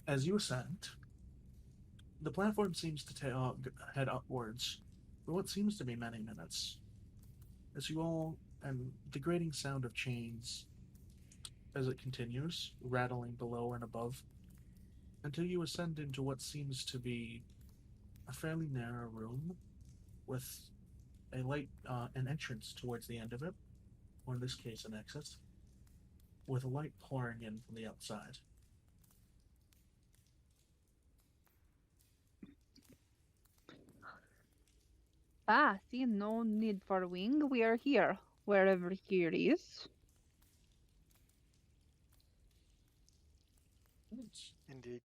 As you ascend, the platform seems to head upwards for what seems to be many minutes. As you all, and the grating sound of chains as it continues, rattling below and above, until you ascend into what seems to be a fairly narrow room with an entrance towards the end of it, or in this case, an exit, with light pouring in from the outside. See, no need for wing. We are here, wherever here is. Indeed,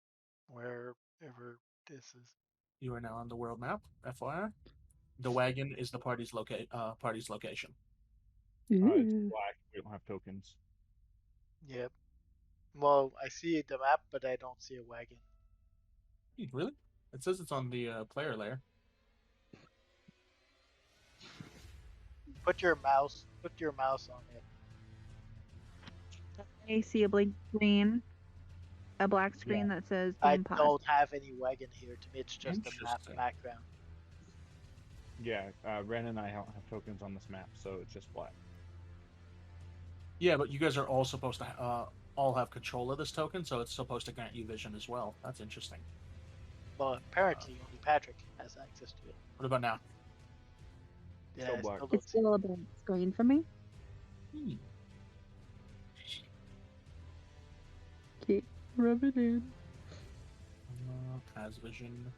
wherever this is. You are now on the world map, FYI. The wagon is the party's location. It's Ooh. black. We don't have tokens. Yep. Well, I see the map, but I don't see a wagon. Really? It says it's on the player layer. Put your mouse on it. I see a blank screen, a black Yeah. screen that says I game pause. don't have any wagon here. To me, it's just a map Interesting. background. Yeah, Ren and I don't have tokens on this map, so it's just black. Yeah, but you guys are all supposed to all have control of this token, so it's supposed to grant you vision as well. That's interesting. Well, apparently only Patrick has access to it. What about now? Yeah, Still I black. still don't It's see it. still a blank screen for me. Hmm. Okay, rub it in. Has vision.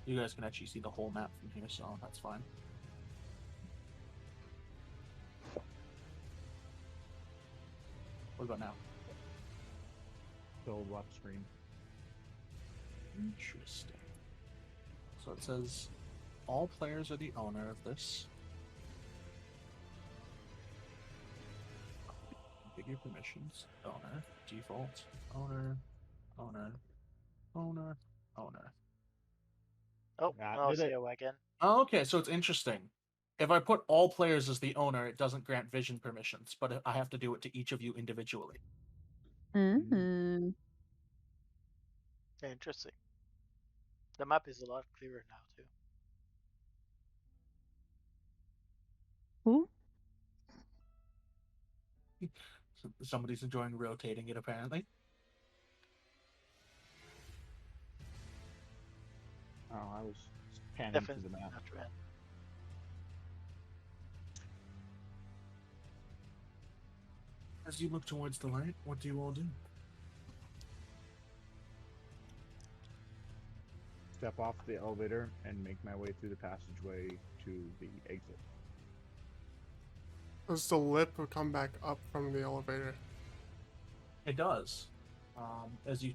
You guys can actually see the whole map from here, so that's fine. What about now? Still black screen. Interesting. So it says all players are the owner of this. Configure permissions. Owner. Default. Owner. Owner. Owner. Owner. Oh, That I don't did see it. a wagon. Oh, okay, so it's interesting. If I put all players as the owner, it doesn't grant vision permissions, but I have to do it to each of you individually. Mm. Interesting. The map is a lot clearer now too. Ooh. Somebody's enjoying rotating it, apparently. Oh, I was panning to Definitely the map. not red. As you look towards the light, what do you all do? Step off the elevator and make my way through the passageway to the exit. Does the lip come back up from the elevator? It does. As you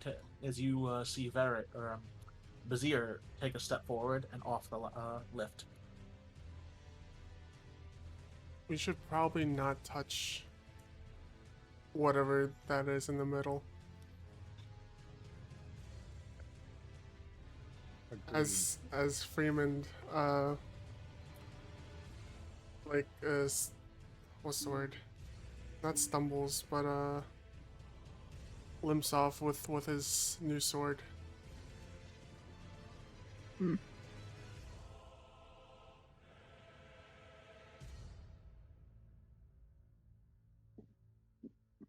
see Varret or Bazir take a step forward and off the lift. We should probably not touch whatever that is in the middle. Agreed. As Freeman what's the word? Not stumbles, but limps off with his new sword.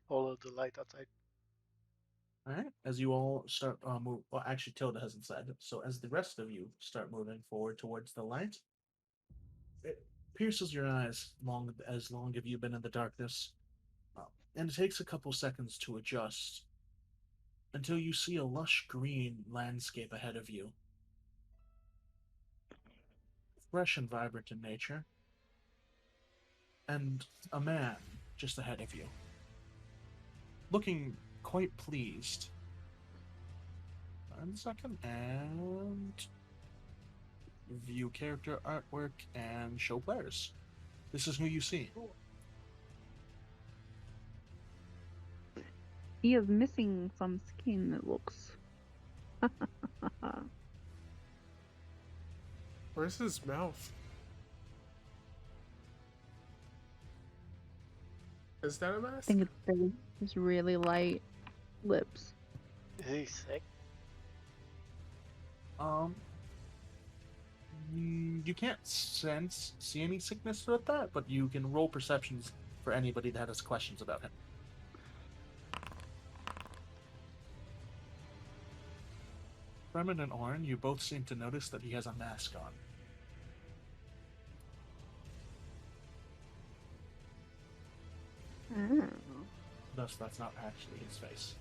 Follow the light outside. All right. As you all start move, well, actually, Tilda hasn't said. So as the rest of you start moving forward towards the light, it pierces your eyes. Long have you been in the darkness, and it takes a couple seconds to adjust until you see a lush green landscape ahead of you, fresh and vibrant in nature, and a man just ahead of you, looking quite pleased. And second, and view character artwork and show players. This is who you see. He is missing some skin, it looks. Where's his mouth? Is that a I mask? think it's big. It's really light lips. Is he sick? You can't see any sickness with that, but you can roll perceptions for anybody that has questions about him. Bremen and Orin, you both seem to notice that he has a mask on. Oh. Thus, that's not actually his face.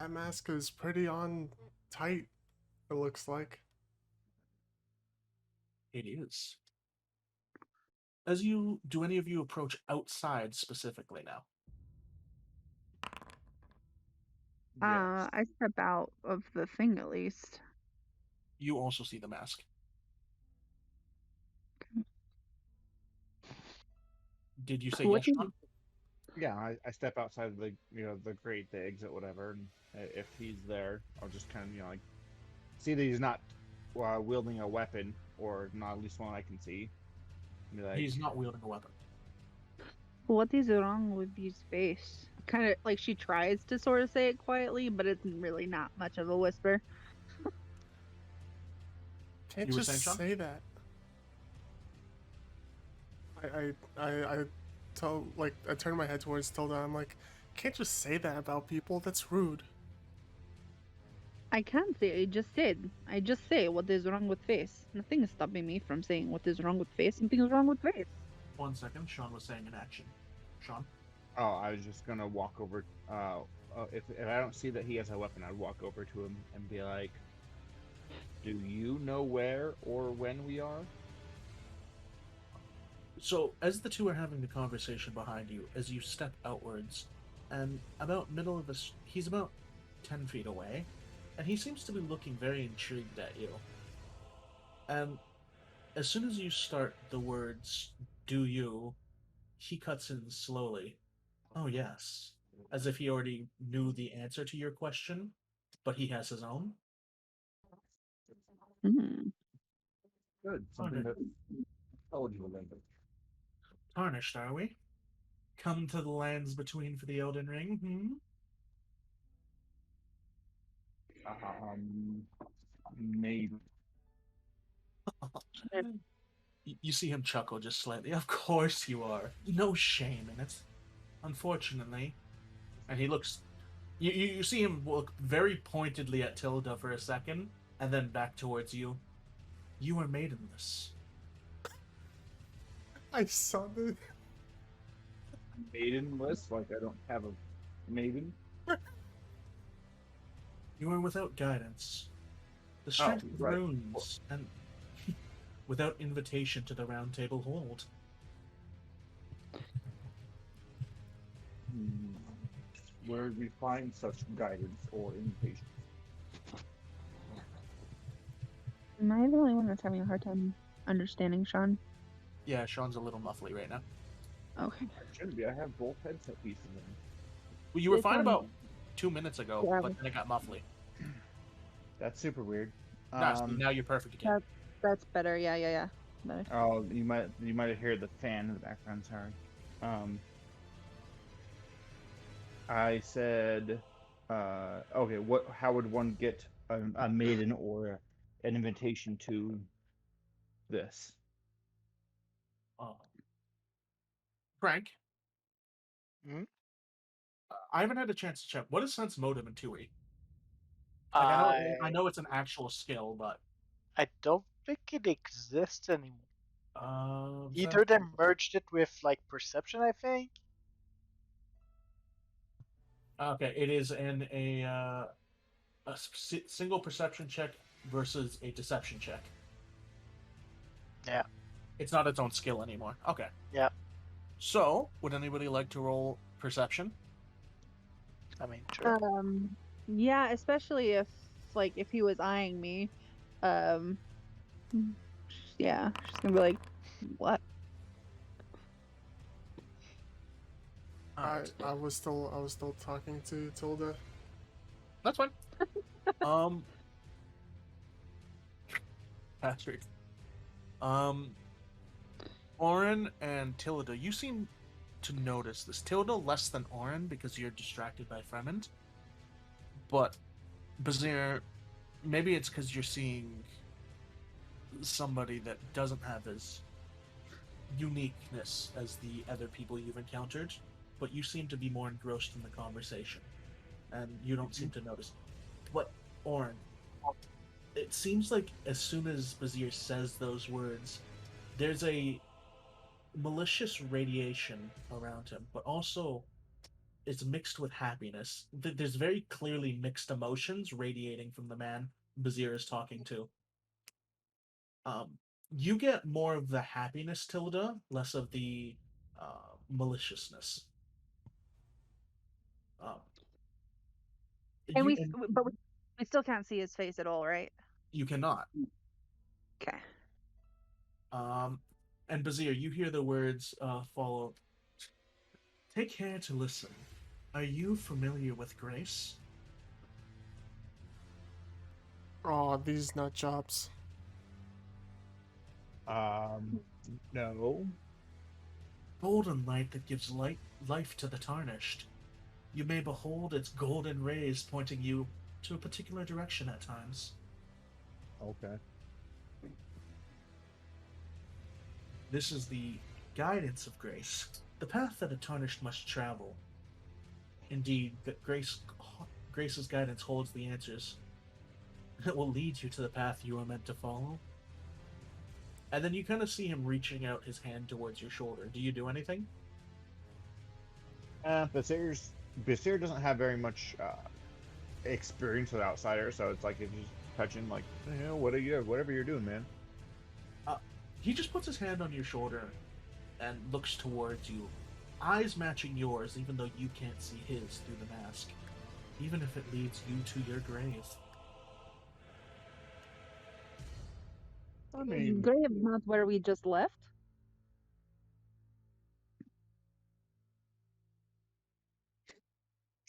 That mask is pretty on tight, it looks like. It is. Do any of you approach outside specifically now? Yes. I step out of the thing at least. You also see the mask. Did you say What yes, do Sean? Yeah, I step outside of the the grate, the exit, whatever, and if he's there, I'll just kind of like see that he's not wielding a weapon, or not at least one I can see. Be like, He's not wielding a weapon. What is wrong with his face? Kind of like she tries to sort of say it quietly, but it's really not much of a whisper. Can't You were just saying, Sean? say that. I tell, like, I turn my head towards Tilda. I'm like, can't just say that about people. That's rude. I can't say. I just said. I just say what is wrong with face. Nothing is stopping me from saying what is wrong with face. Something is wrong with face. 1 second, Sean was saying an action. Sean? oh, I was just gonna walk over. If I don't see that he has a weapon, I'd walk over to him and be like, "Do you know where or when we are?" So, as the two are having the conversation behind you, as you step outwards, and about middle of this, he's about 10 feet away, and he seems to be looking very intrigued at you. And as soon as you start the words, do you, he cuts in slowly. Oh, yes. As if he already knew the answer to your question, but he has his own. Hmm. Good, something that intelligible language. Tarnished, are we? Come to the lands between for the Elden Ring, Maybe. You see him chuckle just slightly. Of course you are. No shame in it. Unfortunately. And he looks. You see him look very pointedly at Tilda for a second, and then back towards you. You are maidenless. I saw the. Maidenless, like I don't have a maiden. You are without guidance. The strength of the right. runes, and without invitation to the round table hold. Where do we find such guidance or invitation? Am I the only one that's having a hard time understanding Sean? Yeah, Sean's a little muffly right now. Okay. Shouldn't be. I have both headset pieces in. Well, you were It's fine on- about 2 minutes ago, Yeah. but then it got muffly. That's super weird. Now you're perfect again. That's better. Yeah. Better. Oh, you might have heard the fan in the background. Sorry. I said, okay. How would one get a maiden or an invitation to this? Frank, Hmm? I haven't had a chance to check. What is sense motive in 2E? I know it's an actual skill, but I don't think it exists anymore. so- Either they merged it with like perception, I think. okay, it is in a single perception check versus a deception check. Yeah. It's not its own skill anymore. Okay. Yeah. So, would anybody like to roll perception? I mean, sure. Yeah, especially if he was eyeing me. Yeah, she's gonna be like, what? Alright, I was still talking to Tilda. that's fine. Patrick. Orin and Tilda, you seem to notice this. Tilda less than Orin because you're distracted by Fremont. But Bazir, maybe it's because you're seeing somebody that doesn't have as uniqueness as the other people you've encountered, but you seem to be more engrossed in the conversation, and you don't seem to notice. But Orin, it seems like as soon as Bazir says those words, there's a malicious radiation around him, but also it's mixed with happiness. There's very clearly mixed emotions radiating from the man Bazir is talking to. You get more of the happiness, Tilda, less of the maliciousness. Um, And you, we still can't see his face at all, right? you cannot. Okay. And Bazir, you hear the words follow. Take care to listen. Are you familiar with Grace? Oh, these nut jobs. No. Golden light that gives life to the tarnished. You may behold its golden rays pointing you to a particular direction at times. Okay. This is the guidance of grace, the path that a tarnished must travel. Indeed, that Grace's guidance holds the answers. It will lead you to the path you are meant to follow. And then you kind of see him reaching out his hand towards your shoulder. Do you do anything? Basir doesn't have very much experience with outsiders, so it's like if he's touching, like, you know, whatever you're doing, man. He just puts his hand on your shoulder and looks towards you, eyes matching yours, even though you can't see his through the mask, even if it leads you to your grave. I mean, Grave not where we just left.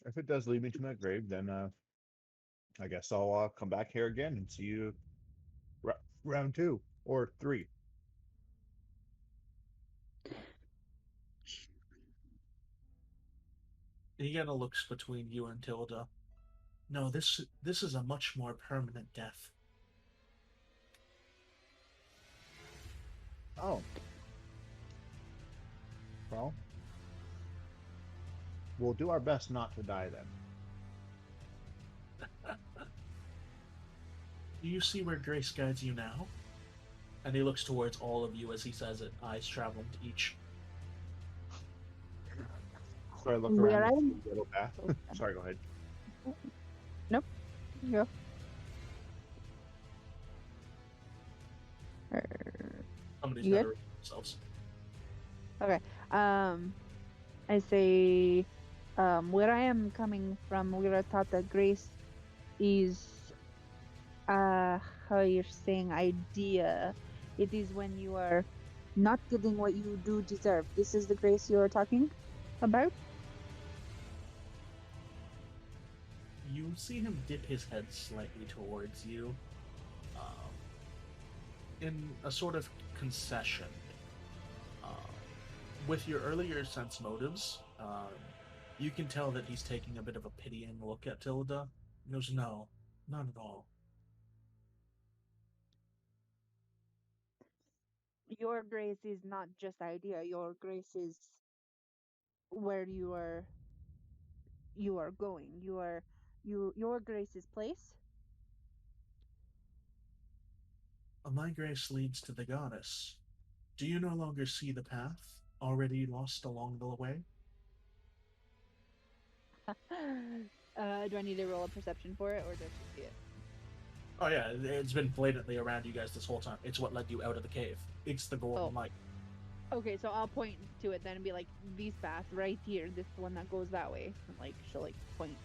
if it does lead me to my grave, then I guess I'll come back here again and see you round 2 or 3. He kind of looks between you and Tilda. No, this is a much more permanent death. Oh. Well, we'll do our best not to die then. Do you see where Grace guides you now? And he looks towards all of you as he says it, eyes traveling to each. So I look Where around I and see the little path. Sorry, go ahead. Yeah. Somebody's You got good? to read themselves. I say, where I am coming from, where I thought that Grace is, how you're saying idea. It is when you are not getting what you do deserve. This is the Grace you are talking about? You see him dip his head slightly towards you, in a sort of concession. With your earlier sense motives, you can tell that he's taking a bit of a pitying look at Tilda. He goes, no, not at all. Your Grace is not just idea. Your Grace is where you are going. Your Grace is place. My grace leads to the goddess. Do you no longer see the path, already lost along the way? Do I need to roll a perception for it, or does she see it? Oh yeah, it's been blatantly around you guys this whole time. It's what led you out of the cave. It's the golden Oh. light. Okay, so I'll point to it then and be like, these paths right here, this one that goes that way. And like she'll like point.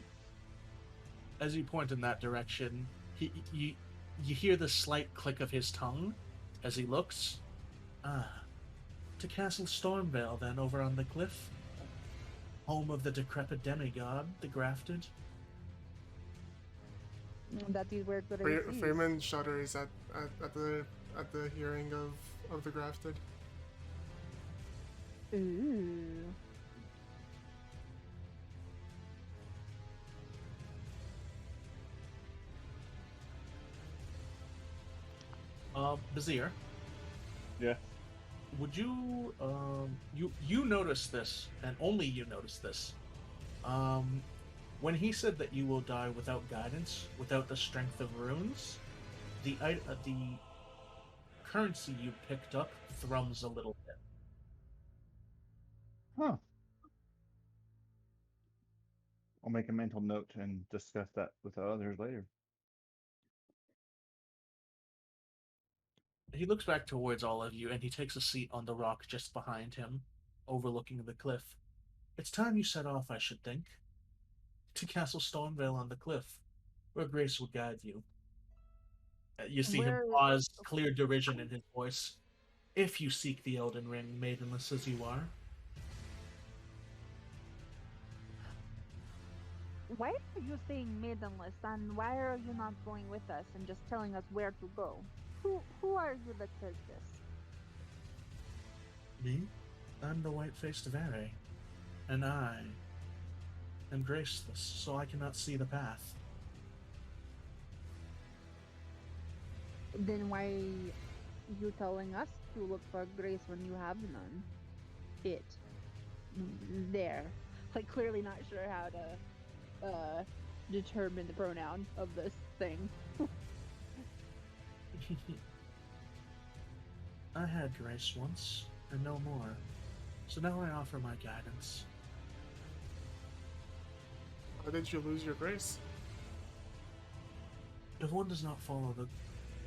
As you point in that direction, you hear the slight click of his tongue as he looks. Ah, to Castle Stormvale then, over on the cliff. Home of the decrepit demigod, the Grafted. That is where Grace is. Freeman shudders at the hearing of the grafted. Ooh. Bazir, Yeah. would you you notice this, and only you notice this. When he said that you will die without guidance, without the strength of runes, the currency you picked up thrums a little bit. Huh. I'll make a mental note and discuss that with the others later. He looks back towards all of you and he takes a seat on the rock just behind him, overlooking the cliff. It's time you set off, I should think, to Castle Stormvale on the cliff, where Grace will guide you. You see him Where? pause, clear derision in his voice. If you seek the Elden Ring, maidenless as you are. Why are you saying maidenless, and why are you not going with us and just telling us where to go? Who are you that says this? Me? I'm the white-faced Vere, and I am graceless, so I cannot see the path. Then why you telling us to look for grace when you have none? It. There. Like, clearly not sure how to determine the pronoun of this thing. I had grace once, and no more. So now I offer my guidance. How did you lose your grace? If one does not follow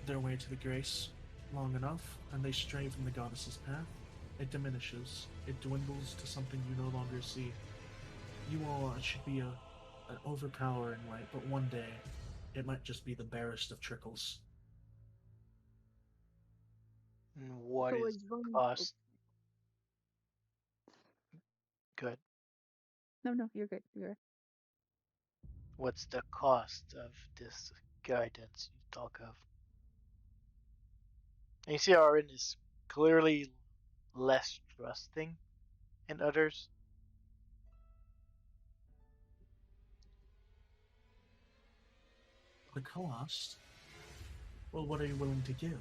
their way to the grace long enough, and they stray from the goddess's path, it diminishes. It dwindles to something you no longer see. You all should be an overpowering light, but one day, it might just be the barest of trickles. And what So is it's the going- cost? Good. No, you're good. You're good. What's the cost of this guidance you talk of? And you see, Arin is clearly less trusting in others. The cost? Well, what are you willing to give?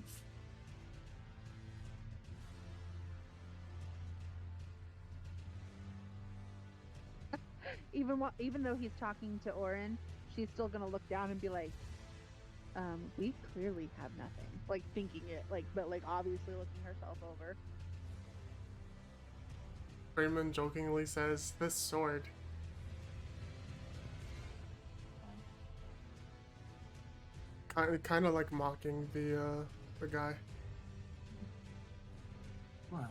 Even though he's talking to Orin, she's still gonna look down and be like, we clearly have nothing. Like, thinking it, like, but like obviously looking herself over. Raymond jokingly says, "This sword." Kind of like mocking the guy. Well,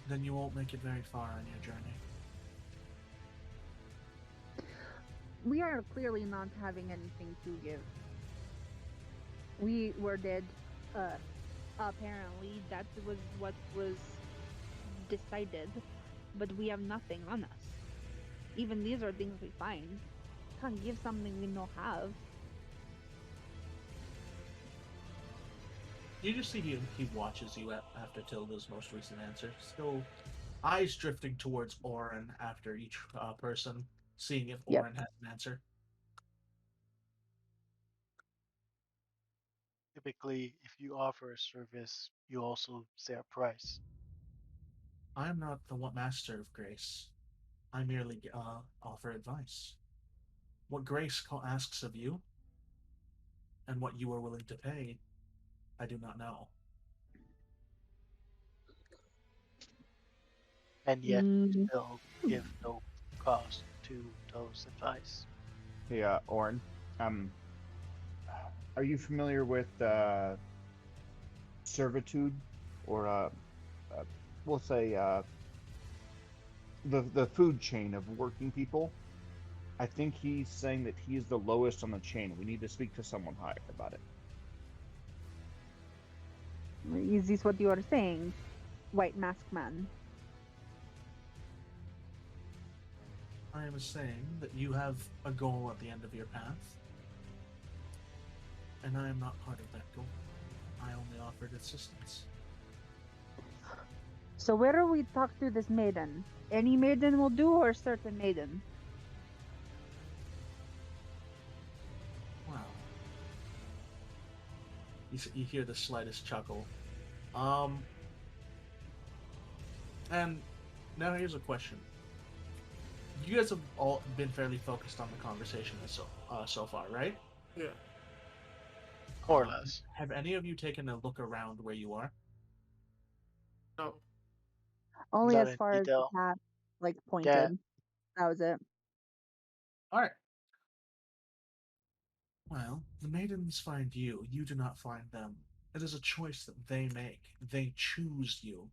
then you won't make it very far on your journey. We are clearly not having anything to give. We were dead. Apparently, that was what was decided, but we have nothing on us. Even these are things we find. Can't give something we don't have. You just see he watches you after Tilda's most recent answer. Still, eyes drifting towards Orin after each person, seeing if Yep. Orin has an answer. Typically, if you offer a service, you also say a price. I am not the master of grace. I merely offer advice. What grace asks of you, and what you are willing to pay, I do not know. And yet, Mm. you still give no cost to those advice. Yeah, Orin. Are you familiar with servitude, or we'll say the food chain of working people? I think he's saying that he's the lowest on the chain. We need to speak to someone higher about it. Is this what you are saying, White Mask Man? I am saying that you have a goal at the end of your path, and I am not part of that goal. I only offered assistance. So where do we talk to this maiden? Any maiden will do, or certain maiden? Well, You hear the slightest chuckle. And now here's a question. You guys have all been fairly focused on the conversation so far, right? Yeah. More or less. Have any of you taken a look around where you are? No. Only Not as in far as the detail. path, like, Yeah. pointed. That was it. All right. Well, the maidens find you. You do not find them. It is a choice that they make. They choose you.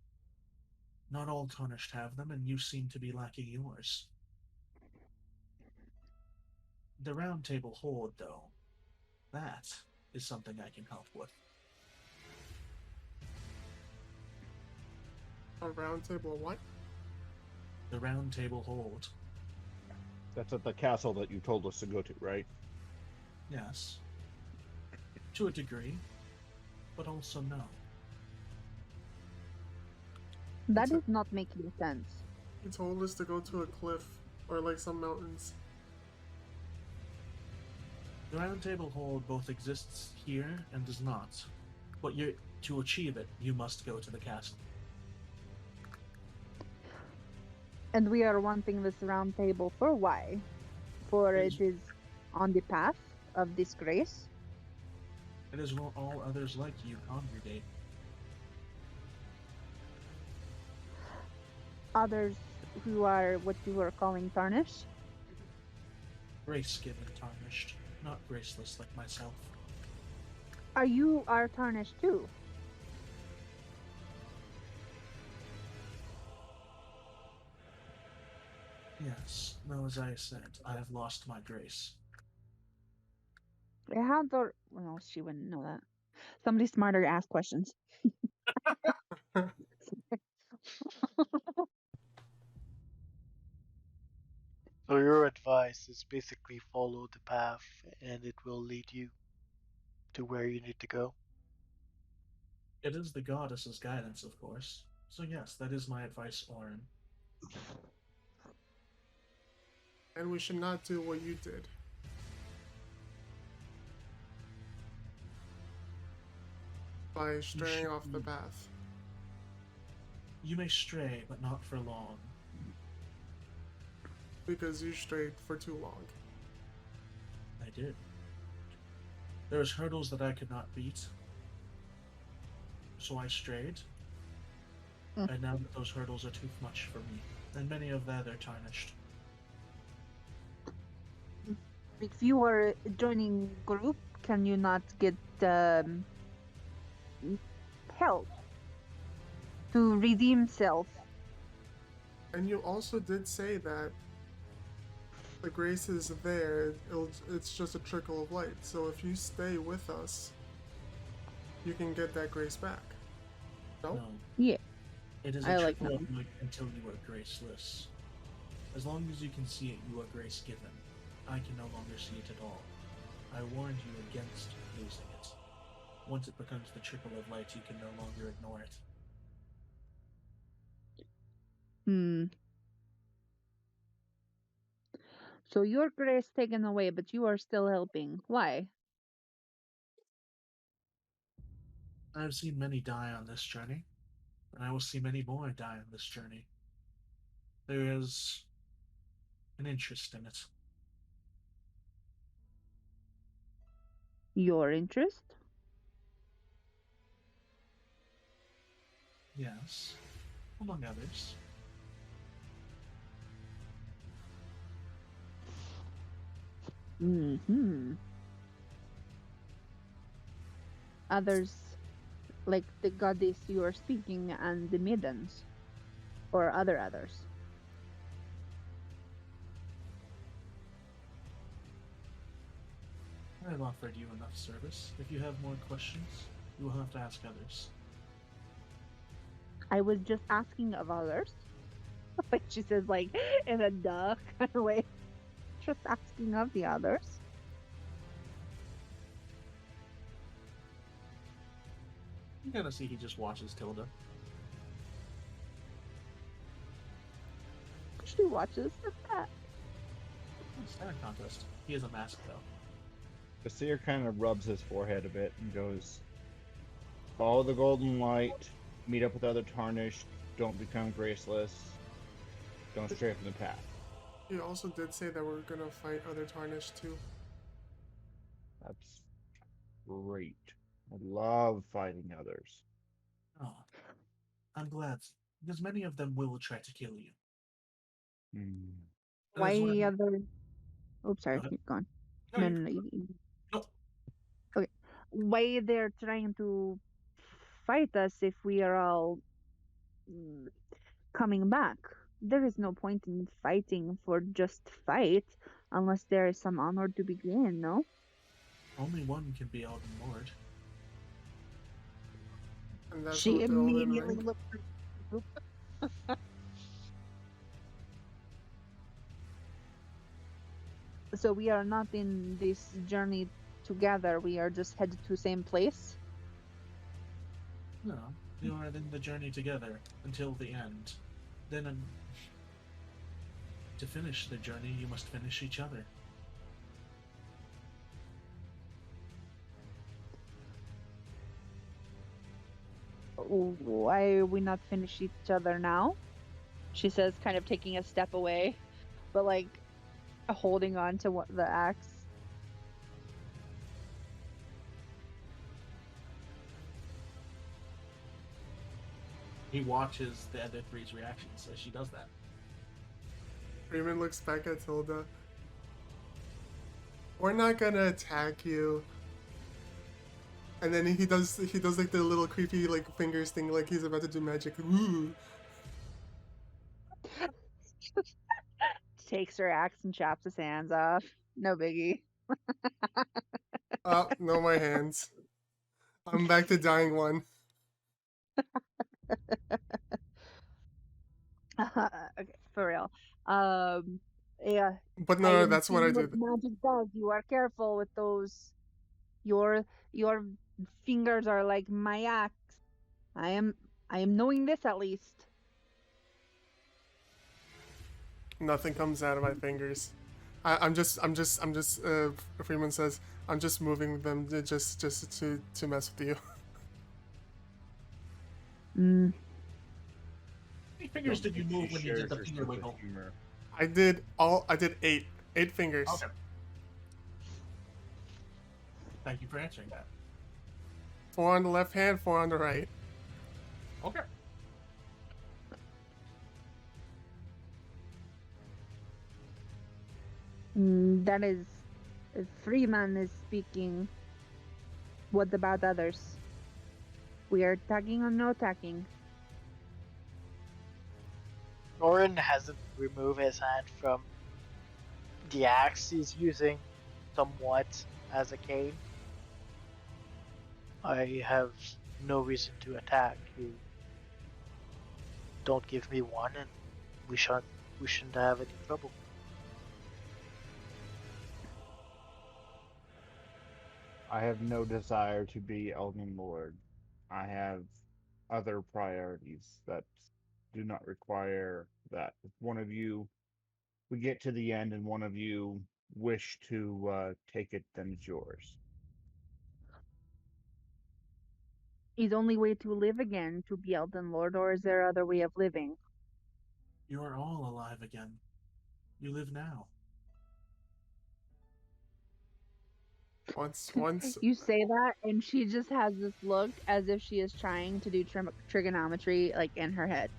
Not all tarnished have them, and you seem to be lacking yours. The round table hoard, though, that is something I can help with. A round table of what? The round table hoard. That's at the castle that you told us to go to, right? Yes. To a degree, but also no. That It's a- is not making sense. He told us to go to a cliff or like some mountains. The round table hoard both exists here and does not. But to achieve it, you must go to the castle. And we are wanting this round table for why? For it is on the path of disgrace. It is where all others like you congregate. Others who are what you were calling tarnished. Grace-given tarnished, not graceless like myself. You are tarnished too. Yes, though as I said, I have lost my grace. How the well, she wouldn't know that. Somebody smarter ask questions. So your advice is basically follow the path and it will lead you to where you need to go. It is the goddess's guidance, of course. So yes, that is my advice, Orin. And we should not do what you did. By straying off the path. You may stray, but not for long. Because you strayed for too long. I did. There's hurdles that I could not beat. So I strayed. And now that those hurdles are too much for me. And many of that are tarnished. If you are joining group, can you not get help to redeem self? And you also did say that the grace is there, it's just a trickle of light. So if you stay with us, you can get that grace back. No? No. Yeah. It is I a like trickle that. of light until you are graceless. As long as you can see it, you are grace given. I can no longer see it at all. I warned you against losing it. Once it becomes the trickle of light, you can no longer ignore it. So your grace taken away, but you are still helping. Why? I have seen many die on this journey, and I will see many more die on this journey. There is an interest in it. Your interest? Yes, among others. Others, like the goddess you are speaking and the maidens, or others. I have offered you enough service. If you have more questions, you will have to ask others. I was just asking of others. Like she says, like in a duh kind of way. Just asking of the others. You kind of see he just watches Tilda. She watches that. Staring contest. He has a mask though. Basir kind of rubs his forehead a bit and goes, Follow the golden light. Meet up with other tarnished. Don't become graceless. Don't stray from the path. You also did say that we're gonna fight other Tarnished too. That's great. I love fighting others. Oh, I'm glad, because many of them will try to kill you. Hmm. That Why is why- other? Oops, sorry. Go ahead. Keep going. No, No, you- no, no. no. Okay. Why they're trying to fight us if we are all coming back? There is no point in fighting for just fight unless there is some honor to be gained, no? Only one can be Elden Lord. And that's She what the Elden immediately Ring. looked. So we are not in this journey together. We are just headed to the same place. No, you are in the journey together until the end. Then, to finish the journey, you must finish each other. Why we not finish each other now? She says, kind of taking a step away, but like holding on to the axe. He watches the other three's reactions as she does that. Freeman looks back at Tilda. We're not gonna attack you. And then he does like the little creepy like fingers thing, like he's about to do magic. Ooh. Takes her axe and chops his hands off. No biggie. No, my hands. I'm back to dying one. Okay, for real. Yeah. But I no, am that's what I seeing did. magic does. You are careful with those. Your fingers are like my axe. I am knowing this at least. Nothing comes out of my fingers. I'm just. Freeman says, I'm just moving them just to mess with you. Mm. How many fingers did you move when you did the finger wiggle? I did 8 fingers. Okay. Thank you for answering that. 4 on the left hand, 4 on the right. Okay. That is, Freeman is speaking. What about others? We are attacking or no attacking? Orin hasn't removed his hand from the axe he's using somewhat as a cane. I have no reason to attack you. Don't give me one and we shouldn't have any trouble. I have no desire to be Elden Lord. I have other priorities that do not require that. If one of you, we get to the end and one of you wish to take it, then it's yours. Is only way to live again to be Elden Lord, or is there other way of living? You are all alive again. You live now. Once You say that, and she just has this look as if she is trying to do trigonometry, like in her head.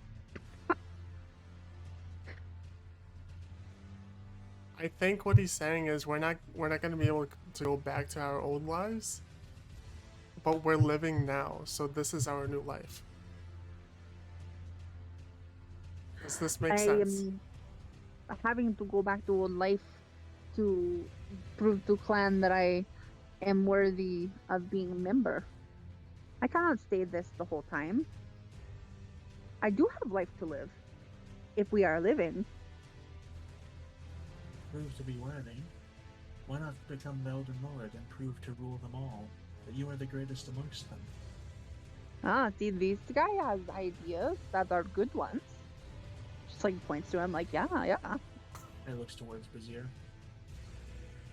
I think what he's saying is we're not going to be able to go back to our old lives, but we're living now, so this is our new life. Does this make I sense? am having to go back to old life to prove to clan that I am worthy of being a member. I cannot stay this the whole time. I do have life to live, if we are living. Prove to be worthy. Why not become the Elden Lord and prove to rule them all that you are the greatest amongst them? Ah, see, this guy has ideas that are good ones. Just like points to him, like, yeah. He looks towards Brazier.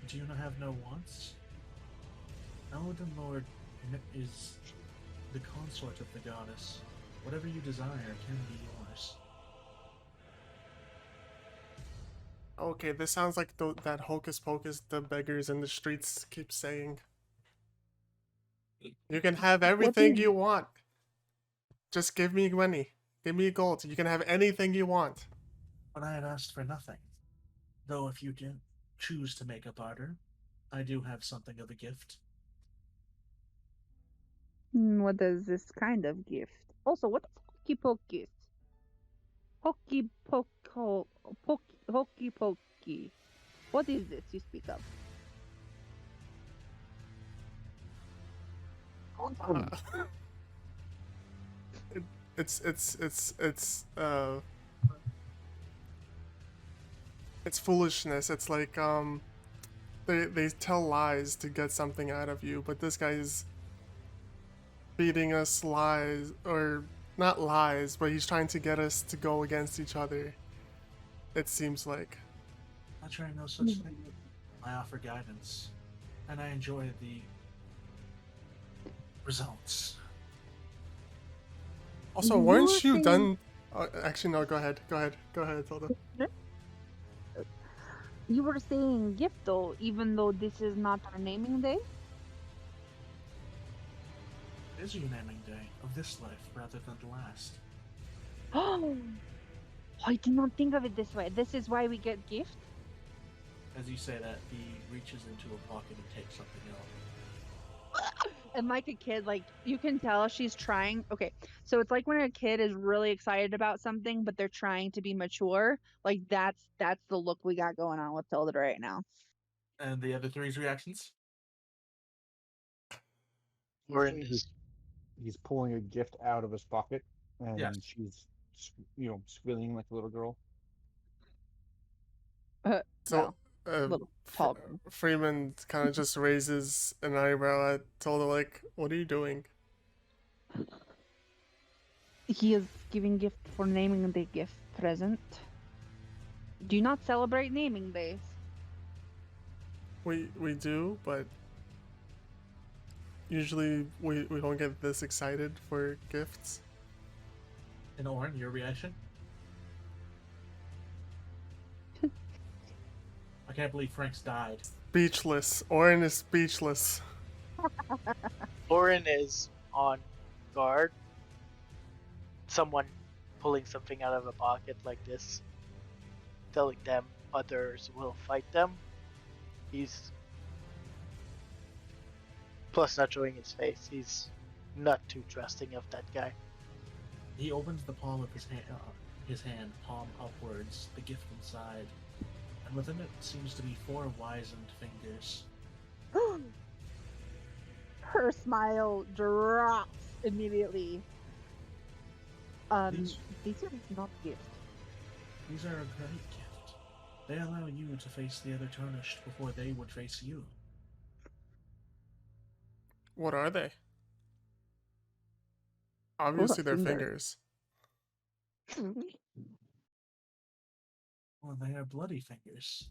Do you not have no wants? Elden Lord is the consort of the goddess. Whatever you desire can be yours. Okay, this sounds like that hocus pocus the beggars in the streets keep saying. You can have everything is- you want. Just give me money. Give me gold. You can have anything you want. But I have asked for nothing. Though if you do choose to make a barter, I do have something of a gift. What is this kind of gift? Also, what is hokey pokey? Hokey poko, hokey pokey. What is this you speak of? It's foolishness. It's like they tell lies to get something out of you, but this guy's feeding us lies, or not lies, but he's trying to get us to go against each other. It seems like. I try no such thing. I offer guidance, and I enjoy the results. Also, You weren't were you saying- done? Actually, no. Go ahead. Go ahead, Tilda. You were saying gift though, even though this is not our naming day. It is your naming day of this life rather than the last. Oh, I did not think of it this way. This is why we get gift. As you say that, he reaches into a pocket and takes something out. And like a kid, like you can tell she's trying. Okay, so it's like when a kid is really excited about something, but they're trying to be mature. Like that's the look we got going on with Tilda right now. And the other three's reactions? Orin He's- is He's pulling a gift out of his pocket, and Yes. she's, squealing like a little girl. So, little tall girl. Freeman kind of just raises an eyebrow at Tilda, like, "What are you doing?" He is giving gift for naming the gift present. Do you not celebrate naming days? We do, but usually we don't get this excited for gifts. And Orin, your reaction? I can't believe Frank's died. Speechless. Orin is speechless. Orin is on guard. Someone pulling something out of a pocket like this, telling them others will fight them. He's plus not showing his face. He's not too trusting of that guy. He opens the palm of his hand, palm upwards, the gift inside, and within it seems to be 4 wizened fingers. Her smile drops immediately. These- These are not gift. These are a great gift. They allow you to face the other tarnished before they would face you. What are they? Obviously, they're finger. fingers. Well, they are bloody fingers.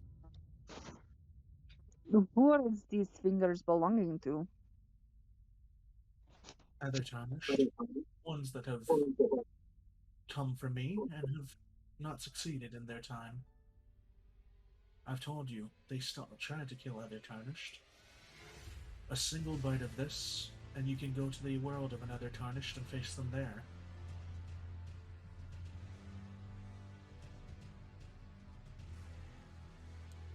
Who are these fingers belonging to? Other tarnished. Ones that have come from me and have not succeeded in their time. I've told you, they tried to kill Other Tarnished. A single bite of this, and you can go to the world of another Tarnished and face them there.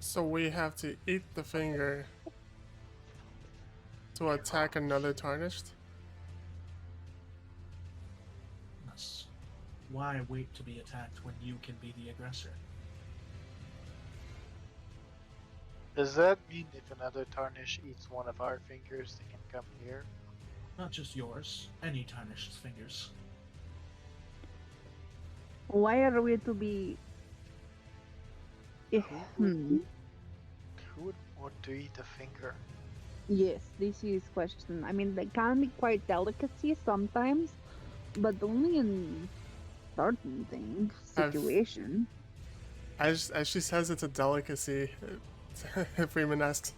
So we have to eat the finger to attack another tarnished? Yes. Why wait to be attacked when you can be the aggressor? Does that mean if another Tarnish eats one of our fingers, they can come here? Not just yours, any Tarnished's fingers. Why are we to be? Who would want to eat a finger? Yes, this is question. I mean, they can be quite delicacy sometimes, but only in certain things, I've- situation. As she says, it's a delicacy. Freeman asks,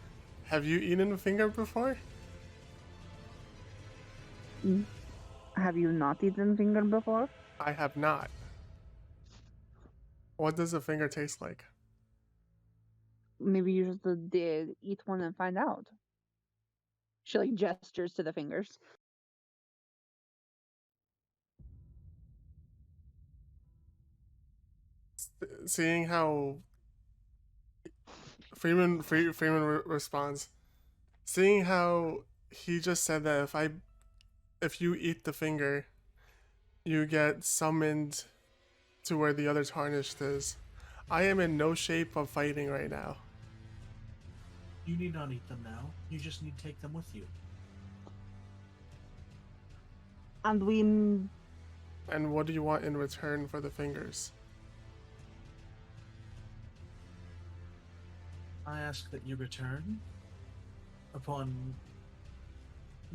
"Have you eaten a finger before?" Have you not eaten finger before? I have not. What does a finger taste like? Maybe you just did eat one and find out. She like gestures to the fingers. Seeing how Freeman responds, seeing how he just said that if you eat the finger, you get summoned to where the other tarnished is. I am in no shape of fighting right now. You need not eat them now. You just need to take them with you. And we And what do you want in return for the fingers? I ask that you return upon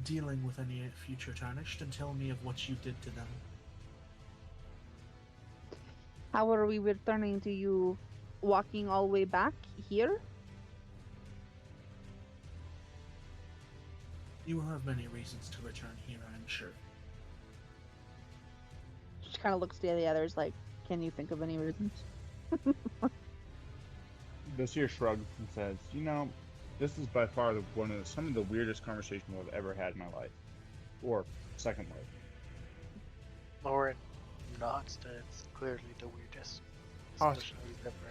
dealing with any future tarnished and tell me of what you did to them. how are we returning to you walking all the way back here? You will have many reasons to return here, I'm sure. She kind of looks to the others like, can you think of any reasons? Basir shrugs and says, "You know, this is by far some of the weirdest conversations I've ever had in my life, or second life." Lauren nods that it's clearly the weirdest Oh. discussion we've ever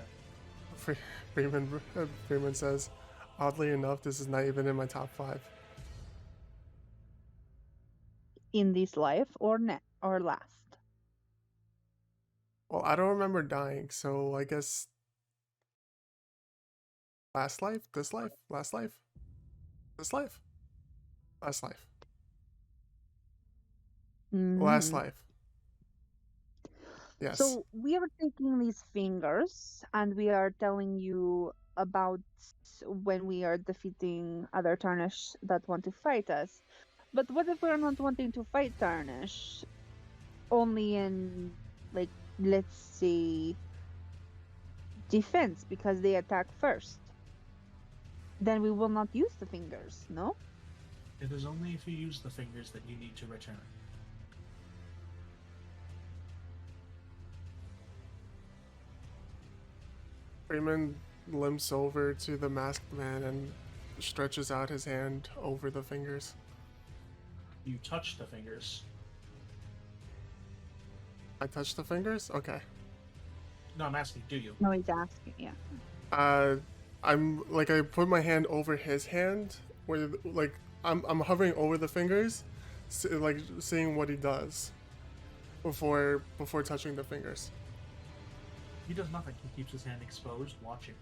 had. Freeman says, "Oddly enough, this is not even in my top 5." In this life or last? Well, I don't remember dying, so I guess last life, this life, last life, this life, last life, last Mhm. life. Yes. So we are taking these fingers and we are telling you about when we are defeating other Tarnish that want to fight us. But what if we're not wanting to fight Tarnish? Only in, like, let's say, defense because they attack first. Then we will not use the fingers, no? It is only if you use the fingers that you need to return. Freeman limps over to the masked man and stretches out his hand over the fingers. You touch the fingers. I touch the fingers? Okay. No, I'm asking, do you? No, he's asking, yeah. I put my hand over his hand, where like I'm hovering over the fingers, like seeing what he does before touching the fingers. He does nothing. He keeps his hand exposed, watching.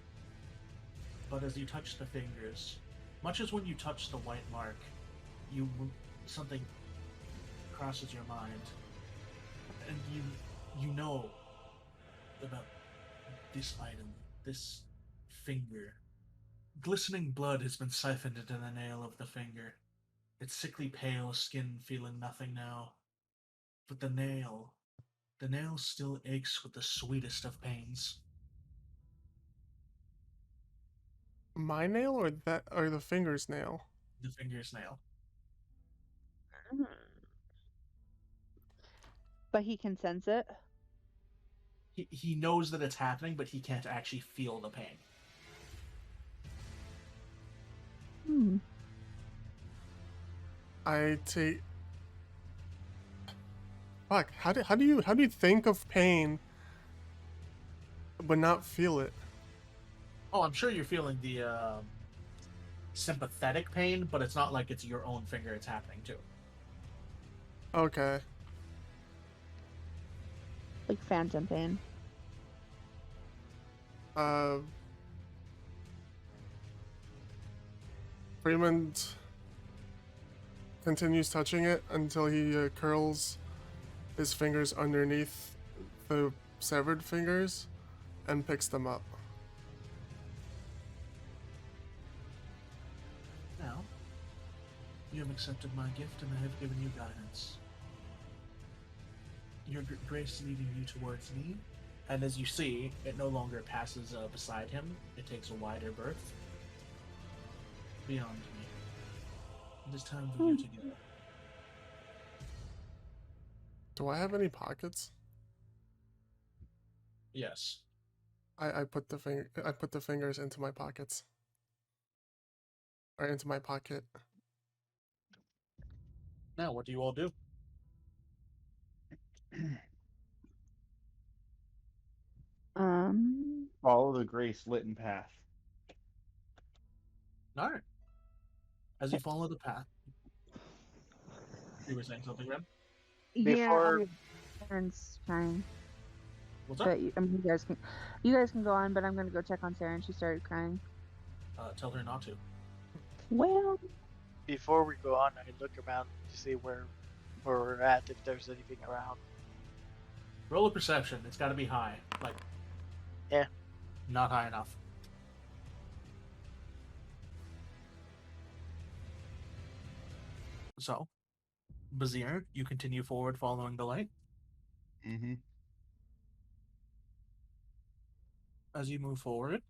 But as you touch the fingers, much as when you touch the white mark, something crosses your mind, and you know about this item, this finger. Glistening blood has been siphoned into the nail of the finger. Its sickly pale skin feeling nothing now, but the nail still aches with the sweetest of pains. My nail or the finger's nail? The finger's nail. But he can sense it. He knows that it's happening, but he can't actually feel the pain. Hmm. I take. Fuck. How do you think of pain, but not feel it? Oh, I'm sure you're feeling the sympathetic pain, but it's not like it's your own finger it's happening to. Okay. Like phantom pain. Freeman continues touching it until he curls his fingers underneath the severed fingers and picks them up. Now, you have accepted my gift and I have given you guidance. Your grace leading you towards me, and as you see, it no longer passes beside him. It takes a wider berth beyond me. It is time for you to go. Do I have any pockets? Yes. I put the fingers into my pockets. Or into my pocket. Now, what do you all do? Follow the Grace Litten path. All right. As you follow the path, you were saying something, Ren? Before- Yeah, Saren's trying. What's up? But you guys can go on. But I'm gonna go check on Sarah, and she started crying. Tell her not to. Well, Before we go on, I look around to see where we're at, if there's anything around. Roll a perception. It's got to be high. Like, Yeah. Not high enough. So, Bazir, you continue forward following the light. Mm-hmm. As you move forward,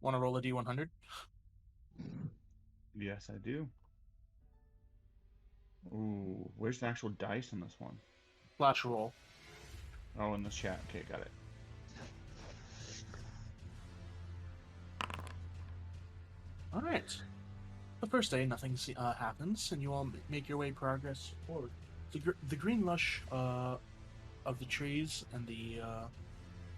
want to roll a d100? Yes, I do. Ooh, where's the actual dice in this one? Flash roll. Oh, in the chat. Okay, got it. All right. The first day, nothing happens, and you all make your way progress forward. The green lush of the trees and the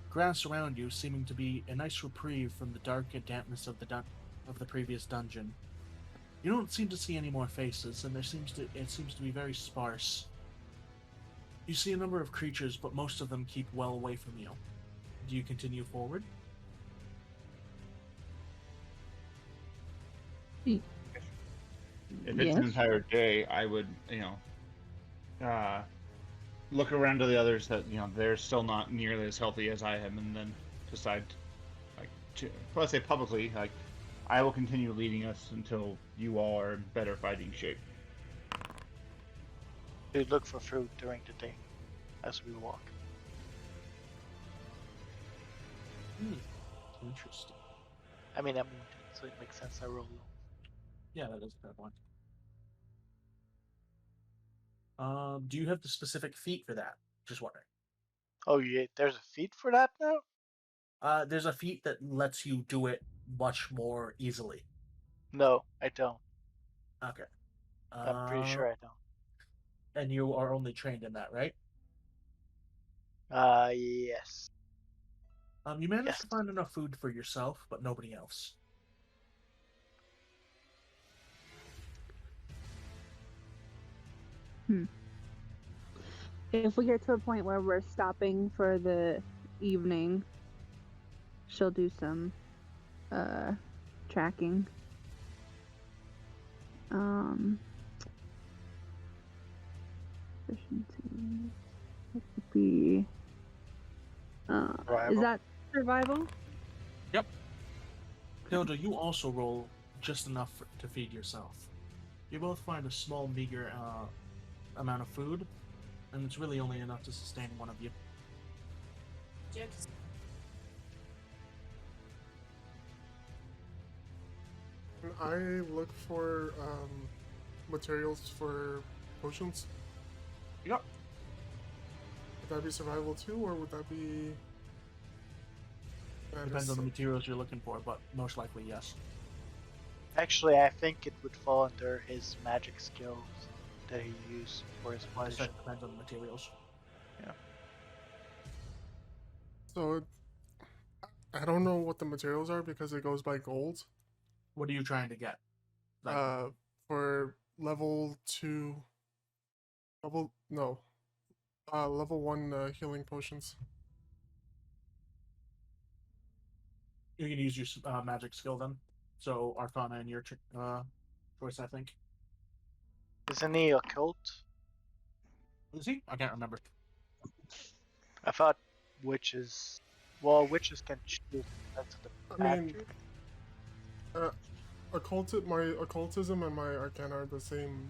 grass around you seeming to be a nice reprieve from the dark and dampness of the previous dungeon. You don't seem to see any more faces, and it seems to be very sparse. You see a number of creatures, but most of them keep well away from you. Do you continue forward? If it's Yes. an entire day, I would, look around to the others that, they're still not nearly as healthy as I am, and then decide, let's say publicly, I will continue leading us until you all are in better fighting shape. We look for food during the day as we walk. Interesting. I'm mounted, so it makes sense I roll low. Yeah, that is a fair point. Do you have the specific feat for that? Just wondering. Oh yeah, there's a feat for that now? There's a feat that lets you do it much more easily. No, I don't. Okay. I'm pretty sure I don't. And you are only trained in that, right? Yes. You managed Yes. to find enough food for yourself, but nobody else. if we get to a point where we're stopping for the evening, she'll do some tracking. Efficiency. That would be. Is Survival. that survival? Hilda, you also roll just enough to feed yourself. You both find a small, meager amount of food, and it's really only enough to sustain one of you. Can I look for materials for potions? Yep. Would that be survival too, or would that be? Depends on the materials you're looking for, but most likely yes. Actually, I think it would fall under his magic skills that he used for his Like I said, potion. it depends on the materials. So, I don't know what the materials are because it goes by gold. What are you trying to get? Like, For level 2. Level 1 healing potions. you can use your magic skill then. So Arcana and your choice, I think. Isn't he occult? Is he? I can't remember. I thought witches. Well, witches can choose. That's the I mean, attribute. my occultism and my arcana are the same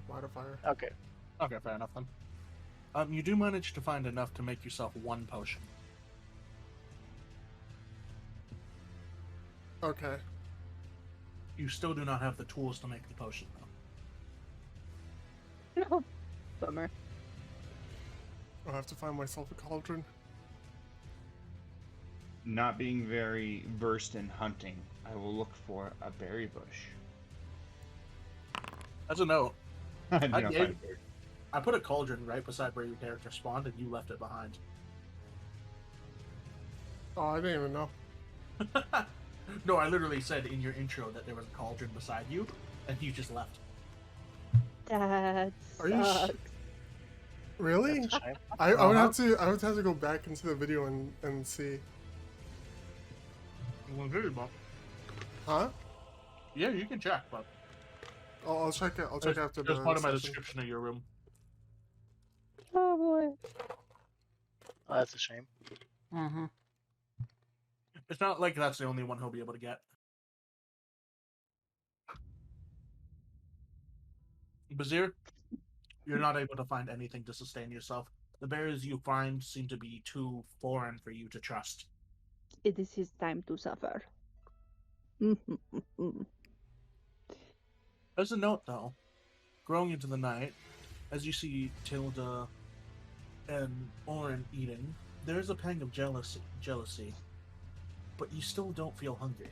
modifier. Okay. Okay, fair enough then. You do manage to find enough to make yourself one potion. Okay. You still do not have the tools to make the potion, though. No. Bummer. I'll have to find myself a cauldron. Not being very versed in hunting, I will look for a berry bush. As a note, I do I not gave- find berry. I put a cauldron right beside where your character spawned, and you left it behind. Oh, I didn't even know. No, I literally said in your intro that there was a cauldron beside you, and you just left. That Are you sucks. Really? That's a shame. I would have to. I would have to go back into the video and see. Well, good, Bob. Huh? Yeah, you can check, but I'll check it. I'll check after there's the part of my session. description of your room. Oh boy. Oh, that's a shame. Mm-hmm. It's not like that's the only one he'll be able to get. Bazir, you're not able to find anything to sustain yourself. The berries you find seem to be too foreign for you to trust. It is his time to suffer. As a note, though, growing into the night, as you see Tilda and Orin eating, there is a pang of jealousy, but you still don't feel hungry.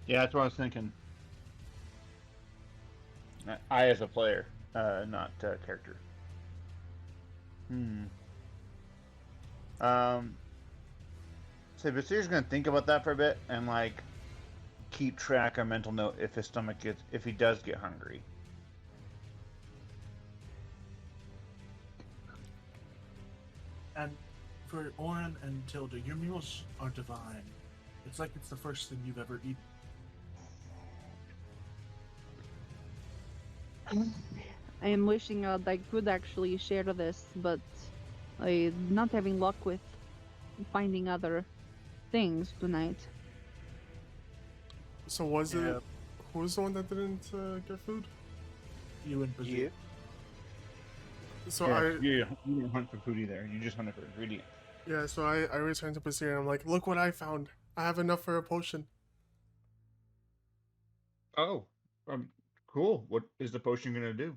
Yeah, that's what I was thinking. I as a player, not character. So Basir's gonna think about that for a bit and like keep track or mental note if his stomach gets if he does get hungry. And for Orin and Tilda, your meals are divine. It's like it's the first thing you've ever eaten. I am wishing that I could actually share this, but I'm not having luck with finding other things tonight. So was Yeah. it? Who was the one that didn't get food? You and Bazir. You? So you didn't hunt for food either. You just hunted for ingredients. So I returned to Basir and I'm like, look what I found. I have enough for a potion. Oh, cool. What is the potion gonna do?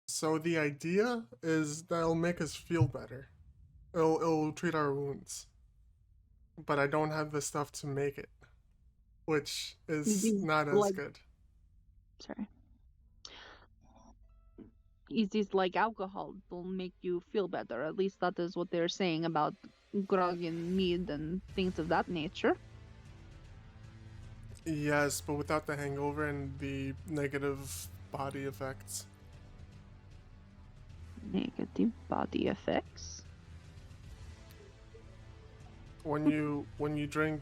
So the idea is that it'll make us feel better. It'll treat our wounds. But I don't have the stuff to make it, which is These not as blood- good. Sorry. Is this like alcohol? Will make you feel better. At least that is what they're saying about grog and mead and things of that nature. Yes, but without the hangover and the negative body effects. Negative body effects. When you drink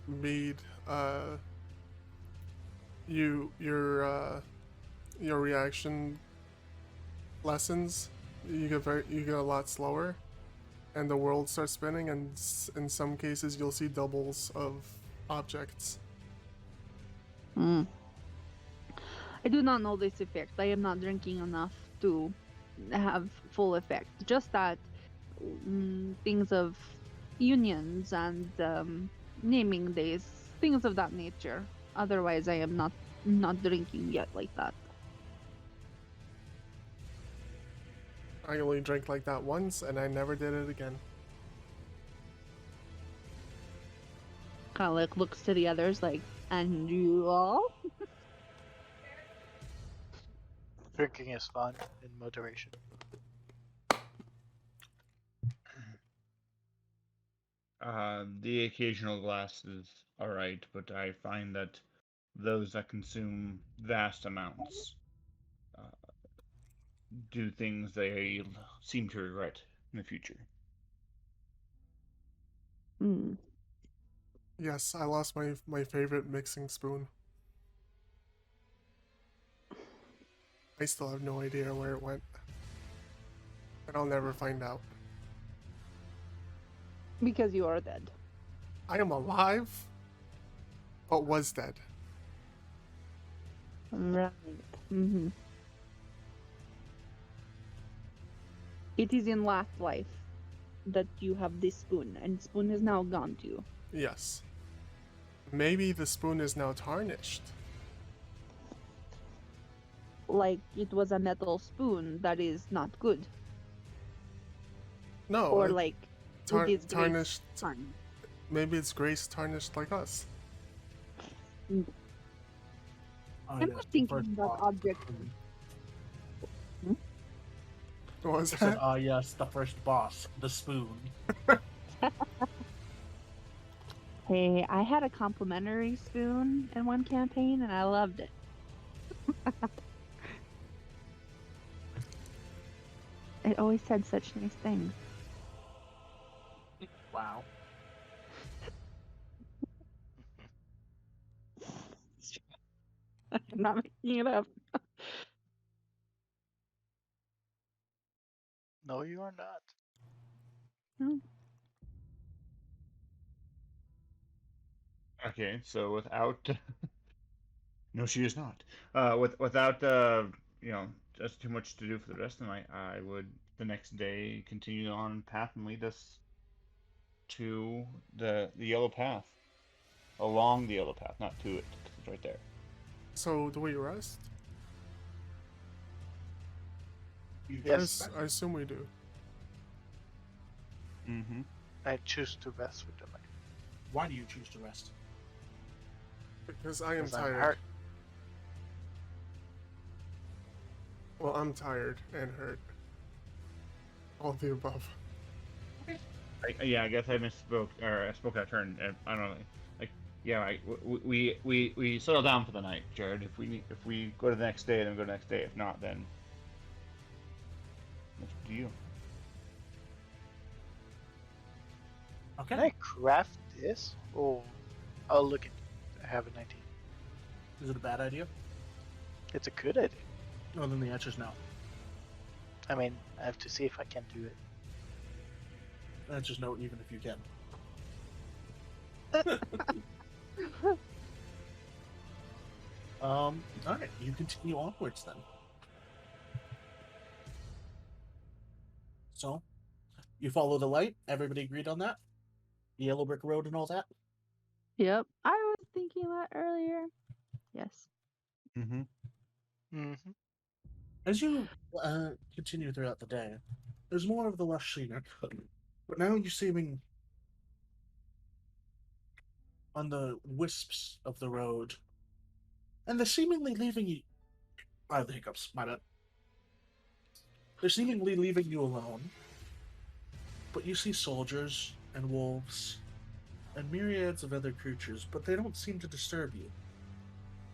mead, your reaction lessens. You get a lot slower, and the world starts spinning. And in some cases, you'll see doubles of objects. I do not know this effect. I am not drinking enough to have full effect. Just that things of unions and naming days, things of that nature. Otherwise, I am not drinking yet like that. I only drank like that once, and I never did it again. Kind of like looks to the others like, and you all? Drinking is fun in moderation. The occasional glass is alright, but I find that those that consume vast amounts do things they seem to regret in the future. Yes, I lost my favorite mixing spoon. I still have no idea where it went. And I'll never find out. Because you are dead. I am alive, but was dead. Right. It is in last life that you have this spoon, and spoon is now gone too. Yes. Maybe the spoon is now tarnished. like it was a metal spoon that is not good, No, or like tar- it is Grace tarnished. tarnished. Maybe it's Grace tarnished like us. Oh, I'm yes, not the thinking first about boss. objects. What was I said, that? ah, yes, the first boss, the spoon. Hey, I had a complimentary spoon in one campaign, and I loved it. It always said such nice things. Wow. I'm not making it up. No, you are not. Okay, so without no, she is not. Without just too much to do for the rest of the night, I would the next day continue on path and lead us to the yellow path, along the yellow path, not to it, 'cause it's right there. So do we rest? Yes, I assume we do. Mm-hmm. I choose to rest with the night. Why do you choose to rest? Because I am 'Cause I'm tired. hurt. Well, I'm tired and hurt. All of the above. I guess I misspoke, or I spoke out of turn. I don't know. Like, yeah, we settle down for the night, Jared. If we go to the next day, then we go to the next day. If not, then it's up to you. Okay. Can I craft this? Oh, I'll look at it. I have an idea. Is it a bad idea? It's a good idea. No, then the answer is no. I mean, I have to see if I can do it. The answer is no, even if you can. Alright, you continue onwards then. So, you follow the light. Everybody agreed on that? The yellow brick road and all that? Yep, I was thinking that earlier. Yes. Mm-hmm. Mm-hmm. As you continue throughout the day, there's more of the lush scenic, but now you're seeming on the wisps of the road, and they're seemingly leaving you. I have the hiccups, my bad. They're seemingly leaving you alone, but you see soldiers and wolves and myriads of other creatures, but they don't seem to disturb you.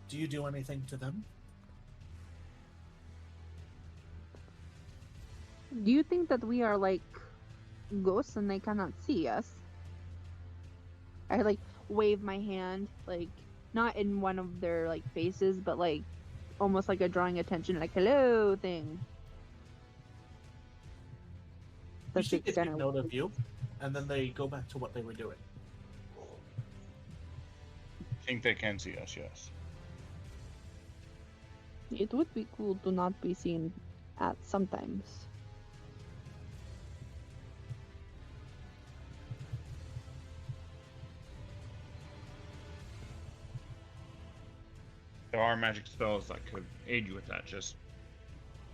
Do you do anything to them? Do you think that we are like ghosts and they cannot see us? I like wave my hand, like not in one of their like faces, but like almost like a drawing attention, like hello thing. You That's see the they extent take of note of you, and then they go back to what they were doing. I think they can see us, yes. it would be cool to not be seen at sometimes. There are magic spells that could aid you with that, just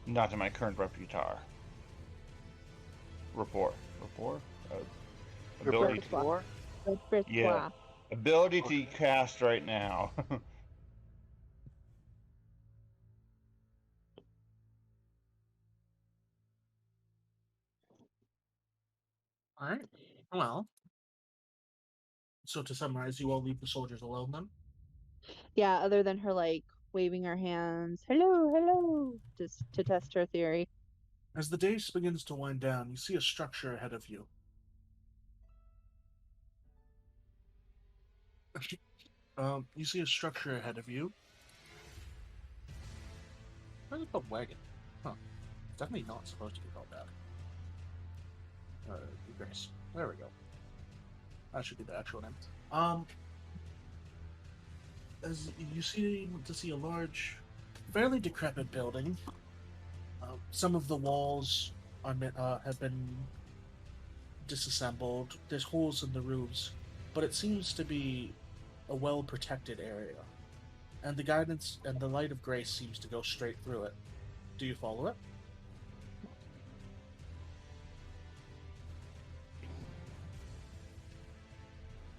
not in my current repertoire. Rapport. Ability to, Repertoire? Repertoire. ability to cast right now. Alright. Well. So to summarize, you all leave the soldiers alone then? Yeah, other than her like waving her hands, hello, hello, just to test her theory. As the day begins to wind down, you see a structure ahead of you. You see a structure ahead of you. Why is it called wagon? Huh. It's definitely not supposed to be called that. Grace. There we go. That should be the actual name. As you see a large, fairly decrepit building. Some of the walls have been disassembled. There's holes in the roofs, but it seems to be a well-protected area. and the guidance and the light of grace seems to go straight through it. Do you follow it?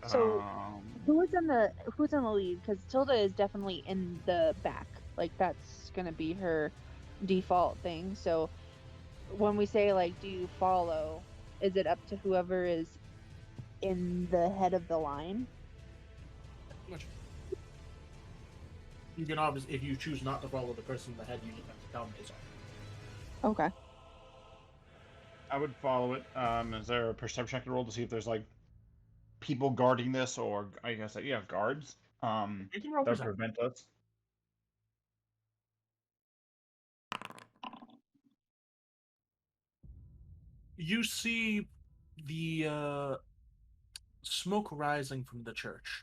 So- Um, Who's in the lead? Because Tilda is definitely in the back. Like that's gonna be her default thing. So when we say like, do you follow? Is it up to whoever is in the head of the line? You can obviously, if you choose not to follow the person in the head, you just have to tell me it's on. Okay. I would follow it. Is there a perception I can roll to see if there's like people guarding this, or I guess yeah, guards. You can roll That would perception. prevent us. You see the smoke rising from the church.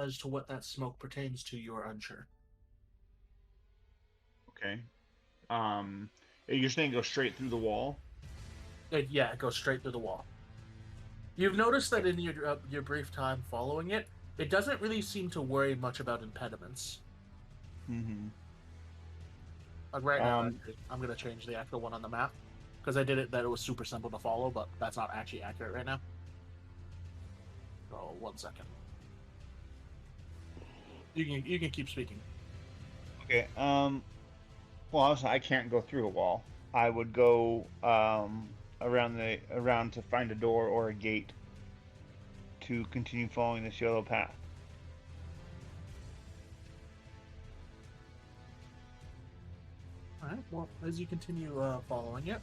As to what that smoke pertains to, you are unsure. Okay. You're saying go straight through the wall. Yeah, it goes straight through the wall. You've noticed that in your brief time following it, it doesn't really seem to worry much about impediments. Mm-hmm. Like right now, I'm going to change the actual one on the map, because I did it that it was super simple to follow, but that's not actually accurate right now. So, 1 second. You can keep speaking. Okay. Well, obviously I can't go through a wall. I would go around to find a door or a gate to continue following this yellow path. Alright, well, as you continue following it,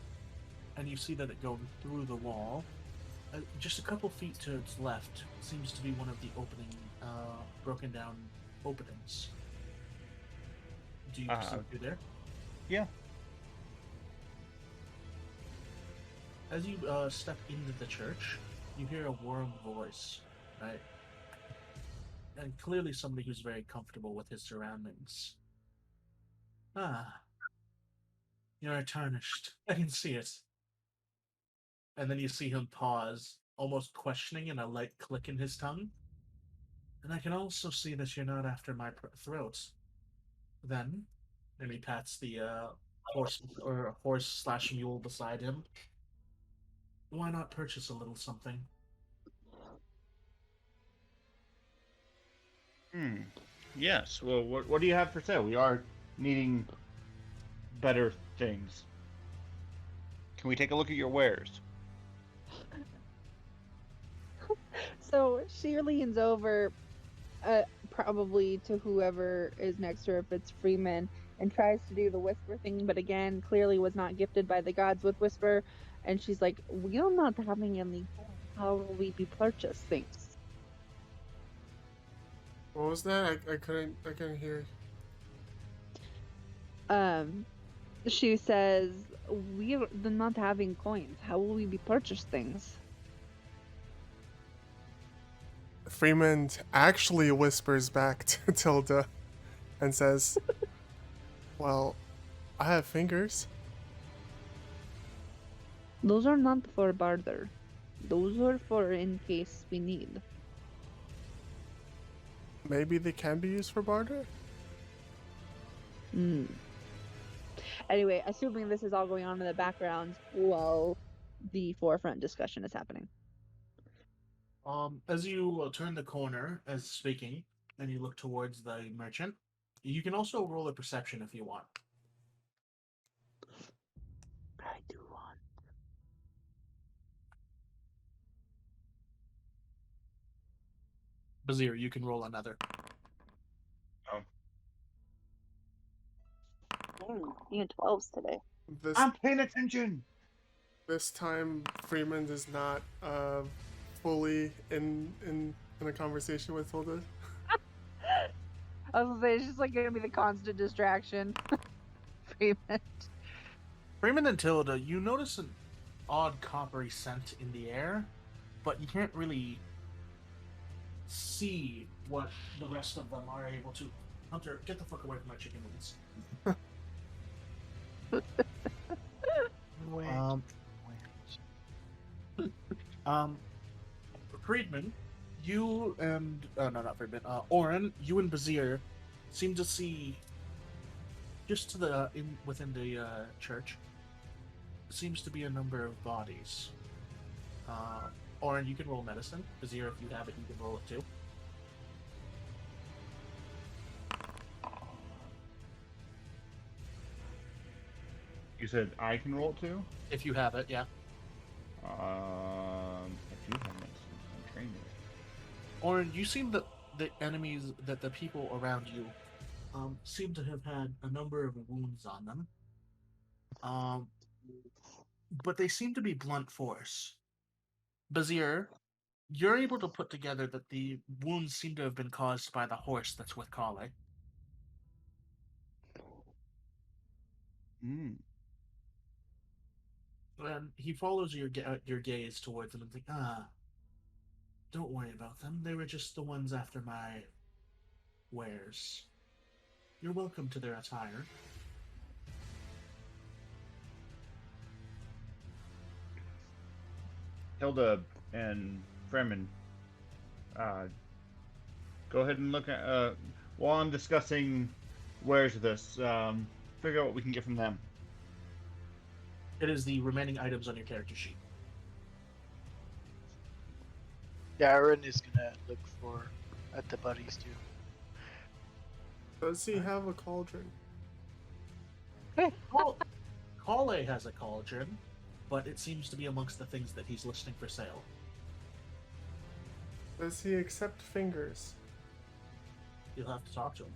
and you see that it goes through the wall, just a couple feet to its left seems to be one of the broken down openings. Do you see through there? Yeah. As you step into the church, you hear a warm voice, right? And clearly somebody who's very comfortable with his surroundings. Ah, you're tarnished. I can see it. And then you see him pause, almost questioning, and a light click in his tongue. And I can also see that you're not after my throat. Then, and he pats the horse/mule beside him. Why not purchase a little something? Yes. Well, what do you have for sale? We are needing better things. Can we take a look at your wares? So she leans over, probably to whoever is next to her, if it's Freeman, and tries to do the whisper thing, but again, clearly was not gifted by the gods with whisper. And she's like, "We are not having any. How will we be purchase things?" What was that? I couldn't hear. She says, "We're not having coins. How will we be purchase things?" Freeman actually whispers back to Tilda and says, "Well, I have fingers." Those are not for barter. Those are for in case we need. Maybe they can be used for barter? Anyway, assuming this is all going on in the background while the forefront discussion is happening. As you turn the corner as speaking, and you look towards the merchant, you can also roll a perception if you want. I do want. Bazir, you can roll another. Even 12s today. This I'm paying attention. this time Freeman is not fully in a conversation with Tilda. I was gonna say it's just like gonna be the constant distraction. Freeman. Freeman and Tilda, you notice an odd coppery scent in the air, but you can't really see what the rest of them are able to. Hunter, get the fuck away from my chicken wings. Friedman, You and no, not Fairban. Oren, you and Bazir seem to see just to the within the church seems to be a number of bodies. Oren, you can roll medicine. Bazir, if you have it, you can roll it too. You said I can roll too? If you have it, yeah. I do have medicine. I'm trained in it. Oren, you seem that the enemies, that the people around you, seem to have had a number of wounds on them. But they seem to be blunt force. Bazir, you're able to put together that the wounds seem to have been caused by the horse that's with Kale. Mm. And he follows your gaze towards them and thinks, don't worry about them. They were just the ones after my wares. You're welcome to their attire. Hilda and Fremen, go ahead and look at. While I'm discussing wares of this, figure out what we can get from them. It is the remaining items on your character sheet. Darren is gonna look for at the buddies too. Does he have a cauldron? Kale has a cauldron, but it seems to be amongst the things that he's listing for sale. Does he accept fingers? You'll have to talk to him.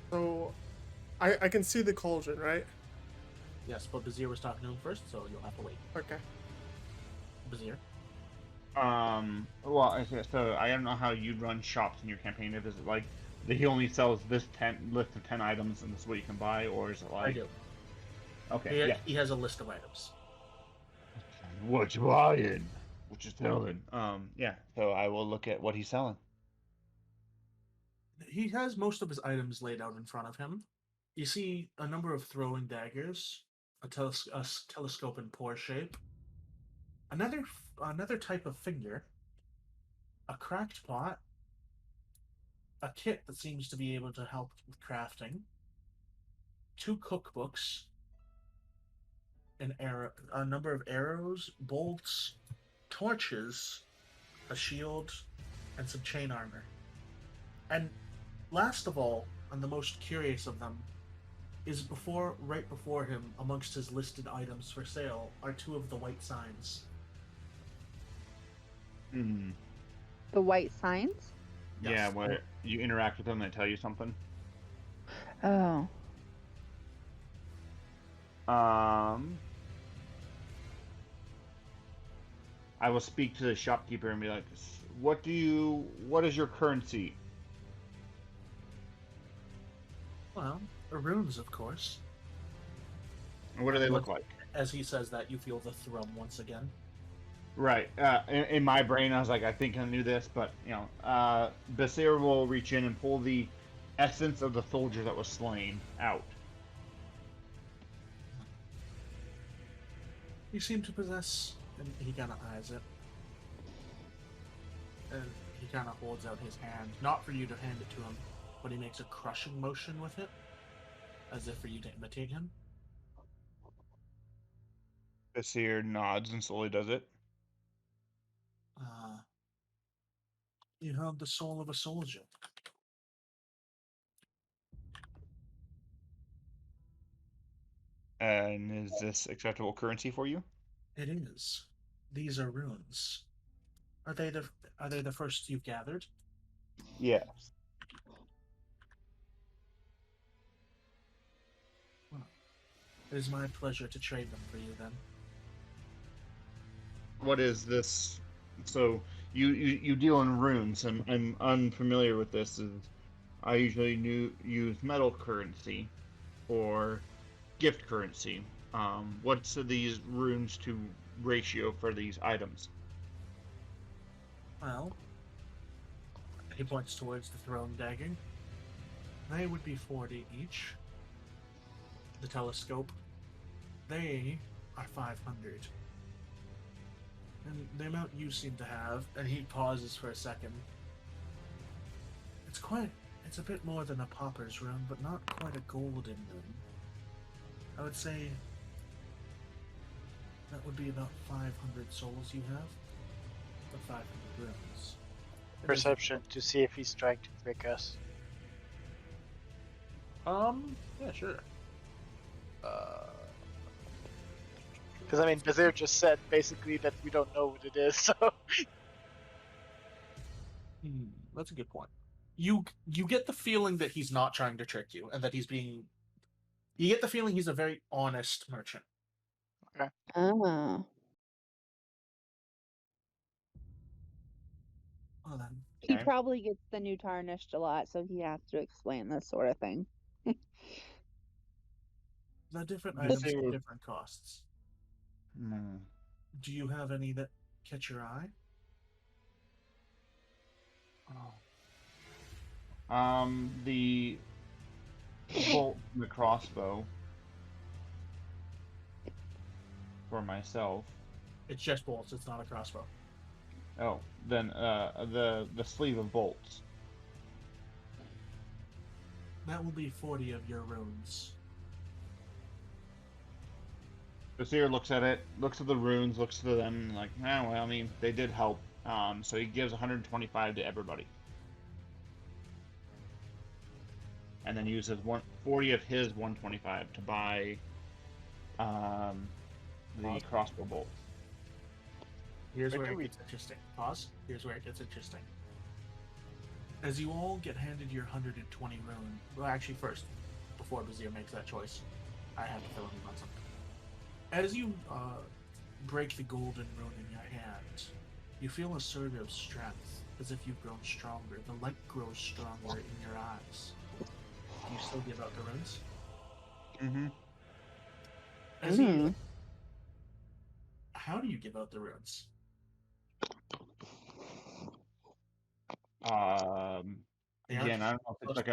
So, I can see the cauldron, right? Yes, but Bazir was talking to him first, so you'll have to wait. Okay. Bazir? Well, so I don't know how you'd run shops in your campaign. Is it like that he only sells this list of 10 items and this is what you can buy, or is it like? I do. Okay, yeah. He has a list of items. What you buying? What you selling? Yeah. So I will look at what he's selling. He has most of his items laid out in front of him. You see a number of throwing daggers, a telescope in pour shape, another type of finger, a cracked pot, a kit that seems to be able to help with crafting, 2 cookbooks, a number of arrows, bolts, torches, a shield, and some chain armor. And last of all, and the most curious of them, is right before him, amongst his listed items for sale, are 2 of the white signs. Hmm. The white signs? Yeah, Yes. where you interact with them, they tell you something. Oh. I will speak to the shopkeeper and be like, what is your currency? Well, runes, of course. And what do they look like? As he says that, you feel the thrum once again. Right. In my brain, I was like, I think I knew this, but, Basir will reach in and pull the essence of the soldier that was slain out. You seem to possess, and he kind of eyes it. And he kind of holds out his hand, not for you to hand it to him, but he makes a crushing motion with it, as if for you to imitate him. Basir nods and slowly does it. You have the soul of a soldier. And is this acceptable currency for you? It is. These are runes. Are they the first you've gathered? Yes. Well, it is my pleasure to trade them for you then. What is this? So you deal in runes, and I'm unfamiliar with this. I usually use metal currency or gift currency. What's these runes to ratio for these items? Well, he points towards the throwing dagger. They would be 40 each. The telescope, they are 500. And the amount you seem to have, and he pauses for a second. It's a bit more than a pauper's rune, but not quite a golden rune. I would say that would be about 500 souls you have. But 500 runes. It is- Perception to see if he's trying to trick us. Yeah, sure. Because I mean, Bazir just said basically that we don't know what it is. So That's a good point. You get the feeling that he's not trying to trick you, and that he's being. You get the feeling he's a very honest merchant. Ah. Well then, He Okay. probably gets the new tarnished a lot, so he has to explain this sort of thing. the different Let's items see have what- different costs. Hmm. Do you have any that catch your eye? The bolt from the crossbow for myself. It's just bolts. It's not a crossbow. Oh, then the sleeve of bolts. That will be 40 of your runes. Basir looks at it, looks at the runes, looks at them, and like, well, I mean, they did help. So he gives 125 to everybody, and then uses 40 of his 125 to buy the crossbow bolts. Here's Where where do it we- gets interesting. Pause. Here's where it gets interesting. As you all get handed your 120 rune. Well, actually, first, before Bazir makes that choice, I have to fill him on something. As you break the golden rune in your hand, you feel a surge of strength, as if you've grown stronger. The light grows stronger in your eyes. Do you still give out the runes? Mm-hmm. As you, how do you give out the runes? They aren't Again, I don't know if it's like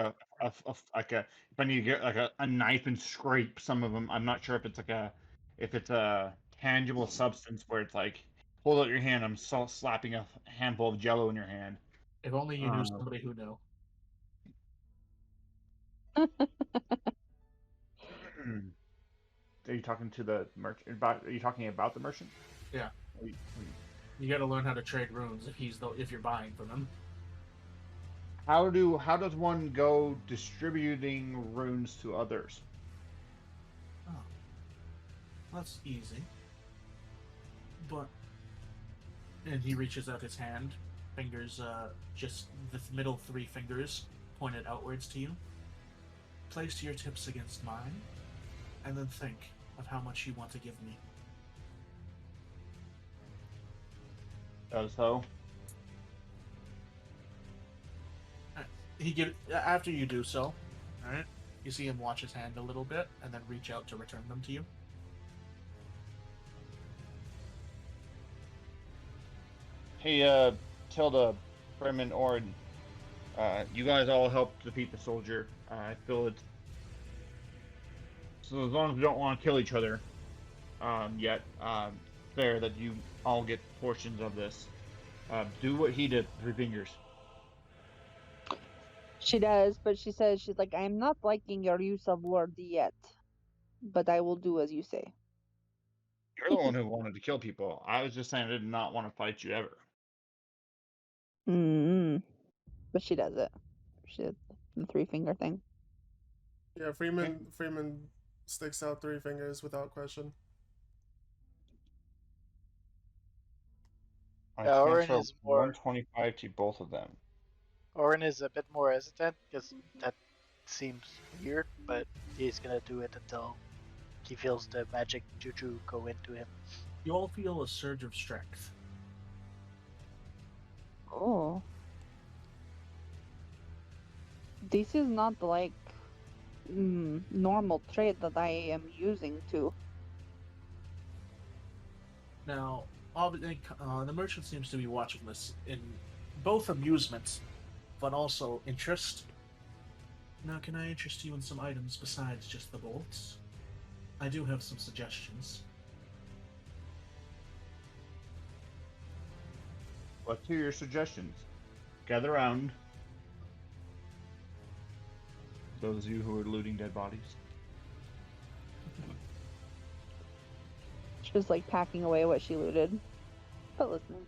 like a if I need to get like a knife and scrape some of them. I'm not sure if it's like if it's a tangible substance where it's like hold out your hand. I'm slapping a handful of Jello in your hand. If only you knew somebody who knew. Are you talking to the merchant about? Are you talking about the merchant? Yeah. Or you- You got to learn how to trade runes if you're buying from him. How does one go distributing runes to others? Oh, that's easy. But and he reaches out his hand, fingers just the middle 3 fingers pointed outwards to you. Place your tips against mine, and then think of how much you want to give me. Does so? After you do so, all right. You see him watch his hand a little bit, and then reach out to return them to you. Hey, Tilda, Freeman, Orin, you guys all helped defeat the soldier. I feel it's so as long as we don't want to kill each other, yet, fair that you all get portions of this. Do what he did, Three Fingers. She does, but she says she's like, I'm not liking your use of word yet, but I will do as you say. You're the one who wanted to kill people. I was just saying I did not want to fight you ever. But she does it. She did the 3-finger thing. Yeah, Freeman sticks out 3 fingers without question. I Yeah, Orin transfer is more- 125 to both of them. Orin is a bit more hesitant because that seems weird, but he's gonna do it until he feels the magic juju go into him. You all feel a surge of strength. Oh. This is not like normal trade that I am using to. Now, the merchant seems to be watching this in both amusement, but also interest. Now, can I interest you in some items besides just the bolts? I do have some suggestions. Let's hear your suggestions. Gather around. Those of you who are looting dead bodies. She was like packing away what she looted, but listening.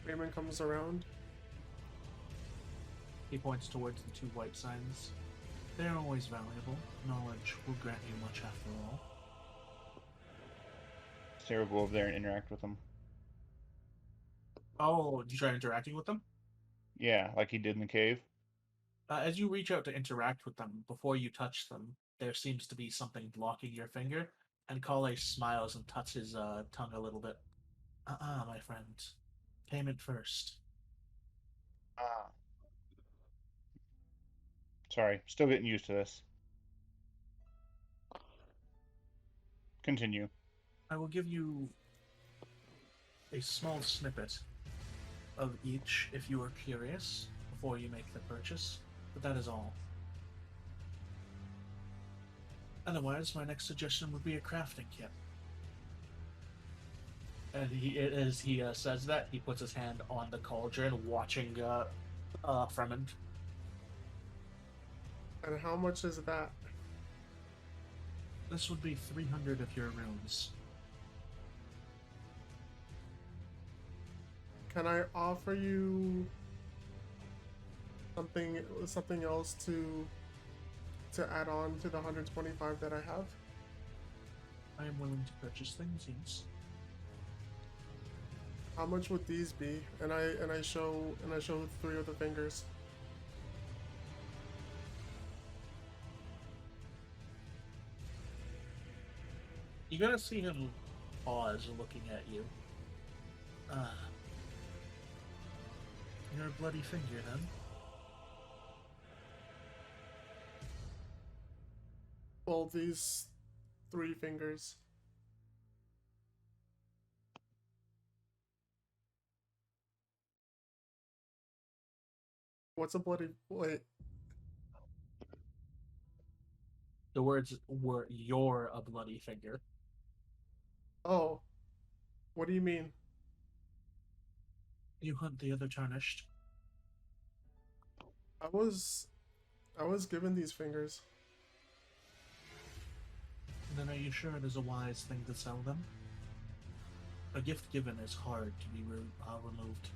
Raymond comes around. He points towards the 2 white signs. They are always valuable. Knowledge will grant you much after all. Sarah will go over there and interact with them. Oh, did you try interacting with them? Yeah, like he did in the cave. As you reach out to interact with them, before you touch them, there seems to be something blocking your finger, and Kale smiles and tucks his tongue a little bit. My friend. Payment first. Ah. Sorry, still getting used to this. Continue. I will give you a small snippet of each if you are curious before you make the purchase, but that is all. Otherwise, my next suggestion would be a crafting kit. And as he says that, he puts his hand on the cauldron, watching Fremond. And how much is that? This would be 300 of your runes. Can I offer you something else to add on to the 125 that I have? I am willing to purchase things, yes. How much would these be? And I show 3 of the fingers. You're gonna see him pause looking at you. You're a bloody finger, then? Well, these 3 fingers. What's a bloody... Wait. The words were, "You're a bloody finger." Oh. What do you mean? You hunt the other tarnished. I was given these fingers. Then are you sure it is a wise thing to sell them? A gift given is hard to be removed.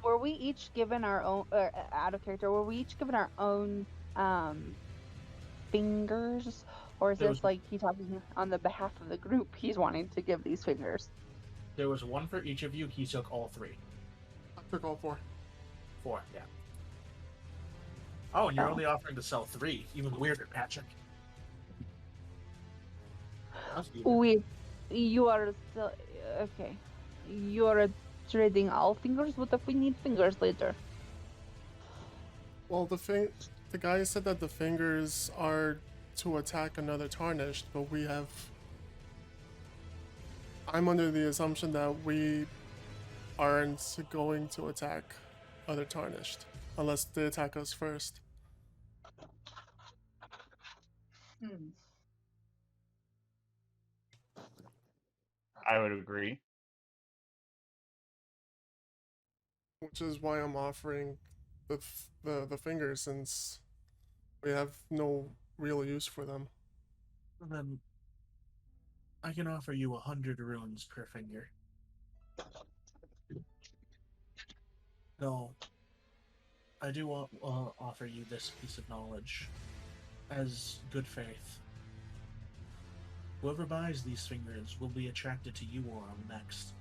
Were we each given our own, out of character, were we each given our own fingers? Or is There this was- like he talking on the behalf of the group? He's wanting to give these fingers. There was 1 for each of you. He took all 3. I took all 4. 4, yeah. Oh, and you're Oh. only offering to sell 3. Even weirder, Patrick. That's weird. You are still okay. You are trading all fingers. What if we need fingers later? Well, the guy said that the fingers are to attack another tarnished, but I'm under the assumption that we aren't going to attack other tarnished unless they attack us first. I would agree. Which is why I'm offering the fingers, since we have no real use for them. Then I can offer you 100 runes per finger. No, I do offer you this piece of knowledge as good faith. Whoever buys these fingers will be attracted to you or next.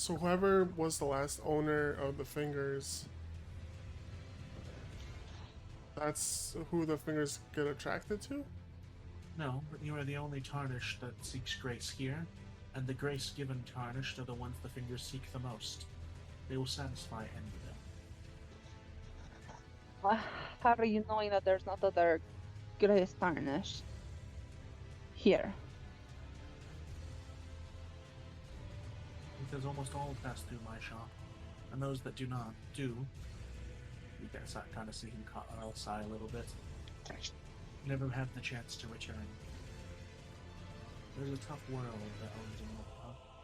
Whoever was the last owner of the fingers, that's who the fingers get attracted to? No, but you are the only tarnished that seeks grace here, and the grace given tarnished are the ones the fingers seek the most. They will satisfy any of them. How are you knowing that there's not other Grace Tarnish here? Because almost all pass through my shop, and those that do not do. You guys kind of see him sigh a little bit. Never have the chance to return. There's a tough world that owns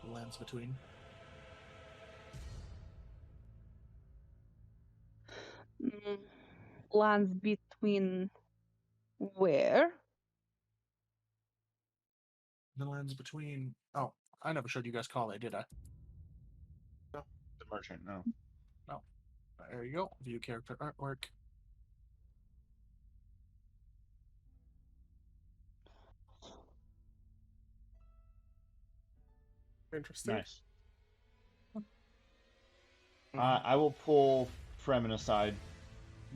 the lands between. Lands between where? The lands between. Oh, I never showed you guys Kale, did I? The merchant, no. No. There you go. View character artwork. Interesting. Nice. I will pull Fremen aside.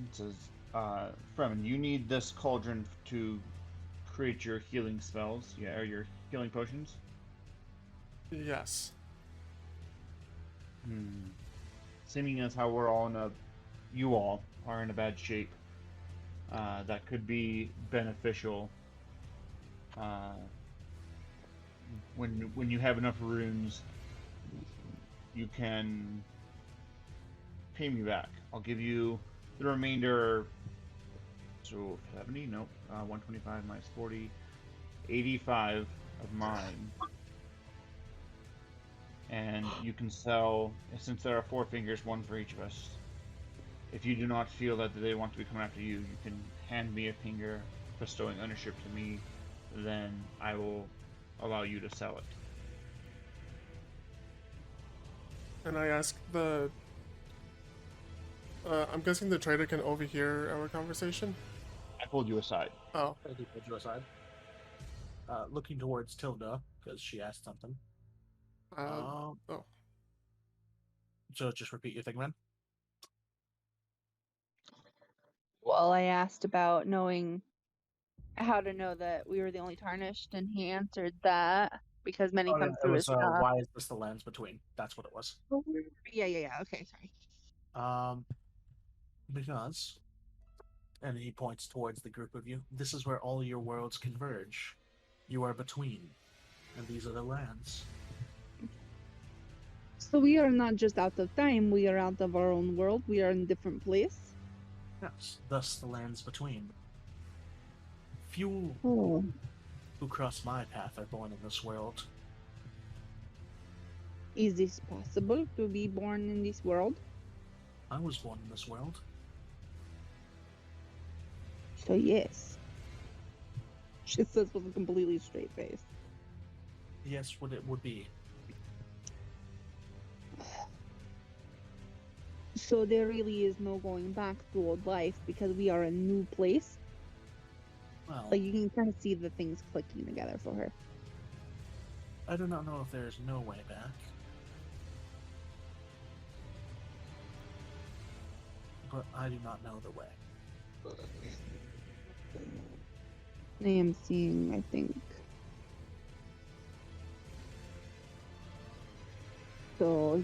It says, Fremen, you need this cauldron to create your healing spells, or your healing potions. Yes. Seeming as how we're all you all are in a bad shape, that could be beneficial. When you have enough runes, you can pay me back. I'll give you the remainder. So 70, nope, 125 minus 40, 85 of mine. And you can sell, since there are 4 fingers, 1 for each of us. If you do not feel that they want to be coming after you, you can hand me a finger, bestowing ownership to me. Then I will allow you to sell it. And I ask the. I'm guessing the trader can overhear our conversation. I pulled you aside. Oh, I do put you aside. Looking towards Tilda, because she asked something. oh. So just repeat your thing, man. Well, I asked about knowing how to know that we were the only tarnished, and he answered that because many come It through was his shop. why is this the lands between? That's what it was. Yeah. Okay, sorry. Because, and he points towards the group of you. This is where all your worlds converge. You are between, and these are the lands. So we are not just out of time, we are out of our own world, we are in a different place. Yes, thus the lands between. Few Oh. who cross my path are born in this world. Is this possible to be born in this world? I was born in this world. So yes. She says with a completely straight face. Yes, what it would be. So there really is no going back to old life because we are a new place. Well, Like you can kind of see the things clicking together for her. I do not know if there is no way back. But I do not know the way. I am seeing, I think. So.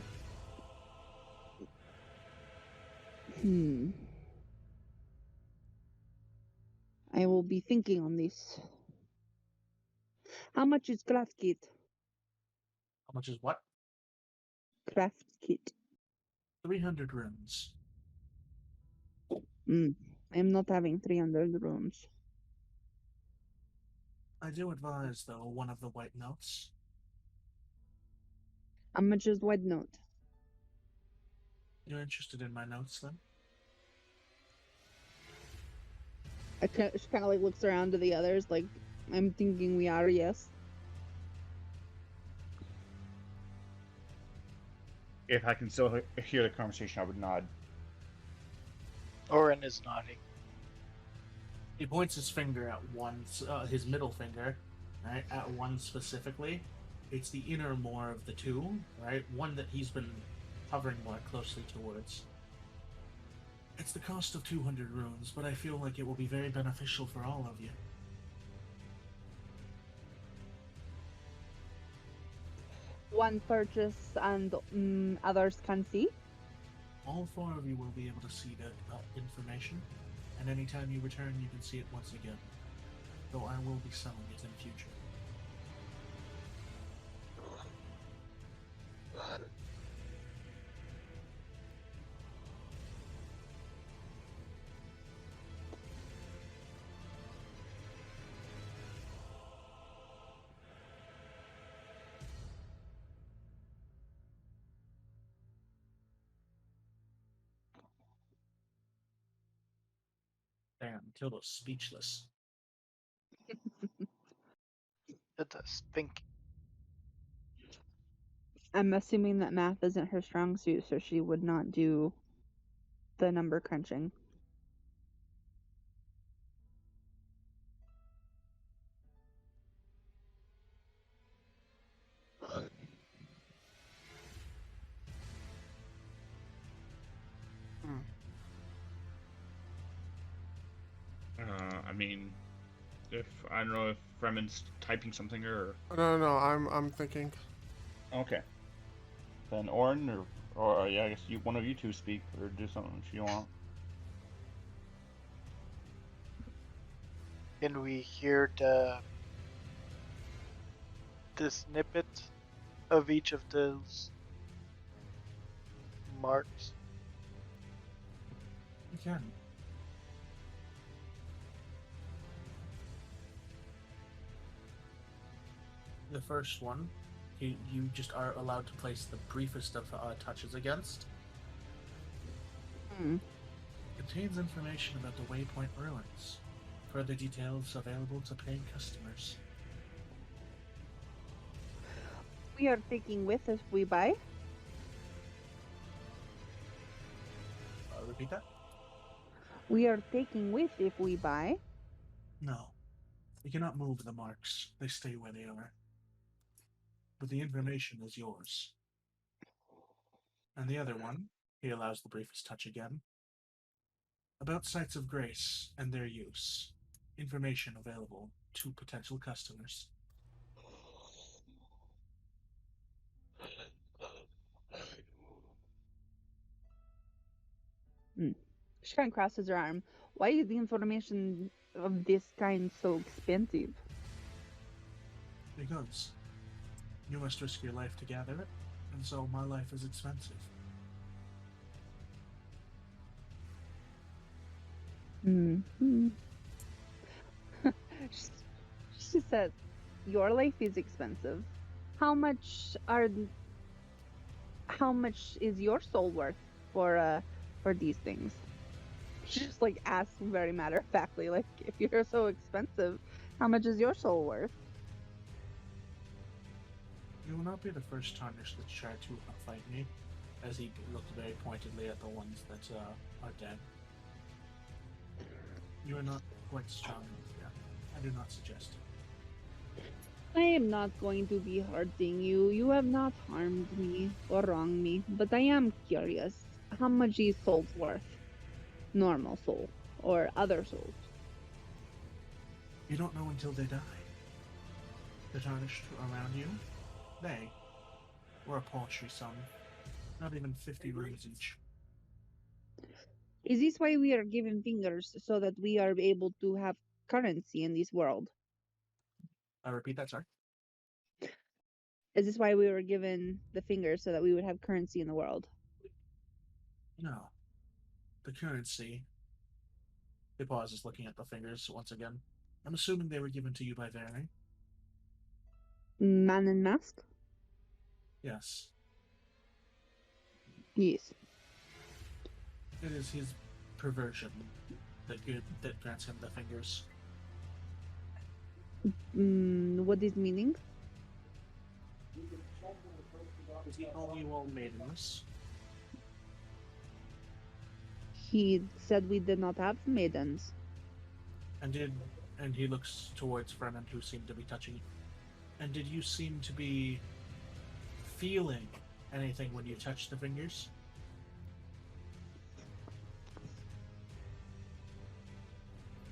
I will be thinking on this. How much is craft kit? How much is what? Craft kit. 300 runes. I'm not having 300 runes. I do advise, though, one of the white notes. How much is white note? You're interested in my notes, then? She kind of like looks around to the others, like, I'm thinking we are, yes. If I can still hear the conversation, I would nod. Orin is nodding. He points his finger at one, his middle finger, right, at one specifically. It's the inner more of the two, right? One that he's been hovering more closely towards. It's the cost of 200 runes, but I feel like it will be very beneficial for all of you. One purchase and others can see? All four of you will be able to see that information, and anytime you return, you can see it once again. Though I will be selling it in future. Damn, Tilda's speechless. It does think. I'm assuming that math isn't her strong suit, so she would not do the number crunching. I mean, if I don't know if Fremen's typing something or. No, I'm thinking. Okay. Then Orin or yeah, I guess one of you two speak or do something if you want. Can we hear the snippet of each of those marks? You can. The first one, you just are allowed to place the briefest of touches against. Contains information about the Waypoint ruins. Further details available to paying customers. We are taking with if we buy. Repeat that? We are taking with if we buy. No. You cannot move the marks. They stay where they are. But the information is yours. And the other one, he allows the briefest touch again. About sites of grace and their use. Information available to potential customers. She kind of crosses her arm. Why is the information of this kind so expensive? Because you must risk your life to gather it, and so my life is expensive. She says, "Your life is expensive. How much is your soul worth for these things?" She just like asks very matter of factly, like, if you're so expensive, how much is your soul worth? You will not be the first tarnished that tried to fight me, as he looked very pointedly at the ones that are dead. You are not quite strong enough yet. I do not suggest it. I am not going to be hurting you. You have not harmed me or wronged me, but I am curious. How much is souls worth? Normal soul or other souls? You don't know until they die. The tarnished around you, they were a paltry sum. Not even 50 runes each. Is this why we are given fingers, so that we are able to have currency in this world? I repeat that, sorry. Is this why we were given the fingers, so that we would have currency in the world? No. The currency. He pauses, looking at the fingers once again. I'm assuming they were given to you by Vary. Man in mask? Yes. Yes. It is his perversion that grants him the fingers. What is meaning? Is he only all maidens? He said we did not have maidens. And he looks towards Fremen, who seem to be touching. And did you seem to be feeling anything when you touched the fingers?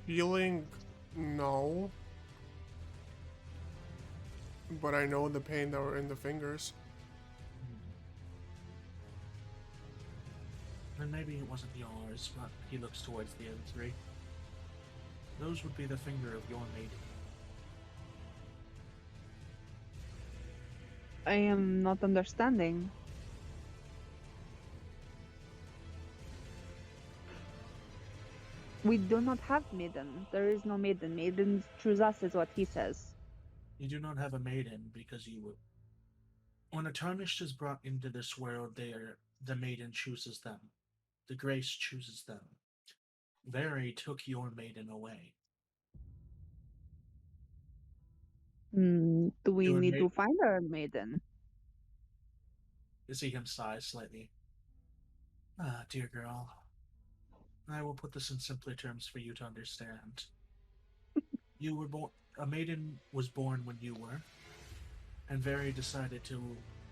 Healing, no. But I know the pain that were in the fingers. And maybe it wasn't yours, but he looks towards the other three. Those would be the finger of your maiden. I am not understanding. We do not have maiden. There is no maiden. Maidens choose us, is what he says. You do not have a maiden because you would. When a tarnished is brought into this world, the maiden chooses them. The grace chooses them. Very took your maiden away. Do we Your need to maid- find our maiden? You see him sigh slightly. Ah, dear girl. I will put this in simpler terms for you to understand. You were born. A maiden was born when you were, and Very decided to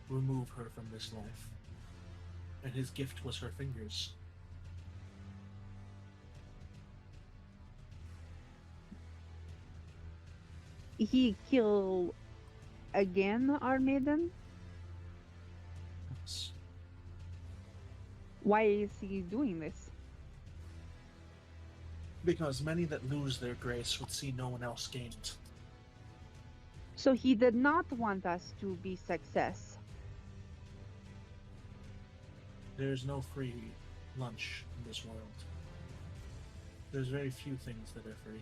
remove her from this life. And his gift was her fingers. He kill again our maiden? Yes. Why is he doing this? Because many that lose their grace would see no one else gain it. So he did not want us to be success. There's no free lunch in this world. There's very few things that are free.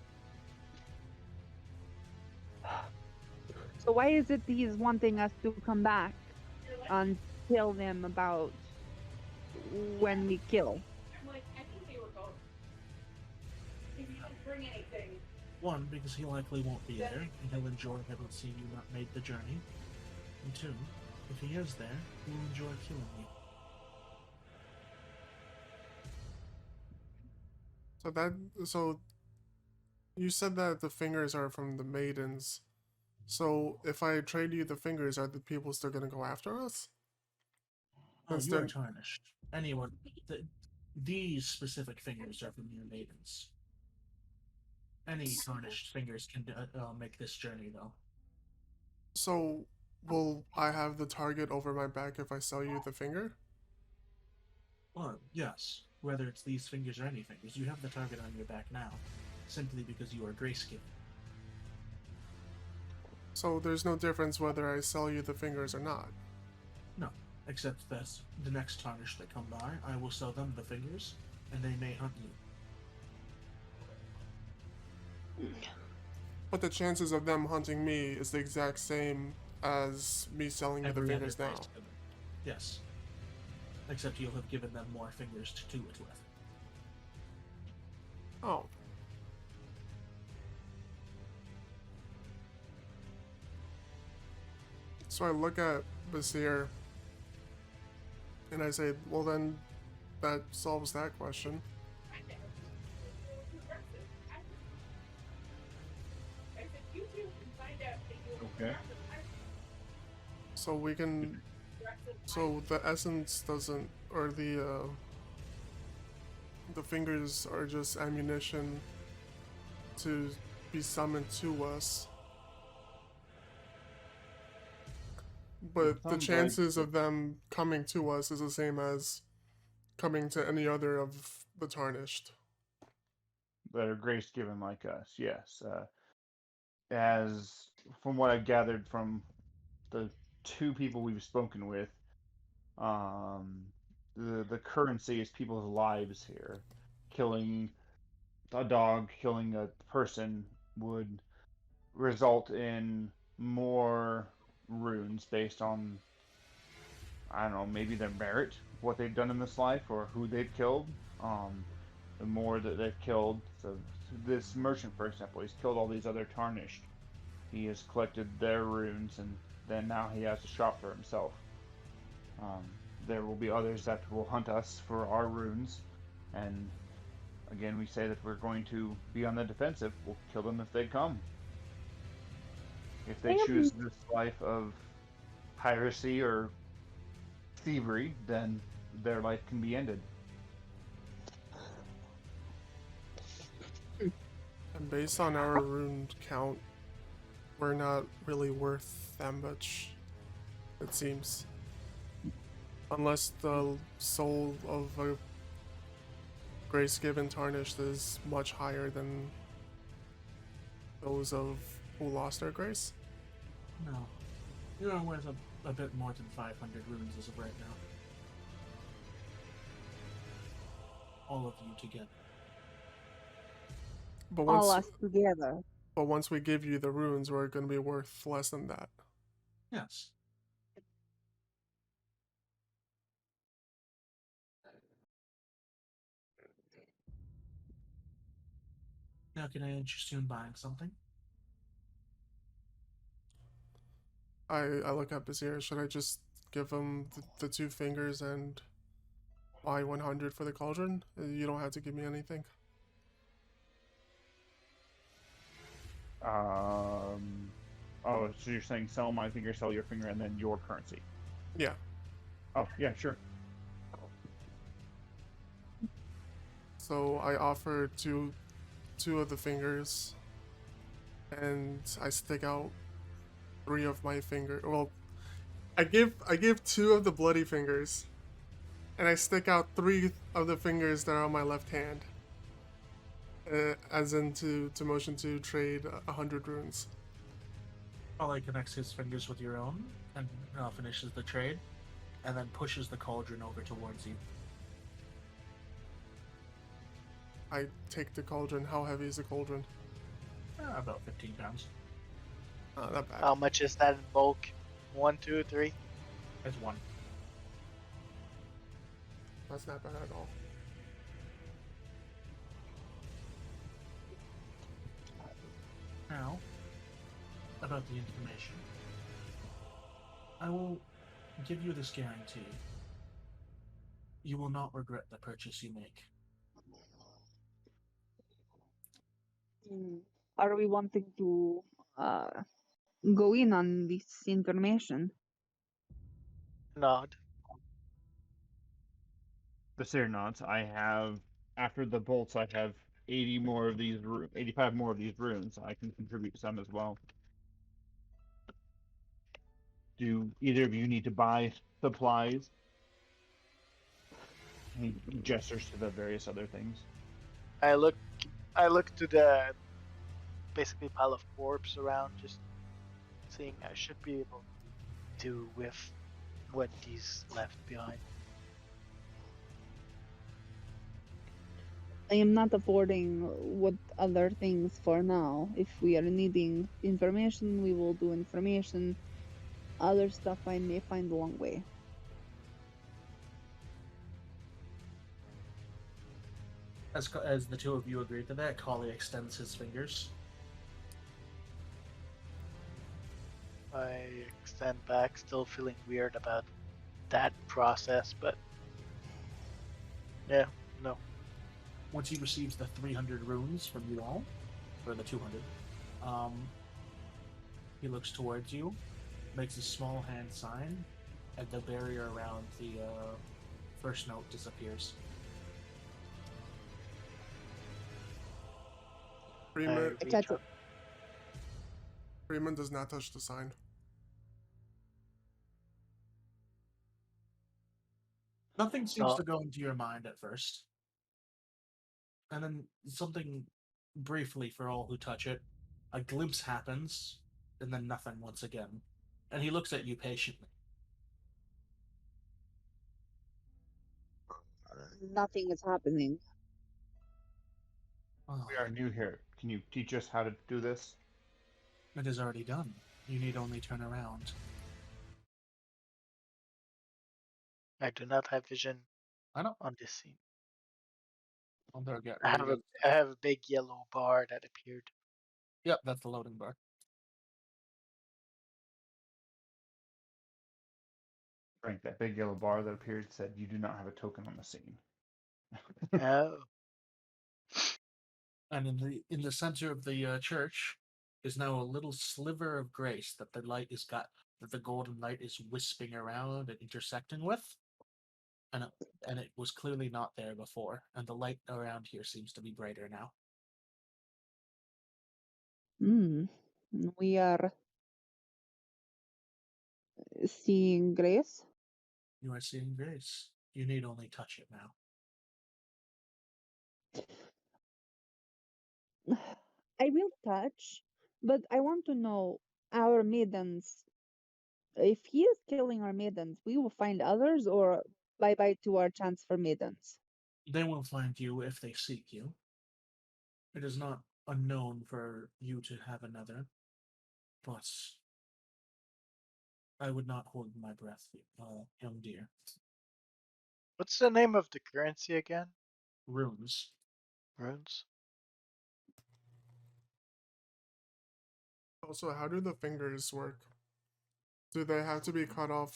So why is it he's wanting us to come back and tell them about when we kill? I'm like, I think they were both. If you didn't bring anything. One, because he likely won't be there, and he'll enjoy having seen you not made the journey. And two, if he is there, he will enjoy killing you. So you said that the fingers are from the maidens. So if I trade you the fingers, are the people still gonna go after us? Oh, That's you are their- tarnished. Anyone, these specific fingers are from your maidens. Any tarnished fingers can make this journey, though. So will I have the target over my back if I sell you the finger? Well, yes. Whether it's these fingers or any fingers, you have the target on your back now, simply because you are grayscale. So there's no difference whether I sell you the fingers or not. No, except that the next tarnished that come by, I will sell them the fingers, and they may hunt you. But the chances of them hunting me is the exact same as me selling you the Every other fingers now. grace giver. Yes. Except you'll have given them more fingers to do it with. Oh. So I look at Basir and I say, well then that solves that question. I said, you two can find out that you Okay. So we can so the essence doesn't or the fingers are just ammunition to be summoned to us. But the Sounds chances of them coming to us is the same as coming to any other of the tarnished. that are grace given like us. Yes. As from what I've gathered from the two people we've spoken with, the currency is people's lives here. Killing a dog, killing a person would result in more runes based on, I don't know, maybe their merit, what they've done in this life, or who they've killed. The more that they've killed, so this merchant, for example, he's killed all these other tarnished. He has collected their runes, and then now he has a shop for himself. There will be others that will hunt us for our runes, and again, we say that we're going to be on the defensive. We'll kill them if they come. If they choose this life of piracy or thievery, then their life can be ended. And based on our rune count, we're not really worth that much, it seems. Unless the soul of a Grace given tarnished is much higher than those of who lost their grace. No. You are worth a bit more than 500 runes as of right now. All of you together. But All us together. once we give you the runes, we're going to be worth less than that. Yes. Now, can I interest you in buying something? I look at Bazir. Should I just give him the 2 fingers and buy 100 for the cauldron? You don't have to give me anything. Oh, so you're saying sell my finger, sell your finger, and then your currency? Yeah. Oh, yeah, sure. So I offer two of the fingers, and I stick out 3 of my finger. Well, I give 2 of the bloody fingers, and I stick out 3 of the fingers that are on my left hand. As in to motion to trade 100 runes. Ollie connects his fingers with your own and finishes the trade, and then pushes the cauldron over towards you. I take the cauldron. How heavy is the cauldron? About 15 pounds. Not bad. How much is that in bulk? 1, 2, 3? It's one. That's not bad at all. Now, about the information. I will give you this guarantee. You will not regret the purchase you make. Are we wanting to go in on this information? Nod. The Serenauts, I have, after the bolts, I have 80 more of these, 85 more of these runes. I can contribute some as well. Do either of you need to buy supplies? He gestures to the various other things. I look to the basically pile of corpse around, just seeing I should be able to do with what he's left behind. I am not affording what other things for now. If we are needing information, we will do information. Other stuff I may find along the way. As the two of you agree to that, Kali extends his fingers. I extend back, still feeling weird about that process, but yeah, no. Once he receives the 300 runes from you all, or the 200, he looks towards you, makes a small hand sign, and the barrier around the first note disappears. Freeman, I reach catch up. Freeman does not touch the sign. Nothing seems Oh. to go into your mind at first. And then something briefly for all who touch it, a glimpse happens, and then nothing once again. And he looks at you patiently. Nothing is happening. Oh, We are new here. Can you teach us how to do this? it is already done. You need only turn around. I do not have vision I know. on this scene. I'll better get I rid have of a I have a big yellow bar that appeared. Yep, that's the loading bar. Frank, that big yellow bar that appeared said you do not have a token on the scene. Oh, And in the center of the church is now a little sliver of grace that the golden light is wisping around and intersecting with, and it was clearly not there before. And the light around here seems to be brighter now. We are seeing grace. You are seeing grace. You need only touch it now. I will touch, but I want to know our maidens. If he is killing our maidens, we will find others, or bye bye to our chance for maidens. They will find you if they seek you. It is not unknown for you to have another, but I would not hold my breath, young dear. What's the name of the currency again? Runes. Runes? Also, how do the fingers work? Do they have to be cut off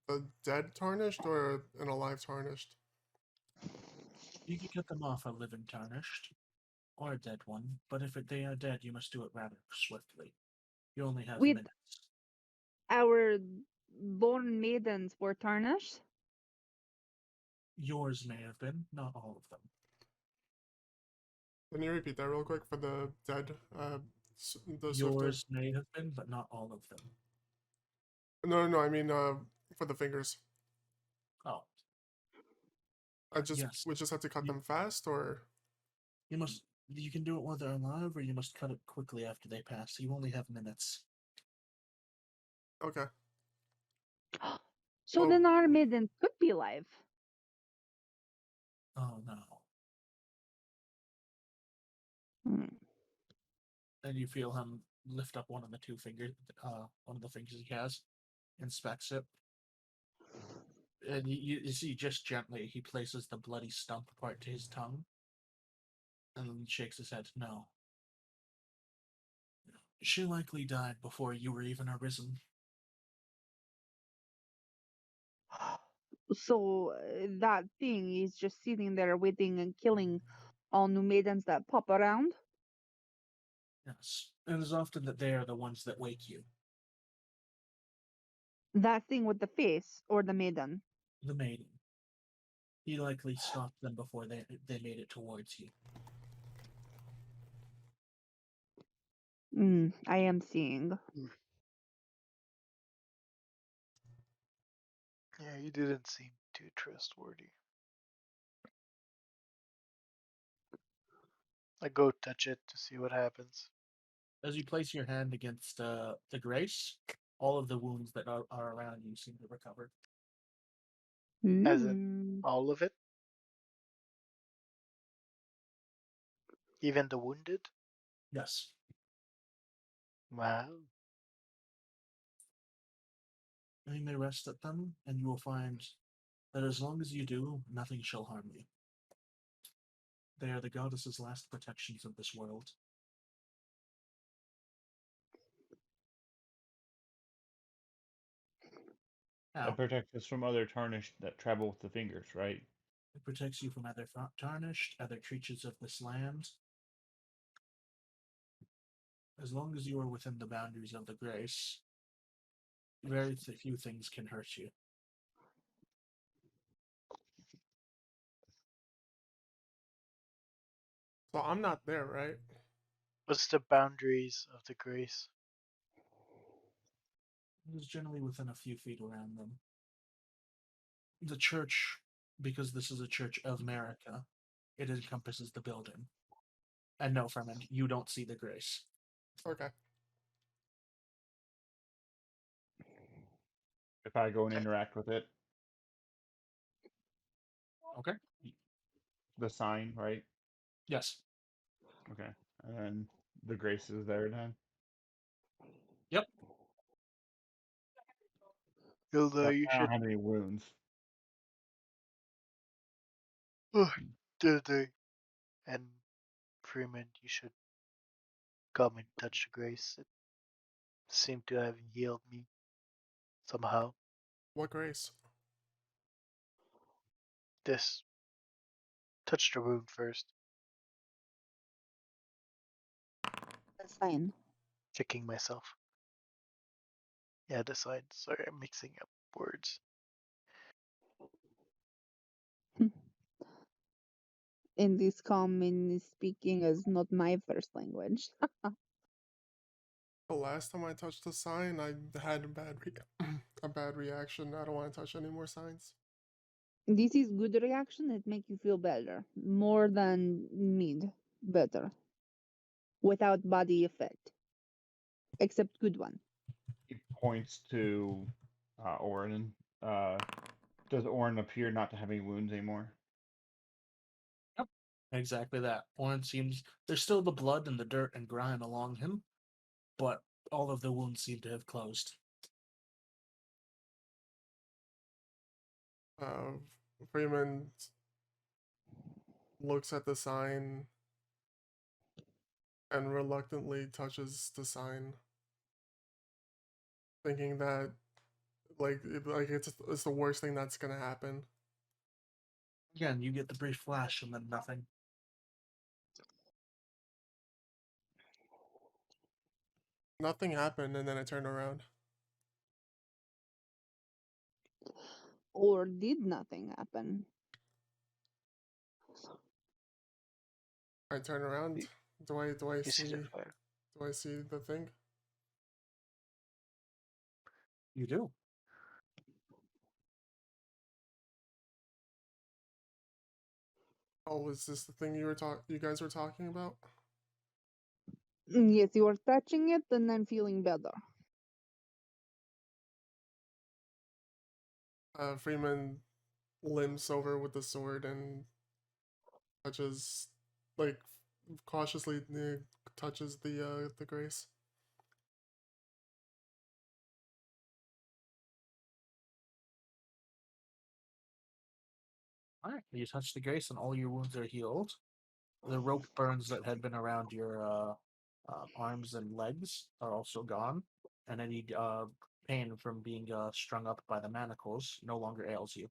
the dead tarnished or an alive tarnished? You can cut them off a living tarnished, or a dead one, but if they are dead, you must do it rather swiftly. You only have With minutes. our born maidens were tarnished. Yours may have been, not all of them. Can you repeat that real quick for the dead? The swifter. Yours may have been, but not all of them. No. I mean, for the fingers. Oh, yes. We just have to cut You- them fast, or You must. You can do it while they're alive, or you must cut it quickly after they pass. You only have minutes. okay. So Oh. then our maidens could be alive. Oh no! Hmm. And you feel him lift up one of the two fingers, one of the fingers he has, inspects it, and you see just gently he places the bloody stump part to his tongue, and then shakes his head. No, she likely died before you were even arisen. So that thing is just sitting there waiting and killing all new maidens that pop around. Yes, and it is often that they are the ones that wake you. That thing with the face or the maiden. The maiden. He likely stopped them before they made it towards you. I am seeing. Yeah, he didn't seem too trustworthy. I go touch it to see what happens. As you place your hand against the grace, all of the wounds that are around you seem to recover. As in Mm. all of it? Even the wounded? Yes. Wow. And you may rest at them, and you will find that as long as you do, nothing shall harm you. They are the goddess's last protections of this world. Now, That protects us from other tarnished that travel with the fingers, right? it protects you from other tarnished, other creatures of this land. As long as you are within the boundaries of the grace, very few things can hurt you. So I'm not there, right? What's the boundaries of the grace? It is generally within a few feet around them. The church, because this is a church of America, it encompasses the building. And no, Ferment, you don't see the grace. Okay. If I go and interact with it, Okay? the sign, right? Yes. Okay. And then the grace is there then. Yep. Hilda, you I don't should. have any wounds. Hilda and Freeman, you should come and touch the grace. It seemed to have healed me somehow. What grace? This. Touch the wound first. The sign. Kicking myself. Yeah, the sign. Sorry, I'm mixing up words. In this common speaking is not my first language. The last time I touched the sign, I had a bad reaction. I don't want to touch any more signs. This is good reaction. It make you feel better, more than need better. without body effect, except good one. He points to Orin. Does Orin appear not to have any wounds anymore? Yep. Exactly that. Orin seems there's still the blood and the dirt and grime along him, but all of the wounds seem to have closed. Uh, Freeman looks at the sign and reluctantly touches the sign, thinking that it's the worst thing that's gonna happen. Again, you get the brief flash and then nothing. Nothing happened, and then I turned around. Or did nothing happen? I turn around. Do I You see see the fire. the thing? You do. Oh, is this the thing you guys were talking about? Yes, you are touching it and then feeling better. Freeman limps over with the sword and touches, like, cautiously touches the grace. All right. You touch the grace, and all your wounds are healed. The rope burns that had been around your arms and legs are also gone, and any pain from being strung up by the manacles no longer ails you.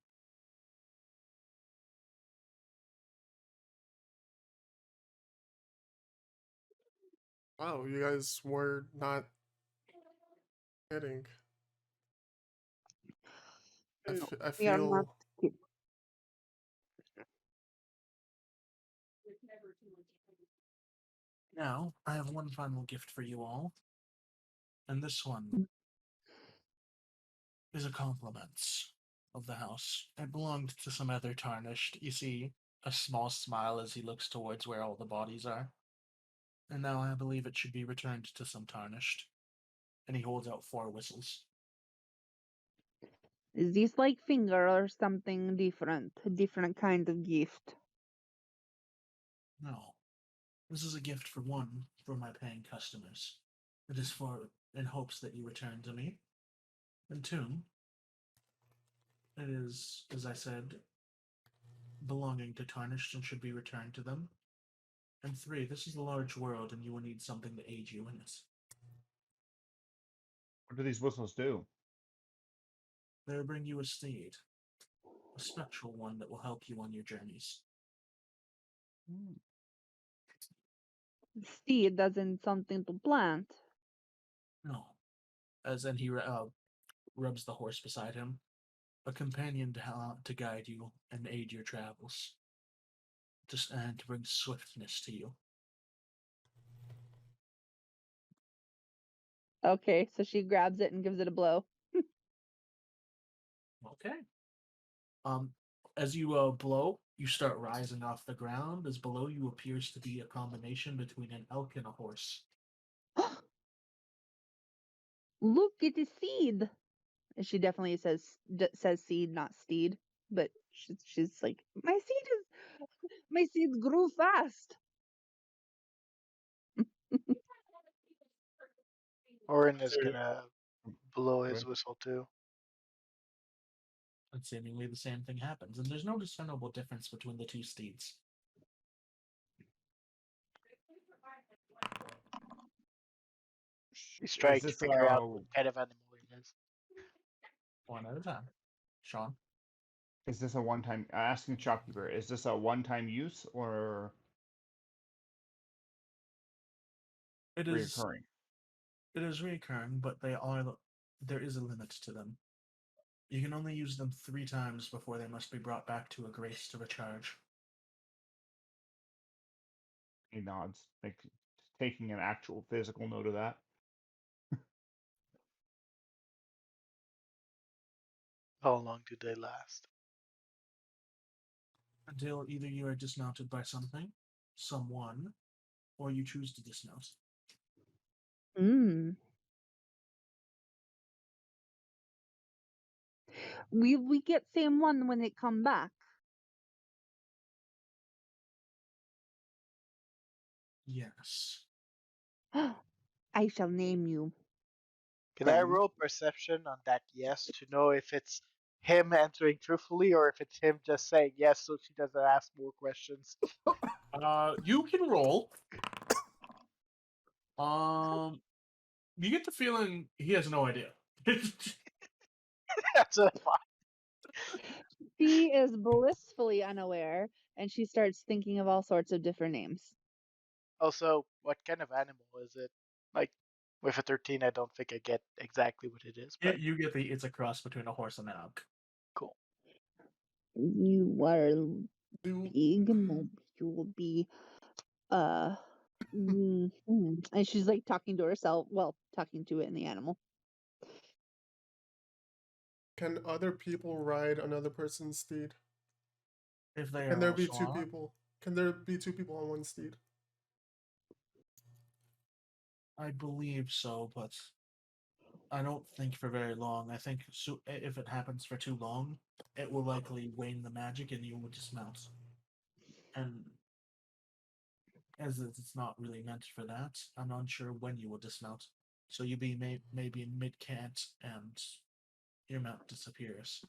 Wow, you guys were not kidding. No, I we are not. feel Now, I have one final gift for you all, and this one is a compliment of the house. It belonged to some other tarnished. You see a small smile as he looks towards where all the bodies are. And now I believe it should be returned to some tarnished. And he holds out 4 whistles. Is this like finger or something different? A different kind of gift? No. This is a gift for one for my paying customers. It is for in hopes that you return to me. And two, it is, as I said, belonging to tarnished and should be returned to them. And 3, this is a large world and you will need something to aid you in it. What do these whistles do? They will bring you a steed, a special one that will help you on your journeys. Seed doesn't something to plant. No. As then he rubs the horse beside him. A companion to guide you and aid your travels. And to bring swiftness to you. Okay, so she grabs it and gives it a blow. Okay. As you blow, you start rising off the ground. As below you appears to be a combination between an elk and a horse. Look, it is seed. And she definitely says seed, not steed. But she's like, my seed grew fast. Orin is gonna blow his Good. whistle too. And seemingly the same thing happens, and there's no discernible difference between the 2 steeds. He's Is trying to this figure out what kind of animal it is. One at a time. Sean? is this a one-time? Asking the shopkeeper, is this a one-time use or It is reoccurring? it is recurring, but there is a limit to them. You can only use them 3 times before they must be brought back to a grace to recharge. He nods, like taking an actual physical note of that. How long do they last? Until either you are dismounted by something, someone, or you choose to dismount. Hmm. We get same one when it come back. Yes. I shall name you. Can I Then. roll perception on that yes to know if it's him answering truthfully or if it's him just saying yes so she doesn't ask more questions? You can roll. You get the feeling he has no idea. That's a fine. She is blissfully unaware, and she starts thinking of all sorts of different names. Also, what kind of animal is it? Like, with a 13, I don't think I get exactly what it is, Yeah, but you get it's a cross between a horse and an elk. cool. You are Do big, and you will be and she's like talking to herself, well, talking to it in the animal. can other people ride another person's steed? If they Can are there all be two swan, people? Can there be two people on one steed? I believe so, but I don't think for very long. I think if it happens for too long, it will likely wane the magic and you will dismount. And as it's not really meant for that, I'm unsure when you will dismount. So you be maybe in mid cant and your mount disappears.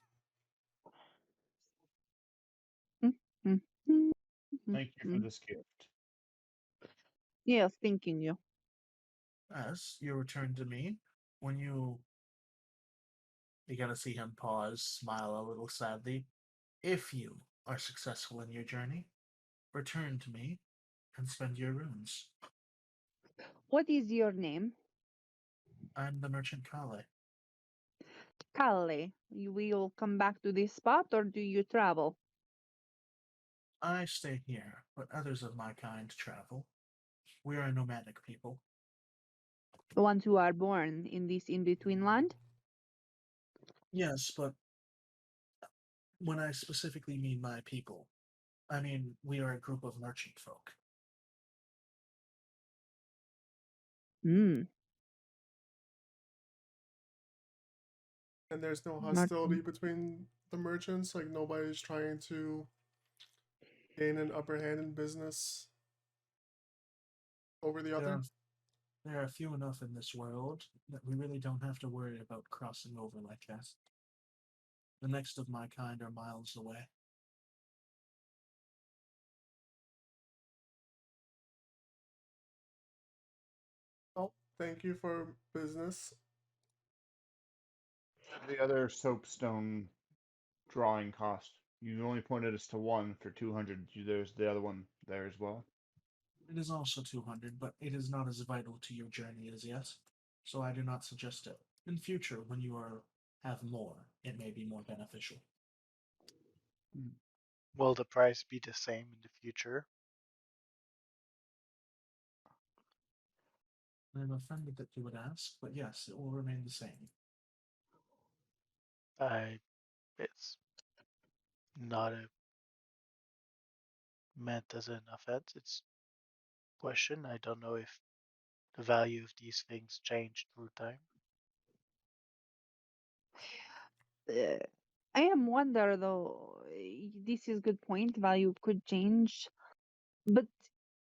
Thank you for this gift. Yes, thanking you. As you return to me, when you gotta see him pause, smile a little sadly. If you are successful in your journey, return to me and spend your runes. What is your name? I'm the merchant Kale. Kalle. You will come back to this spot, or do you travel? I stay here, but others of my kind travel. We are a nomadic people. The ones who are born in this in-between land? Yes, but when I specifically mean my people, I mean we are a group of merchant folk. Hmm. And there's no hostility Merchant. between the merchants? Like nobody's trying to gain an upper hand in business over the There other? are, there are few enough in this world that we really don't have to worry about crossing over like that. The next of my kind are miles away. Oh, thank you for business. The other soapstone drawing cost. You only pointed us to one for 200. There's the other one there as well. It is also 200, but it is not as vital to your journey as yet, so I do not suggest it. In future, when you have more, it may be more beneficial. Will the price be the same in the future? I'm offended that you would ask, but yes, it will remain the same. It's not meant as an offense. It's a question. I don't know if the value of these things changed through time. I am wonder though. This is good point. Value could change, but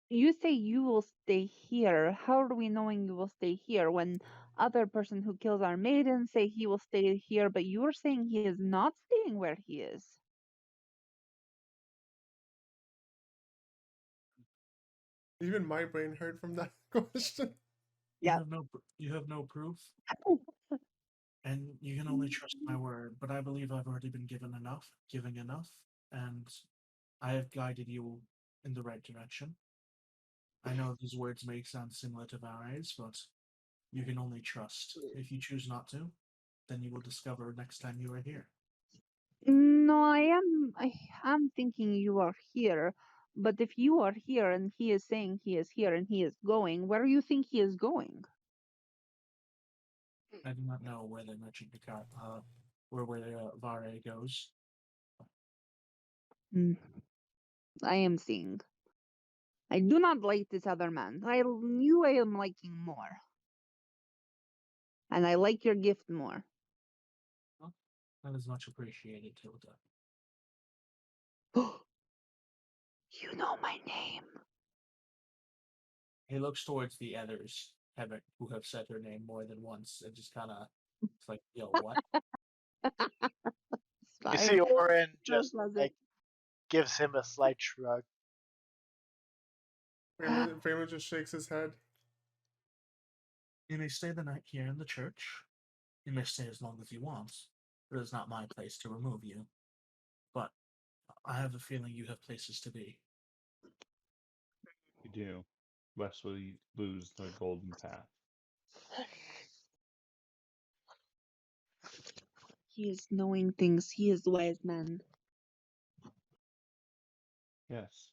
you say you will stay here. How are we knowing you will stay here when other person who kills our maiden say he will stay here, but you're saying he is not staying where he is? Even my brain hurt from that question. Yeah. You have no proof, and you can only trust my word. But I believe I've already been giving enough, and I have guided you in the right direction. I know these words may sound similar to Vare's, but you can only trust. If you choose not to, then you will discover next time you are here. No, I am thinking you are here. But if you are here and he is saying he is here and he is going, where do you think he is going? I do not know where the merchant where Vare goes. Hmm. I am seeing. I do not like this other man. I am liking more. And I like your gift more. That is much appreciated, Tilda. You know my name. He looks towards the others who have said her name more than once and just kind of, it's like, yo, what? You see Orin So just pleasant. like gives him a slight shrug. Freeman just shakes his head. You may stay the night here in the church. You may stay as long as you want. It is not my place to remove you. But I have a feeling you have places to be. You do, lest we lose the golden path. He is knowing things. He is wise man. Yes.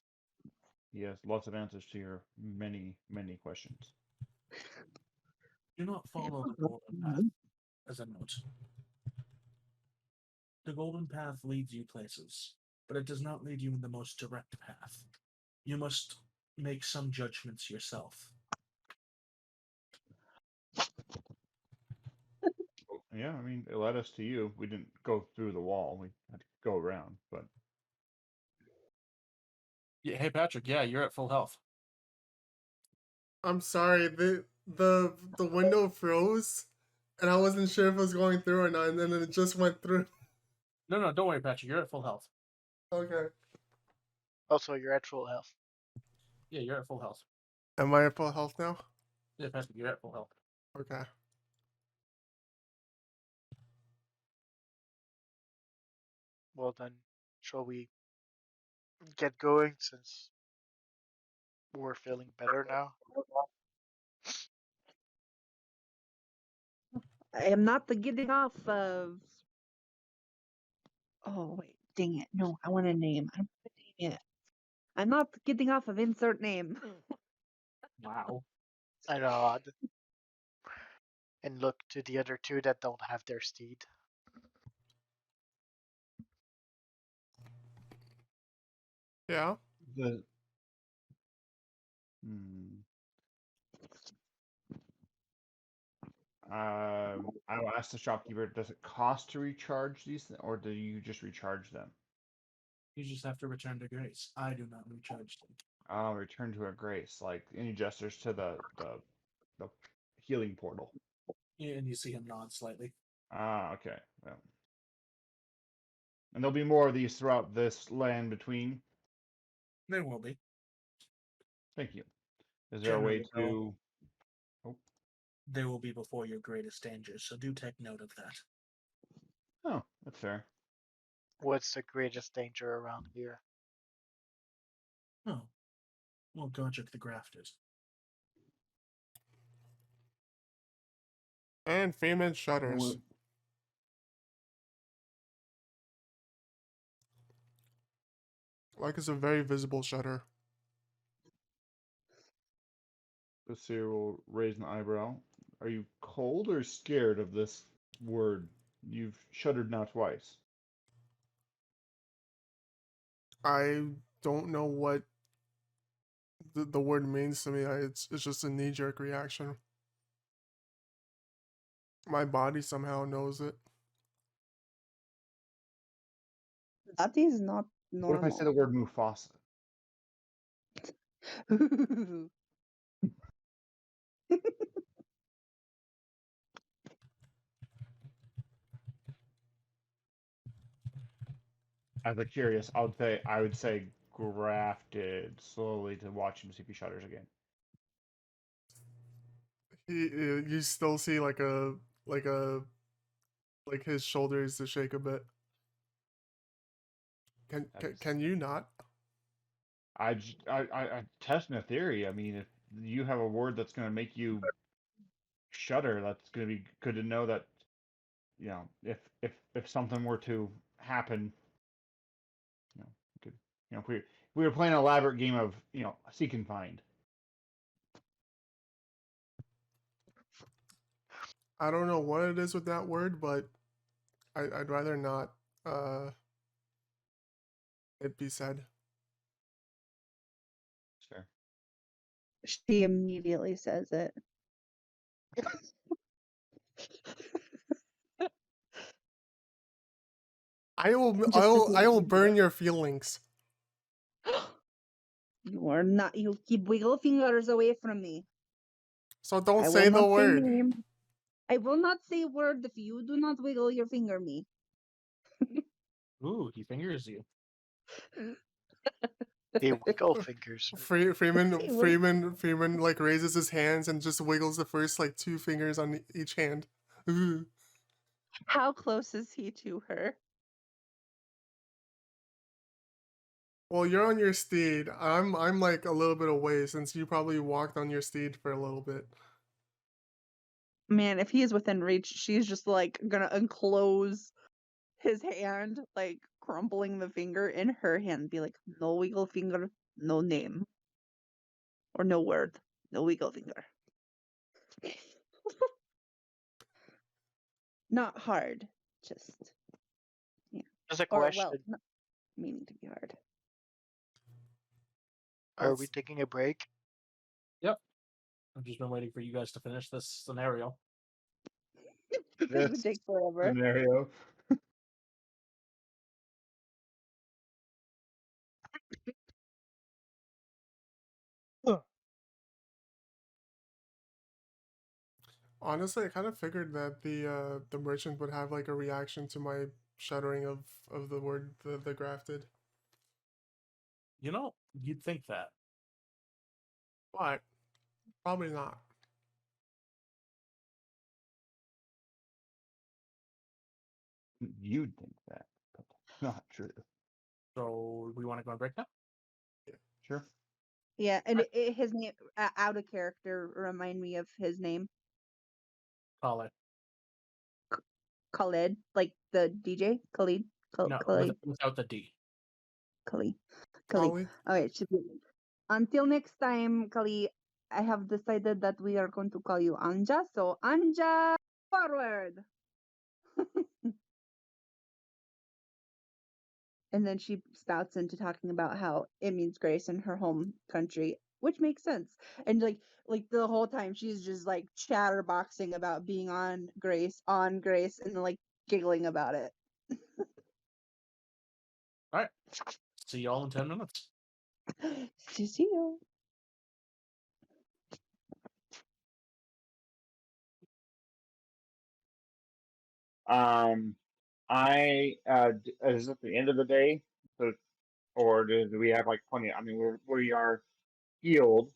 He has lots of answers to your many, many questions. Do not follow the golden path, as a note. The golden path leads you places, but it does not lead you in the most direct path. You must make some judgments yourself. Yeah, I mean, it led us to you. We didn't go through the wall. We had to go around, but Yeah, hey Patrick, yeah, you're at full health. I'm sorry, the window froze, and I wasn't sure if it was going through or not, and then it just went through. No, don't worry, Patrick, you're at full health. Okay. Also, you're at full health. Yeah, you're at full health. Am I at full health now? Yeah, Patrick, you're at full health. Okay. Well then, shall we get going since we're feeling better now? I am not the getting off of. Oh wait, dang it! No, I want a name. I don't want a name yet. I'm not getting off of insert name. Wow. I nod and look to the other two that don't have their steed. Yeah. the I will ask the shopkeeper, does it cost to recharge these, or do you just recharge them? You just have to return to grace. I do not recharge them. Return to a grace, like any gestures to the healing portal. Yeah, and you see him nod slightly. Okay. Well. And there'll be more of these throughout this land between. There will be. Thank you. Is there a way to... Oh. They will be before your greatest danger, so do take note of that. Oh, that's fair. What's the greatest danger around here? Oh. Well, Godric the Grafted. And Freeman shudders. Like it's a very visible shudder. The seer will raise an eyebrow. Are you cold or scared of this word? You've shuddered now twice. I don't know what the word means to me. It's just a knee-jerk reaction. My body somehow knows it. That is not What if I say the word Mufasa? normal. As a curious, I would say grafted slowly to watch him see if he shudders again. You still see like his shoulders to shake a bit. Can you not? I testing a theory. I mean, if you have a word that's going to make you shudder, that's going to be good to know that, you know, if something were to happen, you know, could, you know, if we were playing an elaborate game of, you know, seek and find. I don't know what it is with that word, but I'd rather not it be said. Fair. She immediately says it. I will Just I as will I like will you do burn it. your feelings. You are not. You keep wiggle fingers away from me. So don't I say will the not say word. name. I will not say word if you do not wiggle your finger me. Ooh, he fingers you. He wiggle fingers. Freeman Say word. Freeman like raises his hands and just wiggles the first like 2 fingers on each hand. Ooh. How close is he to her? Well, you're on your steed. I'm like a little bit away since you probably walked on your steed for a little bit. Man, if he is within reach, she's just like gonna unclose his hand, like crumpling the finger in her hand, be like, no wiggle finger, no name. Or no word. No wiggle finger. Not hard. Just Just a or question. well, not meaning to be hard. Are we taking a break? Yep. I've just been waiting for you guys to finish this scenario. It This would take forever. scenario. Honestly, I kind of figured that the merchant would have like a reaction to my shuddering of the word the grafted. You know, you'd think that. But probably not. You'd think that, but not true. So we want to go on break now? Sure. Yeah, and his name out of character remind me of his name, Call it. Khalid, like the DJ Khalid. No, Khalid. without the D. Khalid. Kali? Okay, it should be. Until next time, Kali, I have decided that we are going to call you Anja. So Anja, forward. And then she spouts into talking about how it means grace in her home country, which makes sense. And like the whole time she's just like chatterboxing about being on grace, and like giggling about it. All right. See you all in 10 minutes. See you. Is it the end of the day? So, or do we have like plenty? I mean, we are healed,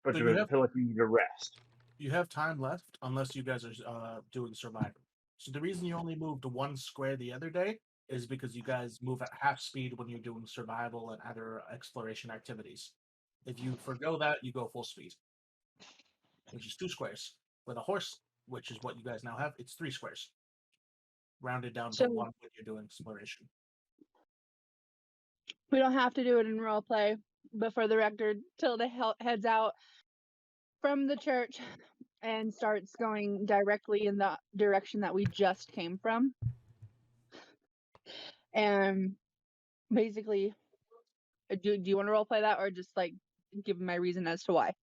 but So do you we have feel like we need to rest? you have time left unless you guys are doing survival. So the reason you only moved 1 square the other day is because you guys move at half speed when you're doing survival and other exploration activities. If you forgo that, you go full speed, which is 2 squares. With a horse, which is what you guys now have, it's 3 squares. Rounded down to So 1 when you're doing exploration. we don't have to do it in roleplay, but for the record, Tilda heads out from the church and starts going directly in the direction that we just came from. And basically, do you want to roleplay that or just like give my reason as to why?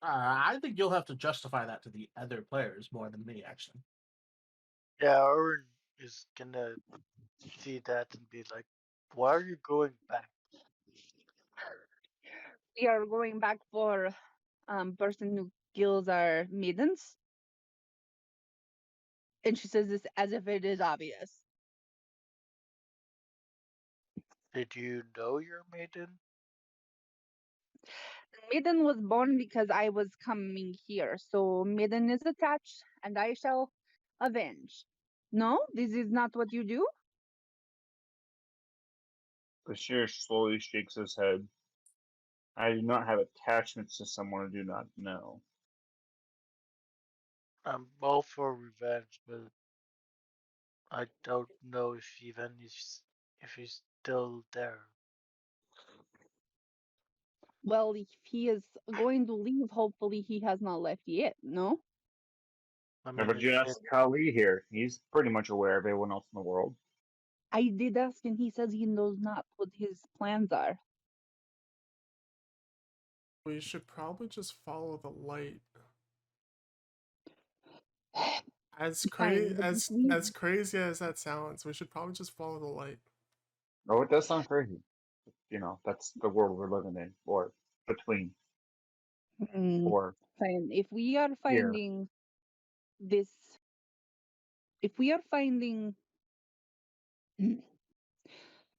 I think you'll have to justify that to the other players more than me, actually. Yeah, Orin is gonna see that and be like, "Why are you going back?" We are going back for person who kills our maidens. And she says this as if it is obvious. Did you know your maiden? Maiden was born because I was coming here, so Maiden is attached, and I shall avenge. No, this is not what you do. Bashir slowly shakes his head. I do not have attachments to someone I do not know. I'm all for revenge, but I don't know if if he's still there. Well, if he is going to leave, hopefully he has not left yet. No, I How mean, about you ask Kali here? He's pretty much aware of everyone else in the world. I did ask, and he says he knows not what his plans are. We should probably just follow the light. As Fine, but as crazy as that sounds, we should probably just follow the light. Oh, it does sound crazy. You know, that's the world we're living in, or between, Mm, or fine. If we are here. finding this, if we are finding,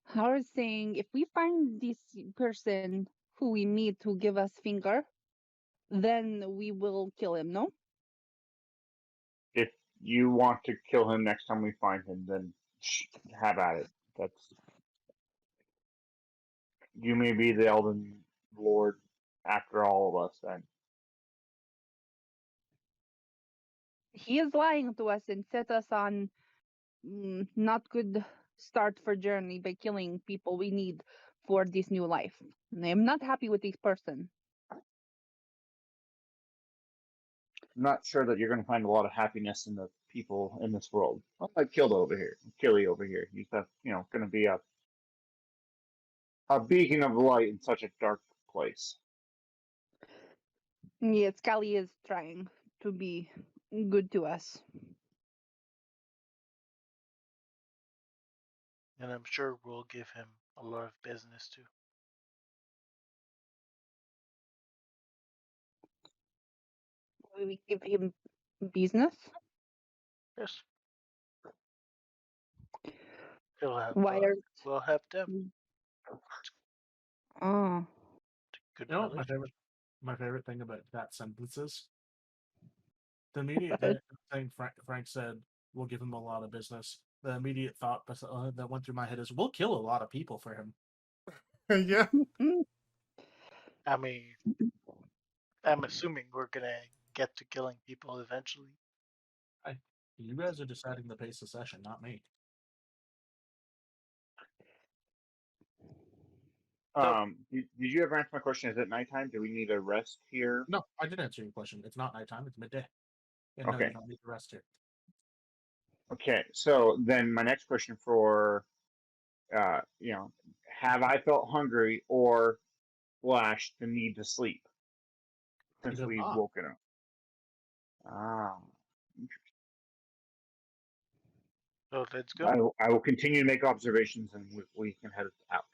how are saying, if we find this person who we meet who give us finger, then we will kill him. No. If you want to kill him next time we find him, then have at it. That's you may be the Elden Lord after all of us. Then He is lying to us and set us on not good start for journey by killing people we need for this new life. I'm not happy with this person. I'm not sure that you're going to find a lot of happiness in the people in this world. Like Kilda over here, Killy over here. He's going to be a beacon of light in such a dark place. Yes, Kali is trying to be good to us. And I'm sure we'll give him a lot of business too. Will we give him business? Yes. He'll have. Why are? We'll have them. Oh, Good You know what relationship. my favorite thing about that sentence is? The immediate thing Frank said, we'll give him a lot of business. The immediate thought that went through my head is, we'll kill a lot of people for him. Yeah. I mean, I'm assuming we're gonna get to killing people eventually. You guys are deciding the pace of session, not me. Did you ever answer my question? Is it nighttime? Do we need a rest here? No, I did answer your question. It's not nighttime, it's midday. And no, Okay. you don't need to rest here. Okay, so then my next question for, have I felt hungry or flashed the need to sleep since does we've not. woken up? Ah, So let's go. I will continue to make observations and we can head out.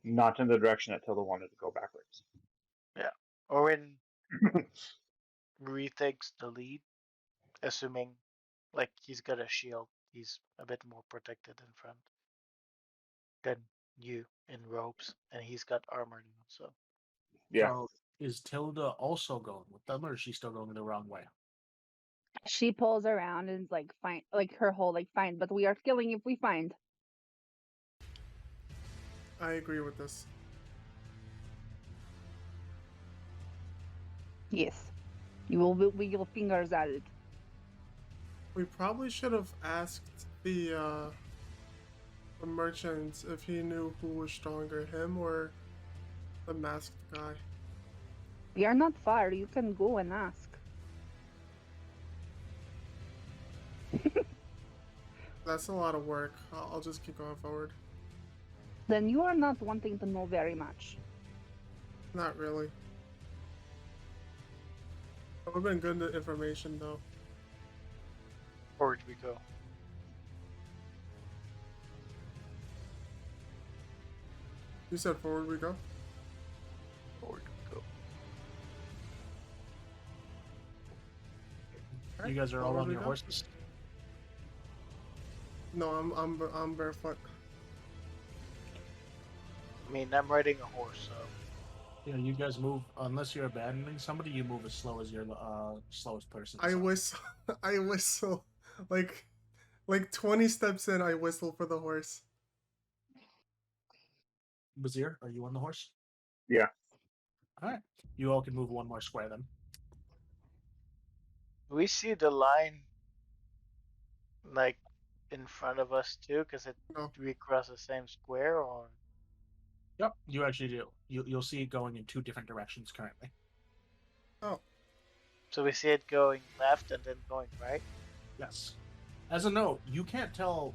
Not in the direction that Tilda wanted to go backwards. Orin retakes the lead, assuming like he's got a shield. He's a bit more protected in front than you in robes, and he's got armor now. So Yeah. So is Tilda also going with them, or is she still going the wrong way? she pulls around and is like, fine, like her whole like, fine, but we are killing if we find. I agree with this. Yes, you will wiggle fingers at it. We probably should have asked the merchant if he knew who was stronger, him or the masked guy. We are not far. You can go and ask. That's a lot of work. I'll just keep going forward. Then you are not wanting to know very much. Not really. That would have been good information though. forward we go. You said forward we go? Forward we go. You guys are all Forward on we your go? horses? No, I'm barefoot. I mean, I'm riding a horse, so Yeah, you guys move, unless you're abandoning somebody, you move as slow as your slowest person. I so. whistle. I whistle. Like 20 steps in, I whistle for the horse. Bazir, are you on the horse? Yeah. Alright. You all can move one more square then. we see the line like in front of us too, because it No. we cross the same square, or Yep, you actually do. You'll see it going in two different directions currently. Oh, so we see it going left and then going right. Yes. As a note, you can't tell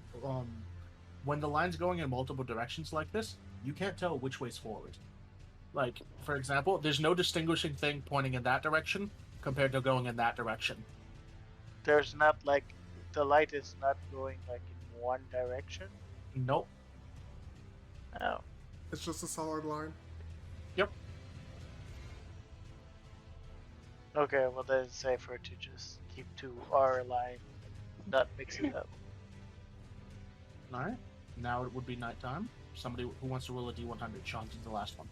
when the line's going in multiple directions like this, you can't tell which way's forward. Like, for example, there's no distinguishing thing pointing in that direction compared to going in that direction. There's not like the light is not going like in one direction. Nope. Oh, It's just a solid line. Yep. okay. Well, then it's safer to just keep to our line, not mix it up. All right. Now it would be nighttime. Somebody who wants to roll a d100. Sean's the last one.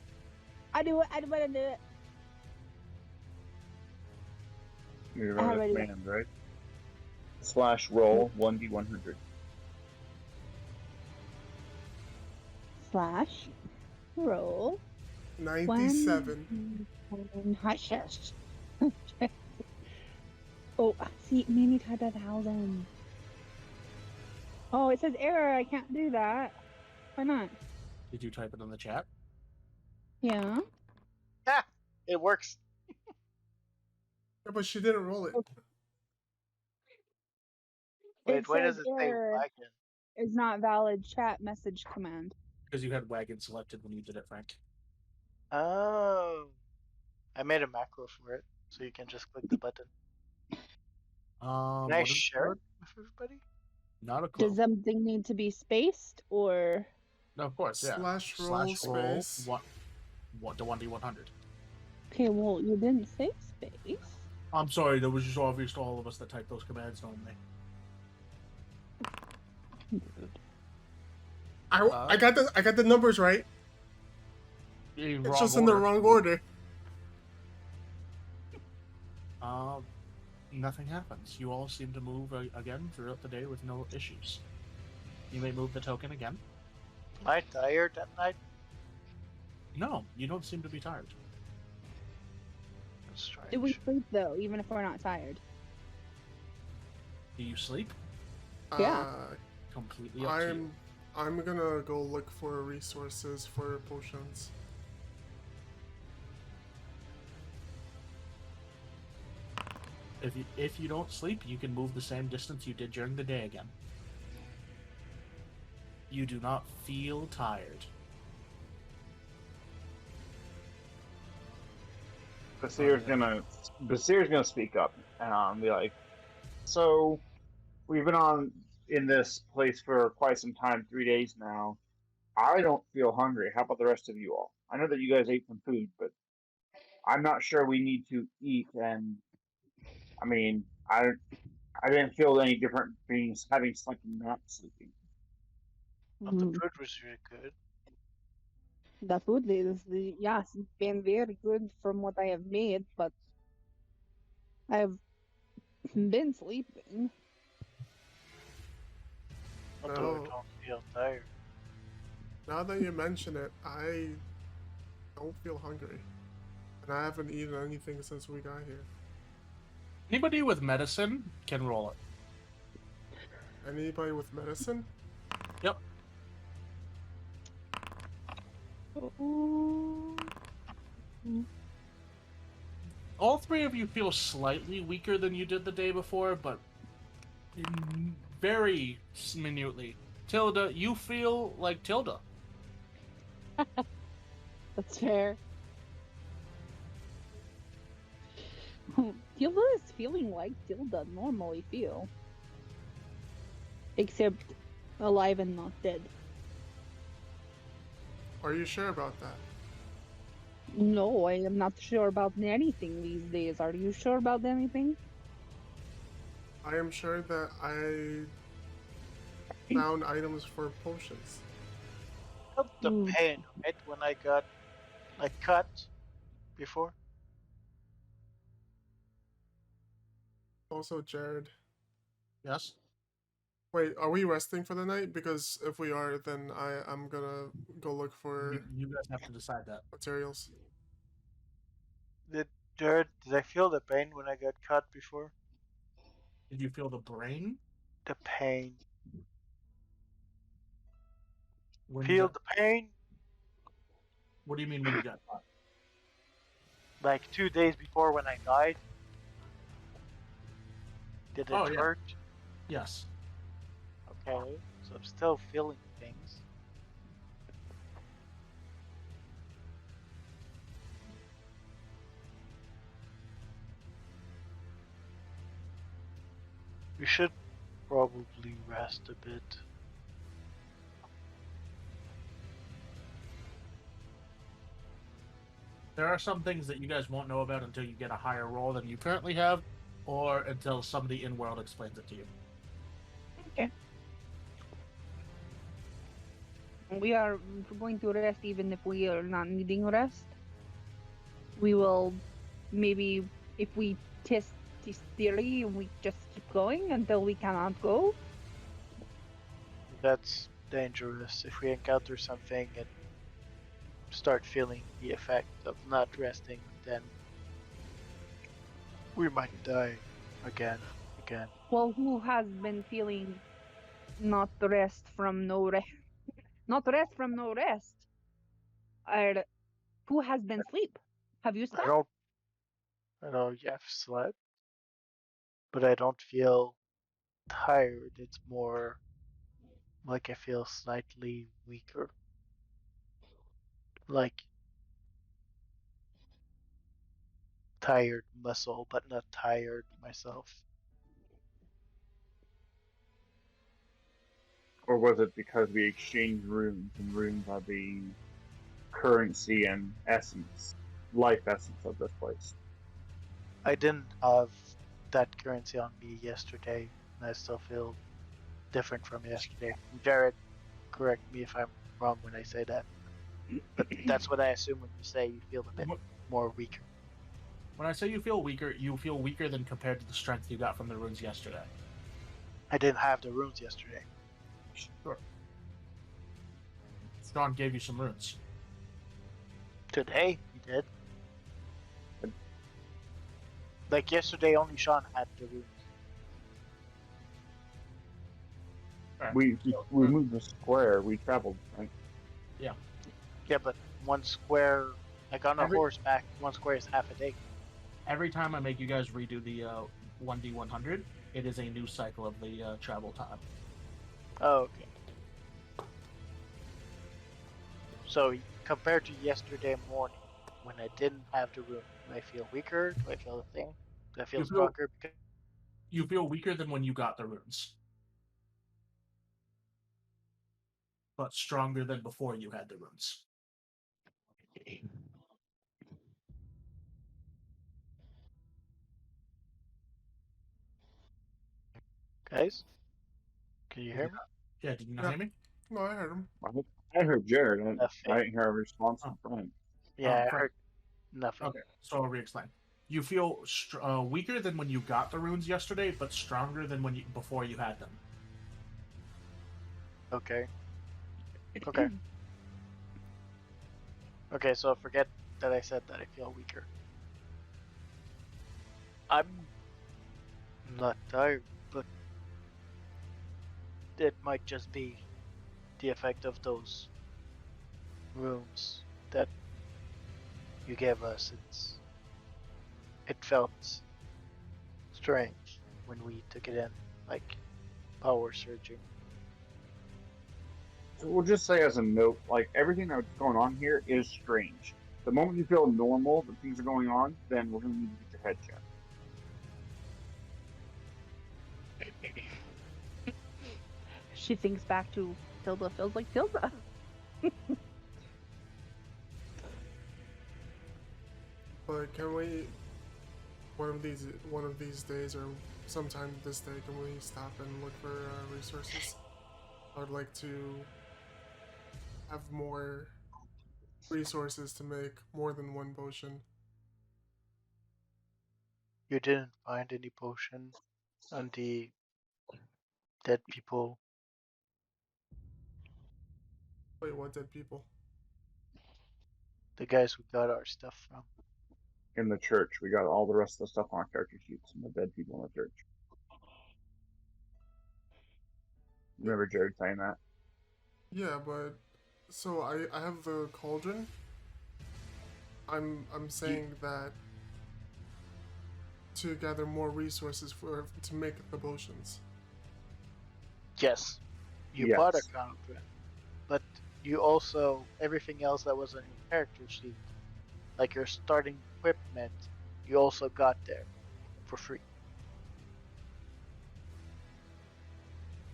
I do it. I want to do it. You're I running already- a command, right? Slash roll 1d100. Slash roll 97. Hush, hush. Oh, see, it made me type 1,000. Oh, it says error. I can't do that. Why not? Did you type it in the chat? Yeah. Ha! It works. Yeah, but she didn't roll it. Wait, It why says does it say error wagon? is not valid. Chat message command. Because you had wagon selected when you did it, Frank. Oh, I made a macro for it, so you can just click the button. Can I What is the share word? it with everybody? Not a clue. Does something need to be spaced or? No, of course, yeah. Slash roll space. What the 1d100. Okay, well, you didn't say space. I'm sorry, that was just obvious to all of us that type those commands normally. I got the numbers right. It's just in the wrong order. Nothing happens. You all seem to move again throughout the day with no issues. You may move the token again. Am I tired at night? No, you don't seem to be tired. That's strange. Do we sleep though, even if we're not tired? Do you sleep? Yeah. Completely up to you. I'm gonna go look for resources for potions. If you don't sleep, you can move the same distance you did during the day again. You do not feel tired. Basir's gonna speak up and be like, so we've been in this place for quite some time, 3 days now. I don't feel hungry. How about the rest of you all? I know that you guys ate some food, but I'm not sure we need to eat. And I mean, I didn't feel any different being having slept and not sleeping. But the food was really good. The food is yes, it's been very good from what I have made, but I've been sleeping. Although No. I don't feel tired. Now that you mention it, I don't feel hungry. And I haven't eaten anything since we got here. Anybody with medicine can roll it. Anybody with medicine? Yep. All three of you feel slightly weaker than you did the day before, but very minutely. Tilda, you feel like Tilda. That's fair. Tilda is feeling like Tilda normally feel. Except alive and not dead. Are you sure about that? No, I am not sure about anything these days. Are you sure about anything? I am sure that I found items for potions. Felt the pain, right? When I got like cut before. Also, Jared. Yes? Wait, are we resting for the night? Because if we are, then I'm gonna go look for You guys have to decide that. materials. Did I feel the pain when I got cut before? Did you feel the brain? The pain. When you Feel got- the pain? What do you mean when you got caught? Like 2 days before when I died? Did it Oh, yeah. hurt? Yes. Okay, so I'm still feeling pain. things. We should probably rest a bit. There are some things that you guys won't know about until you get a higher roll than you currently have, or until somebody in world explains it to you. We are going to rest even if we are not needing rest. We will maybe, if we test this theory, we just keep going until we cannot go. That's dangerous. If we encounter something and start feeling the effect of not resting, then we might die again. Well, who has been feeling not rest from no rest? Not rest from no rest. Or who has been sleep? Have you I slept? don't. I've slept, but I don't feel tired. It's more like I feel slightly weaker. Like tired muscle, but not tired myself. Or was it because we exchanged runes, and runes are the currency and essence, life essence of this place? I didn't have that currency on me yesterday, and I still feel different from yesterday. Jared, correct me if I'm wrong when I say that. But that's what I assume when you say you feel a bit more weaker. When I say you feel weaker than compared to the strength you got from the runes yesterday. I didn't have the runes yesterday. Sure. Sean gave you some runes. Today, he did. Like yesterday, only Sean had the runes. We moved the square. We traveled, right? Yeah, but one square, like on a Every- horseback, one square is half a day. Every time I make you guys redo the 1d100, it is a new cycle of the travel time. Oh, okay. So compared to yesterday morning, when I didn't have the rune, do I feel weaker? Do I feel the thing? Do I feel You feel- stronger? Because You feel weaker than when you got the runes, but stronger than before you had the runes. guys, can you hear me? Yeah, did you not Yeah. hear me? No, I heard him. I heard Jared. Nothing. I didn't hear a response Oh. from Frank. Yeah, I Frank. heard nothing. Okay, so I'll re-explain. You feel weaker than when you got the runes yesterday, but stronger than before you had them. Okay. Okay. Okay, so forget that I said that I feel weaker. I'm not tired, but it might just be the effect of those runes that you gave us. It felt strange when we took it in, like power surging. So we'll just say as a note, like everything that's going on here is strange. The moment you feel normal that things are going on, then we're gonna need to get your head checked. She thinks back to Tilda feels like Tilda. But can we, one of these days or sometime this day, can we stop and look for resources? I would like to have more resources to make more than one potion. You didn't find any potion on the dead people. Wait, what dead people? The guys we got our stuff from. In the church, we got all the rest of the stuff on our character sheets and the dead people in the church. Remember Jared saying that? Yeah, but so I have the cauldron. I'm saying that to gather more resources to make the potions. Yes. You Yes. bought a cauldron. but you also everything else that was on your character sheet, like your starting equipment, you also got there for free.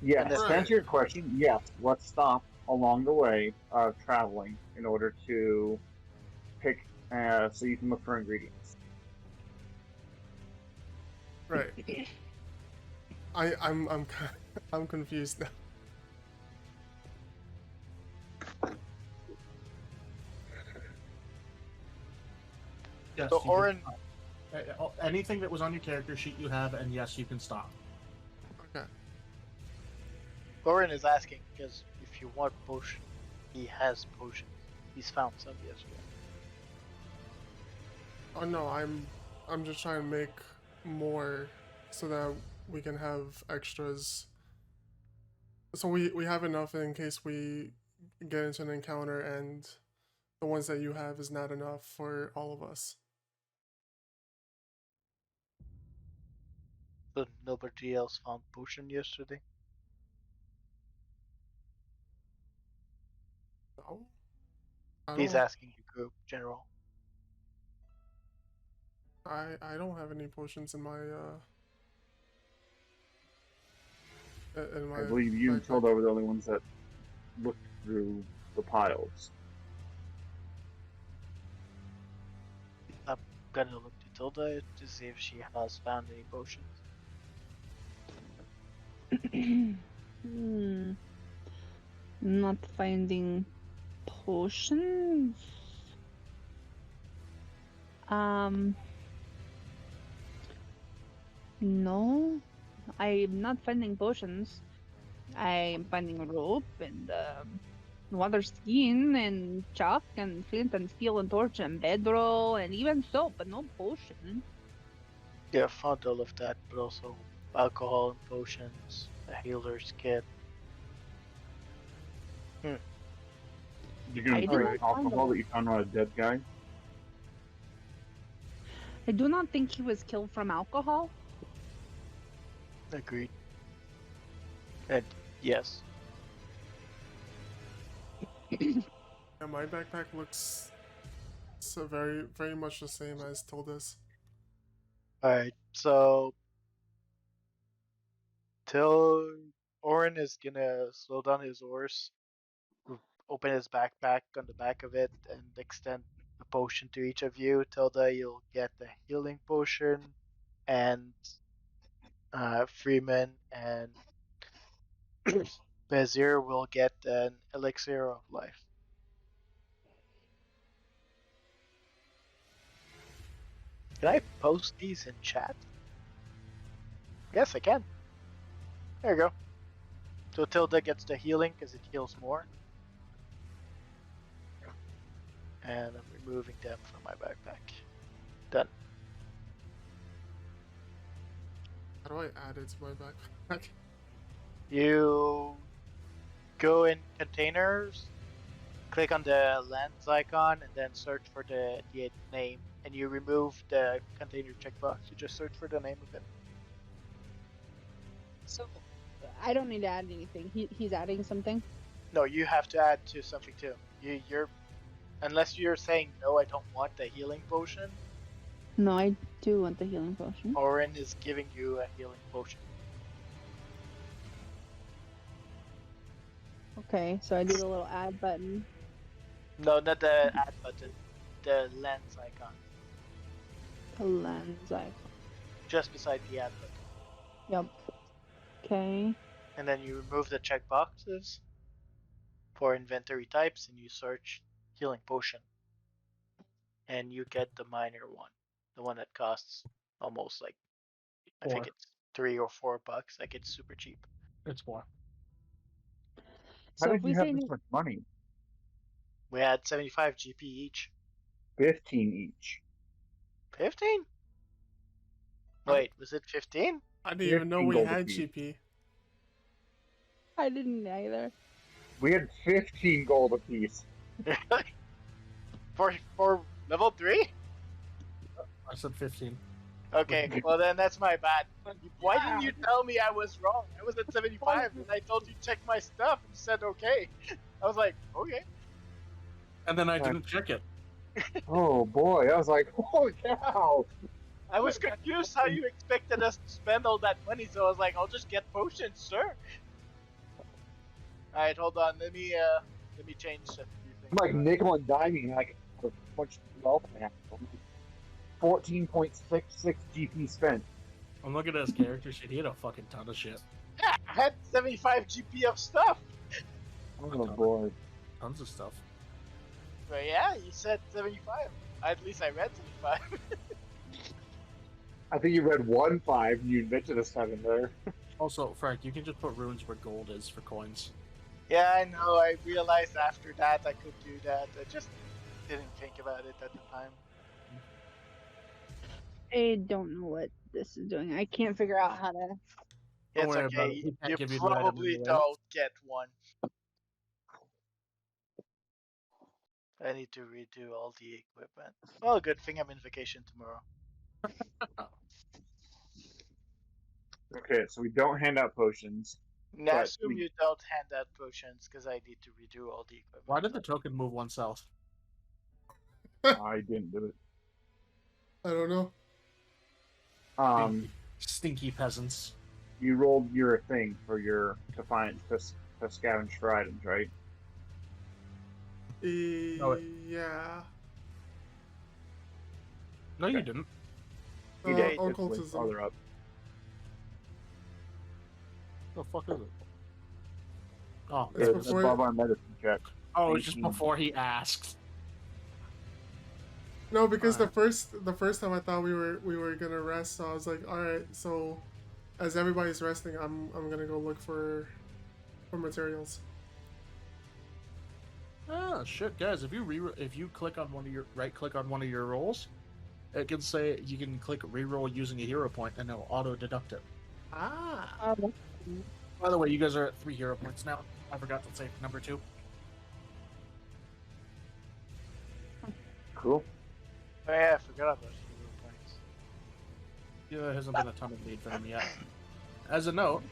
Yes, And then- to answer your question, yes, let's stop along the way of traveling in order to pick, so you can look for ingredients. Right. I'm I'm confused now. Yes. So you can Orin, stop. Anything that was on your character sheet you have, and yes, you can stop. Okay. Orin is asking because if you want potion, he has potions. He's found some yesterday. Oh no, I'm just trying to make more so that we can have extras. So we have enough in case we get into an encounter and the ones that you have is not enough for all of us. So nobody else found potion yesterday. No? I He's don't asking the group general. I don't have any potions in my in my I believe you and backpack. Tilda were the only ones that looked through the piles. I'm gonna look to Tilda to see if she has found any potions. Not finding potions. No, I'm not finding potions. I'm finding rope and water skin and chalk and flint and steel and torch and bedroll and even soap, but no potion. Yeah, I found all of that, but also alcohol and potions, a healer's kit. You're gonna I drink didn't find alcohol them. that you found on a dead guy? I do not think he was killed from alcohol. Agreed. And yes, Yeah, my backpack looks so very much the same as Tilda's. alright, so till Orin is gonna slow down his horse, open his backpack on the back of it, and extend a potion to each of you. Tilda, you'll get the healing potion, and Freeman and Bezir will get an elixir of life. Can I post these in chat? Yes, I can. There you go. So Tilda gets the healing because it heals more. And I'm removing them from my backpack. Done. How do I add it to my backpack? You go in containers, click on the lens icon, and then search for the name. And you remove the container checkbox. You just search for the name of it. So I don't need to add anything. He's adding something. No, you have to add to something too. You're unless you're saying no, I don't want the healing potion. No, I do want the healing potion. Orin is giving you a healing potion. Okay, so I do the little add button. No, not the add button. The lens icon, The lens icon. just beside the add button. Yep. Okay. And then you remove the checkboxes for inventory types, and you search healing potion. And you get the minor one, the one that costs almost like I think Four. it's $3 or $4. Like it's super cheap. It's 4. How So did if we you have say this much money? We had 75 GP each. 15 each. 15? Wait, was it 15? I didn't even know 15 we gold had apiece. GP. I didn't either. We had 15 gold apiece. for level 3? I said 15. Okay, well then that's my bad. Why didn't you tell me I was wrong? I was at 75 and I told you check my stuff and you said okay. I was like, okay. And then I Right. didn't check it. Oh boy, I was like, holy cow! I was confused how you expected us to spend all that money, so I was like, I'll just get potions, sure. Alright, hold on, let me change a few things. I'm like nickel and diming like a bunch of wealth now. 14.66 GP spent. I'm looking at his character sheet. He had a fucking ton of shit. Yeah, I had 75 GP of stuff. Oh boy. Tons of stuff. But yeah, you said 75. At least I read 75. I think you read 1.5 and you mentioned a 7 there. Also, Frank, you can just put runes where gold is for coins. Yeah, I know. I realized after that I could do that. I just didn't think about it at the time. I don't know what this is doing. I can't figure out how to. Don't It's worry about okay. it. We can't You give you the item probably anyway. don't get one. I need to redo all the equipment. Well, good thing I'm in vacation tomorrow. Okay, so we don't hand out potions. Now, I But assume we- you don't hand out potions because I need to redo all the equipment. Why did the token move one south? I didn't do it. I don't know. Stinky peasants. You rolled your thing for your to find to scavenge for items, right? No, Yeah. No, you Okay. didn't. You Uh, did. It's way occultism. farther up. The fuck is it? Oh, It's It's before- above our medicine check. oh, it's just 18. before he asked. No, because Alright. the first time I thought we were gonna rest, so I was like, all right. So, as everybody's resting, I'm gonna go look for materials. Ah, shit, guys! If you click on one of your click on one of your rolls, it can say you can click reroll using a hero point, and it'll auto deduct it. Ah. By the way, you guys are at 3 hero points now. I forgot to say number 2. Cool. Oh yeah, I forgot about hero points. There hasn't been a ton of need for them yet. As a note,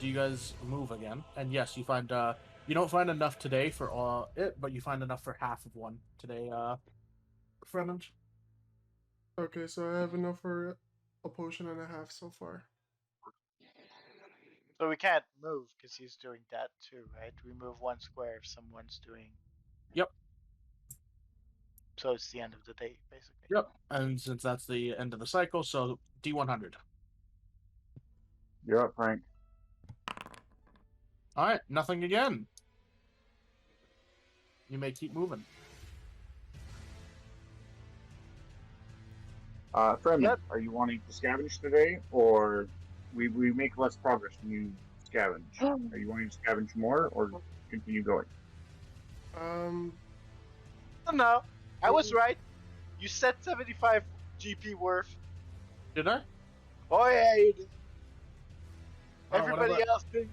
do you guys move again? And yes, you find you don't find enough today for it, but you find enough for half of one today. Fremont. Okay, so I have enough for a potion and a half so far. So we can't move because he's doing that too, right? We move 1 square if someone's doing. Yep. So it's the end of the day, basically. Yep. And since that's the end of the cycle, so D100. You're up, Frank. All right, nothing again. You may keep moving. Fremen, Yep. are you wanting to scavenge today, or we make less progress when you scavenge? Are you wanting to scavenge more, or continue going? No, I was right. You said 75 GP worth. Did I? Oh yeah, you did. Oh, Everybody whatever. else didn't.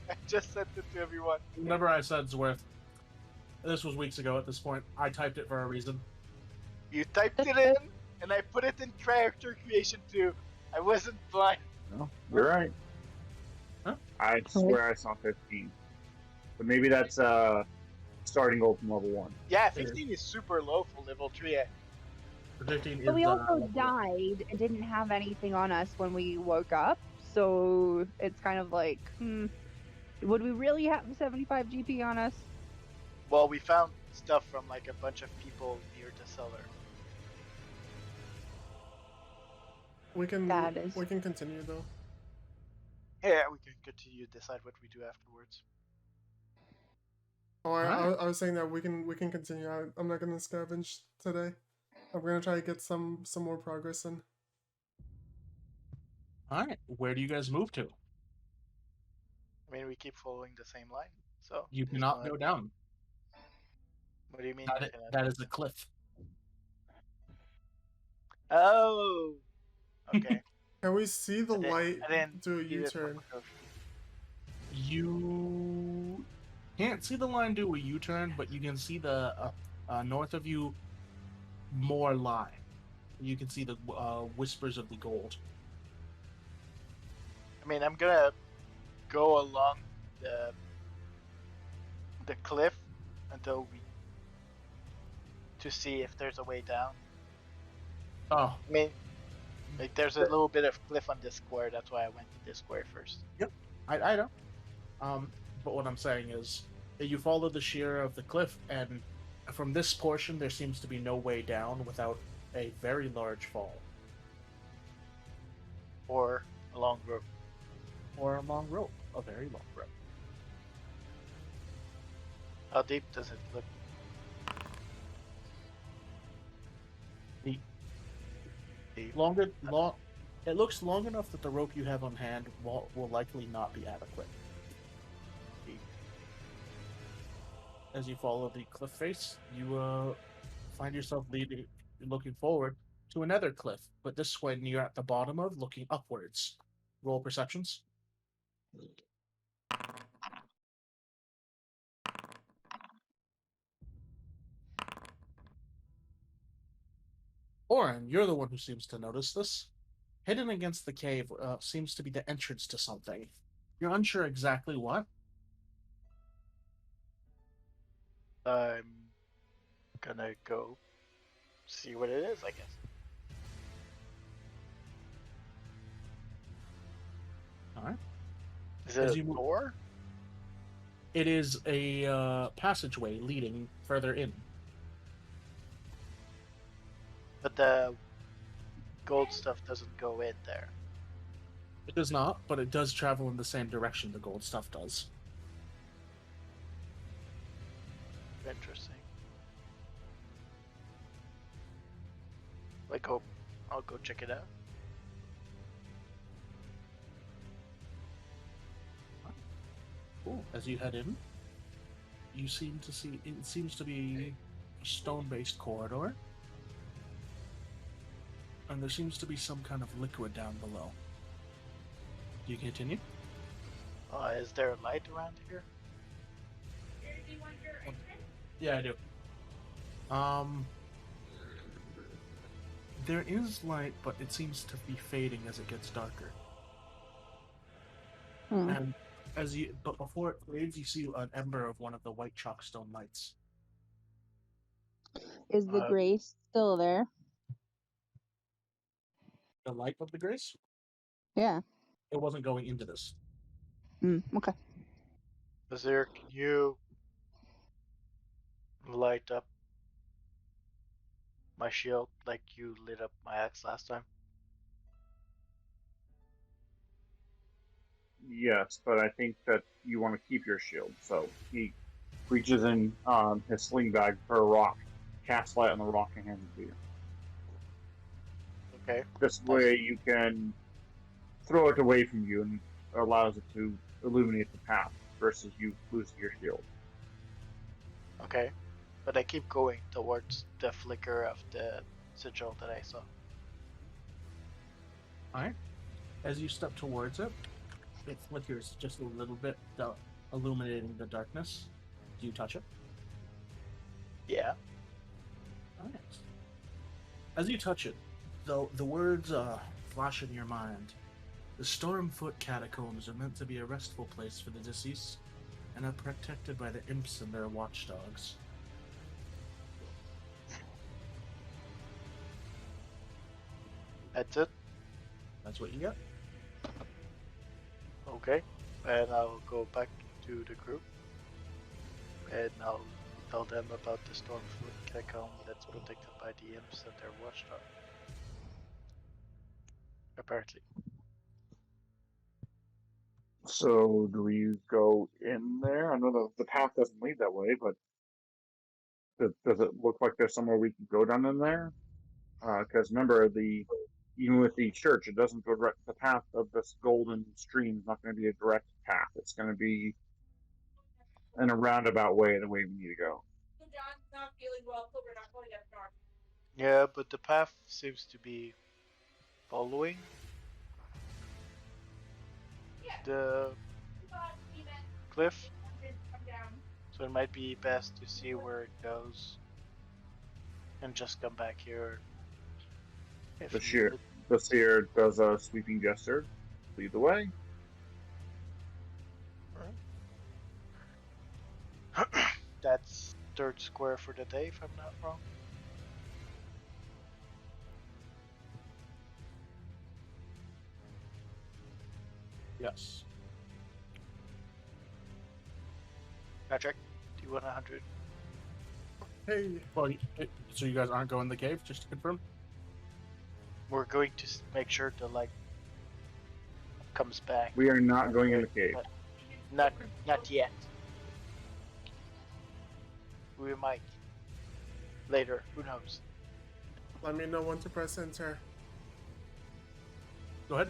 I just sent it to everyone. Whenever I said Zwerth, this was weeks ago at this point. I typed it for a reason. You typed it in, and I put it in character creation too. I wasn't blind. No, you're right. Huh? I swear I saw 15. But maybe that's starting goal from level 1. Yeah, 15 is super low for level 3. Predicting But is, we also died and didn't have anything on us when we woke up, so it's kind of like, would we really have 75 GP on us? Well, we found stuff from like a bunch of people near the cellar. We can That is- we can continue though. Yeah, we can continue to decide what we do afterwards. Oh, Alright. I was saying that we can continue. I'm not gonna scavenge today. I'm gonna try to get some more progress in. All right, where do you guys move to? I mean, we keep following the same line, so You there's cannot no- go down. What do you mean? That we is, cannot? that is the cliff. Oh. Okay. Can we see the I didn't- light I didn't do a see this U-turn? before. You can't see the line do a U-turn, but you can see the north of you more line. You can see the whispers of the gold. I mean, I'm gonna go along the cliff until we to see if there's a way down. Oh, I mean, like there's a little bit of cliff on this square. That's why I went to this square first. I know. But what I'm saying is that you follow the sheer of the cliff, and from this portion, there seems to be no way down without a very large fall Or a long rope. or a long rope, a very long rope. How deep does it look? Deep. Deep. Long. It looks long enough that the rope you have on hand will likely not be adequate. As you follow the cliff face, you find yourself looking forward to another cliff, but this one you're at the bottom of, looking upwards. Roll perceptions. Oren, you're the one who seems to notice this. Hidden against the cave seems to be the entrance to something. You're unsure exactly what. I'm gonna go see what it is, I guess. All right. Is it As a you move- door? It is a passageway leading further in. But the gold stuff doesn't go in there. It does not, but it does travel in the same direction the gold stuff does. Interesting. I'll go check it out. Cool. As you head in, you seem to see it seems to be a stone-based corridor, and there seems to be some kind of liquid down below. Do you continue? Is there a light around here? Yeah, I do. There is light, but it seems to be fading as it gets darker. Hmm. And but before it fades, you see an ember of one of the white chalkstone lights. Is the Uh, grace still there? The light of the grace? Yeah. It wasn't going into this. Okay. Vizier, can you light up my shield like you lit up my axe last time? Yes, but I think that you want to keep your shield. So he reaches in his sling bag for a rock, casts light on the rock, and hands it to you. Okay. This way you can throw it away from you and allows it to illuminate the path versus you losing your shield. Okay. But I keep going towards the flicker of the sigil that I saw. Alright. As you step towards it, it flickers just a little bit, illuminating the darkness. Do you touch it? Yeah. Alright. As you touch it, the words flash in your mind. The Stormfoot Catacombs are meant to be a restful place for the deceased, and are protected by the imps and their watchdogs. That's it. That's what you get. Okay. And I'll go back to the group. And I'll tell them about the Stormfoot Catacomb that's protected by the imps and their watchdog. Apparently. So do we go in there? I know the path doesn't lead that way, but does it look like there's somewhere we can go down in there? Because remember, even with the church, it doesn't go direct. The path of this golden stream is not going to be a direct path. It's going to be in a roundabout way, the way we need to go. So John's not feeling well, so we're not going up north. Yeah, but the path seems to be following Yeah. the But he meant cliff, come down. so it might be best to see where it goes and just come back here. If The sheer needed. the seer does a sweeping gesture, lead the way. That's third square for the day, if I'm not wrong. Yes. Patrick, do you want 100? Hey, Well, so you guys aren't going to the cave, just to confirm? We're going to make sure the light comes back. We are not going in the cave. Not yet. We might. Later, who knows? let me know when to press enter. Go ahead.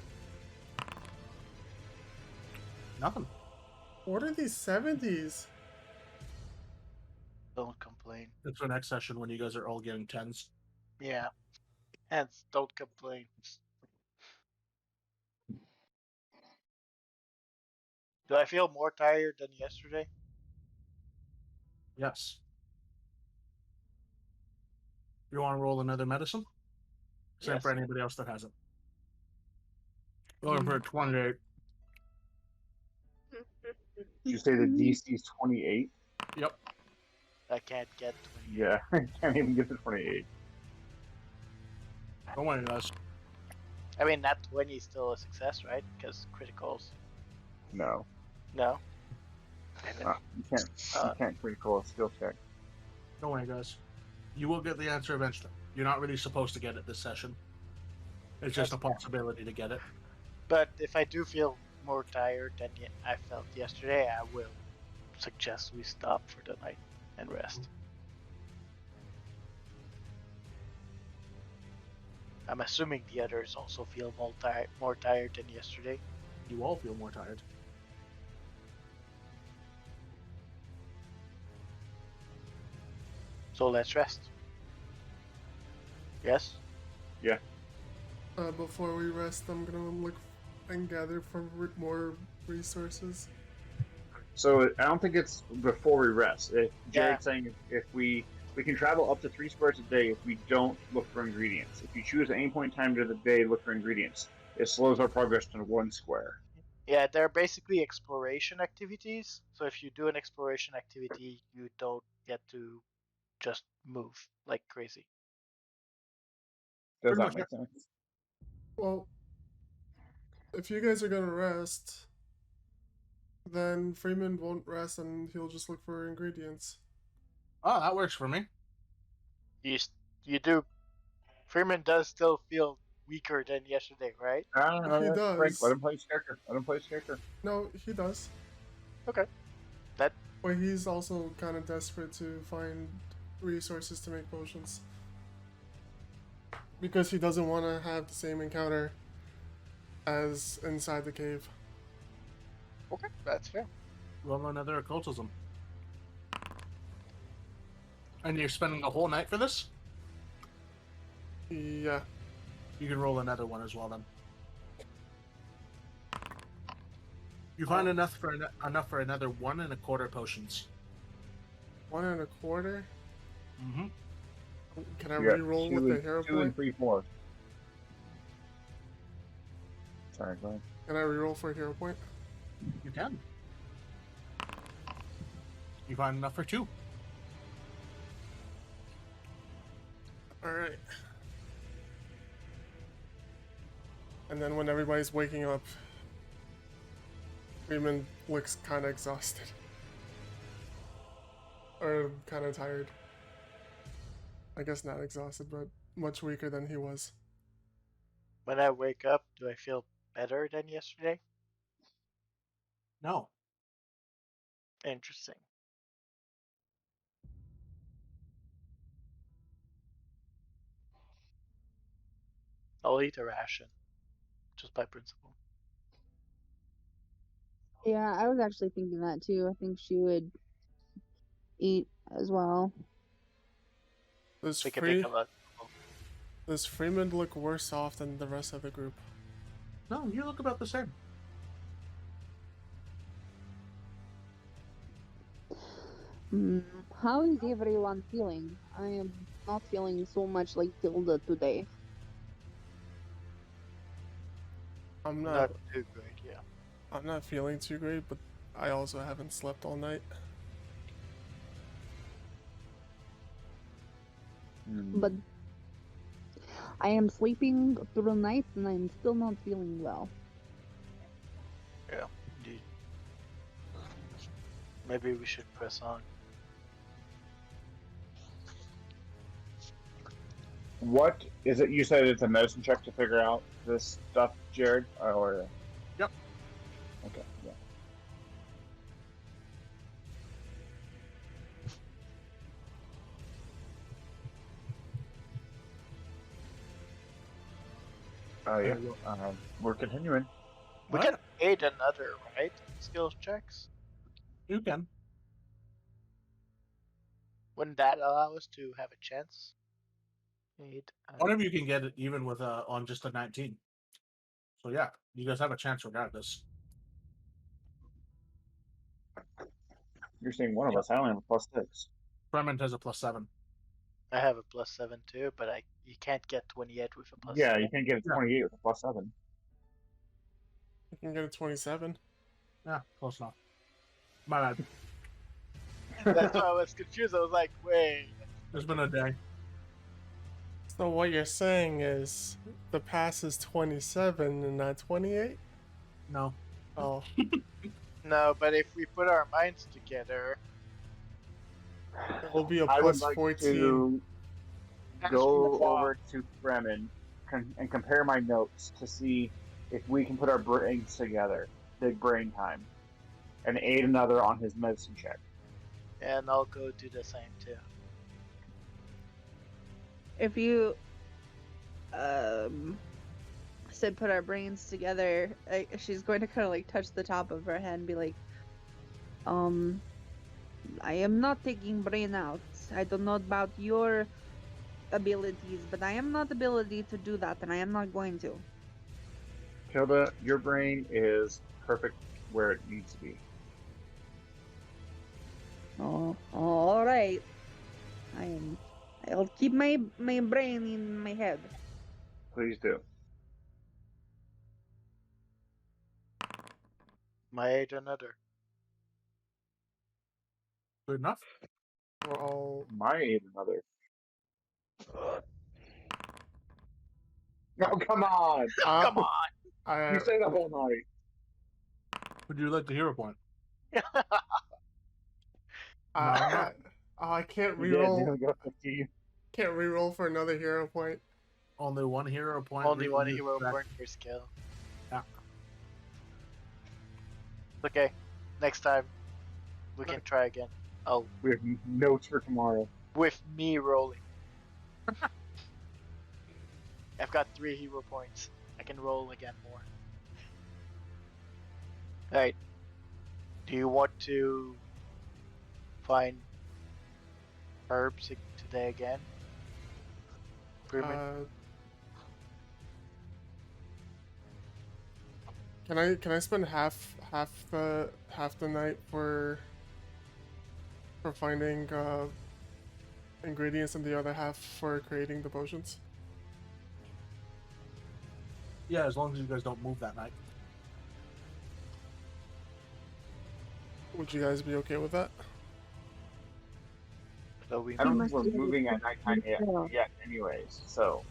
Nothing. What are these 70s? Don't complain. It's for next session when you guys are all getting 10s. Yeah. Hence, don't complain. Do I feel more tired than yesterday? Yes. You want to roll another medicine? Same Yes. for anybody else that hasn't. Going for a 28. Did you say the DC is 28? Yep. I can't get 20. Yeah, I can't even get to 28. Don't worry, guys. I mean, that 20 is still a success, right? Because criticals. No, No? Damn it. you can't critical a skill check. Don't worry, guys. You will get the answer eventually. You're not really supposed to get it this session. It's just a possibility to get it. But if I do feel more tired than I felt yesterday, I will suggest we stop for the night and rest. I'm assuming the others also feel more tired than yesterday. You all feel more tired. So let's rest. Yes? Before we rest, I'm gonna look and gather for more resources. So I don't think it's before we rest. If Jared's saying if we can travel up to 3 squares a day if we don't look for ingredients. If you choose at any point in time during the day to look for ingredients, it slows our progress to 1 square. Yeah, they're basically exploration activities. So if you do an exploration activity, you don't get to just move like crazy. Does Pretty that make sense? Well, if you guys are gonna rest, then Freeman won't rest and he'll just look for ingredients. Oh, that works for me. You do. Freeman does still feel weaker than yesterday, right? He Frank, does. let him play his character. Let him play his character. No, he does. Okay. That But he's also kind of desperate to find resources to make potions. Because he doesn't want to have the same encounter as inside the cave. okay. That's fair. Roll another occultism. And you're spending the whole night for this? Yeah. You can roll another one as well then. You find enough for another 1 1/4 potions. 1 1/4? Mm-hmm. Can I You got re-roll 2 with the and- hero 2 and point? 3 4. Sorry, go ahead. Can I re-roll for a hero point? You can. You find enough for 2. Alright. And then when everybody's waking up, Freeman looks kind of exhausted. Or kind of tired. I guess not exhausted, but much weaker than he was. When I wake up, do I feel better than yesterday? No. Interesting. I'll eat a ration, just by principle. Yeah, I was actually thinking that too. I think she would eat as well. Does, We can make a lot. Does Freeman look worse off than the rest of the group? No, you look about the same. How is everyone feeling? I am not feeling so much like Tilda today. I'm Not not too great, yeah. I'm not feeling too great, but I also haven't slept all night. But I am sleeping through the night and I'm still not feeling well. Yeah, indeed. Maybe we should press on. What is it? You said it's a medicine check to figure out this stuff, Jared? Or Yep. Okay. Yeah. Oh yeah. We're continuing. We Alright. can aid another, right? Skills checks. You can. Wouldn't that allow us to have a chance? Aid. One of you can get it even with on just a 19. So yeah, you guys have a chance regardless. You're saying one of us. I only have a +6. Fremont has a +7. I have a +7 too, but you can't get 28 with a +7. Yeah, you can't get a Yeah. 28 with a +7. You can get a 27. Yeah, close enough. My bad. That's why I was confused. I was like, wait. There's been a day. So what you're saying is the pass is 27 and not 28? No. Oh, No, but if we put our minds together, it will be a I would plus like 14. to That's go wrong. over to Fremen and compare my notes to see if we can put our brains together, big brain time, and aid another on his medicine check. and I'll go do the same too. If you said put our brains together, she's going to kind of like touch the top of her head and be like, I am not taking brain out. I don't know about your abilities, but I am not ability to do that, and I am not going to. Kilda, your brain is perfect where it needs to be. Oh, all right. I'll keep my brain in my head. Please do. My aid another. Good enough. We're all. My aid another. No, come on! Come on! I, You say that whole night. Would you like to hear a point? I can't You did. You reroll. only got 15. Can't reroll for another hero point. Only one hero point. Only one reused hero back. point per skill. Yeah. Okay, next time we can try again. Oh, We have notes for tomorrow. with me rolling. I've got 3 hero points. I can roll again more. Alright. Do you want to find herbs today again? Freeman? Can I spend half the night for finding ingredients and the other half for creating the potions? Yeah, as long as you guys don't move that night. Would you guys be okay with that? So we I don't must think we're be moving at nighttime Yeah. yet anyways, so.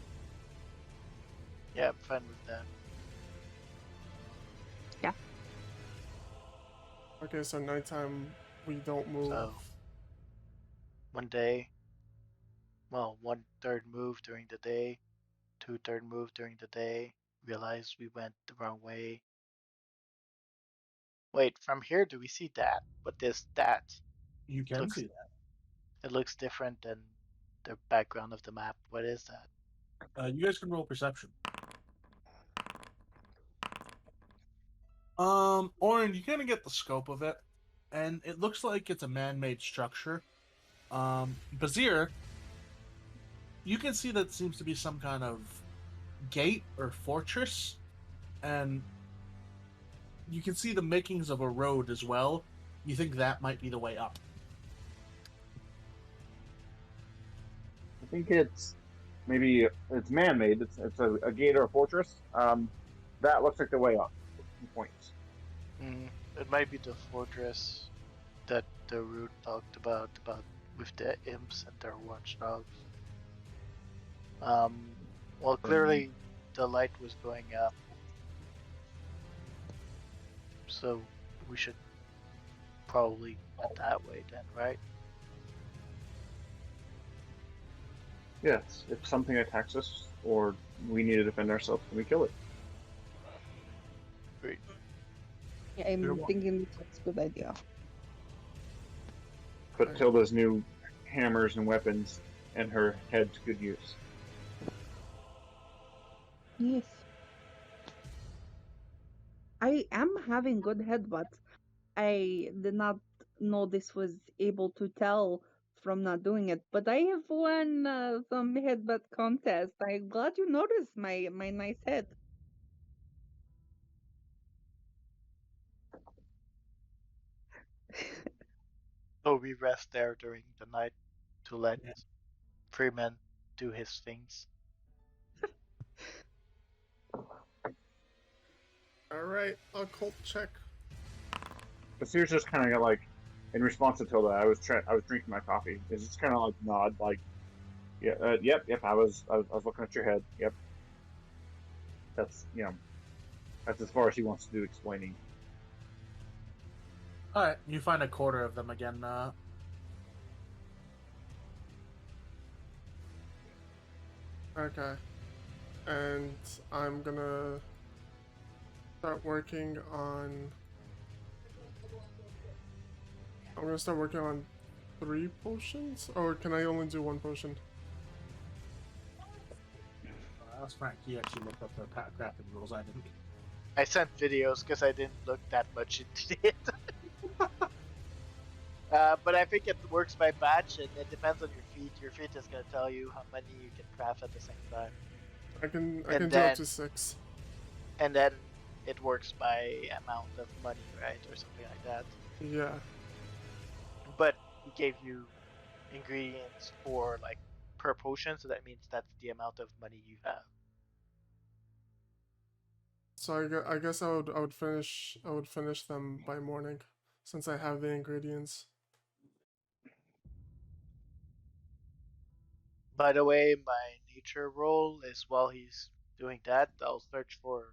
Yeah, I'm fine with that. Okay, so nighttime we don't move. So, one day, well, 1/3 move during the day, 2/3 move during the day, realize we went the wrong way. Wait, from here do we see that? What is that? You can Looks- see that. It looks different than the background of the map. What is that? You guys can roll perception. Orin, you kind of get the scope of it, and it looks like it's a man-made structure. Bazir, you can see that seems to be some kind of gate or fortress, and you can see the makings of a road as well. You think that might be the way up. I think it's maybe it's man-made. It's a gate or a fortress. That looks like the way up. Points. It might be the fortress that the root talked about with the imps and their watchdogs. Well, clearly the light was going up, so we should probably head that way then, right? Yes, if something attacks us or we need to defend ourselves, then we kill it. Yeah, I'm You're wel- thinking that's a good idea. Put Right. Tilda's new hammers and weapons and her head to good use. Yes. I am having good headbutts. I did not know this was able to tell from not doing it, but I have won some headbutt contest. I'm glad you noticed my nice head. So we rest there during the night to let Yeah. Freeman do his things. Alright, occult check. But Sears just kind of got like, in response to Tilda, I was drinking my coffee. It's just kind of like nod, like, yeah, yep. I was looking at your head. Yep. That's that's as far as he wants to do explaining. All right, you find a quarter of them again. Okay. And I'm gonna start working on. I'm gonna start working on 3 potions? Or can I only do 1 potion? That's Frank. He actually looked up the crafting rules. I didn't. I sent videos because I didn't look that much into it. But I think it works by batch, and it depends on your feat. Your feat is gonna tell you how many you can craft at the same time, I can And do up then- to 6. and then it works by amount of money, right, or something like that. Yeah. But he gave you ingredients for like per potion, so that means that's the amount of money you have. So I guess I would finish them by morning, since I have the ingredients. By the way, my nature roll is while he's doing that, I'll search for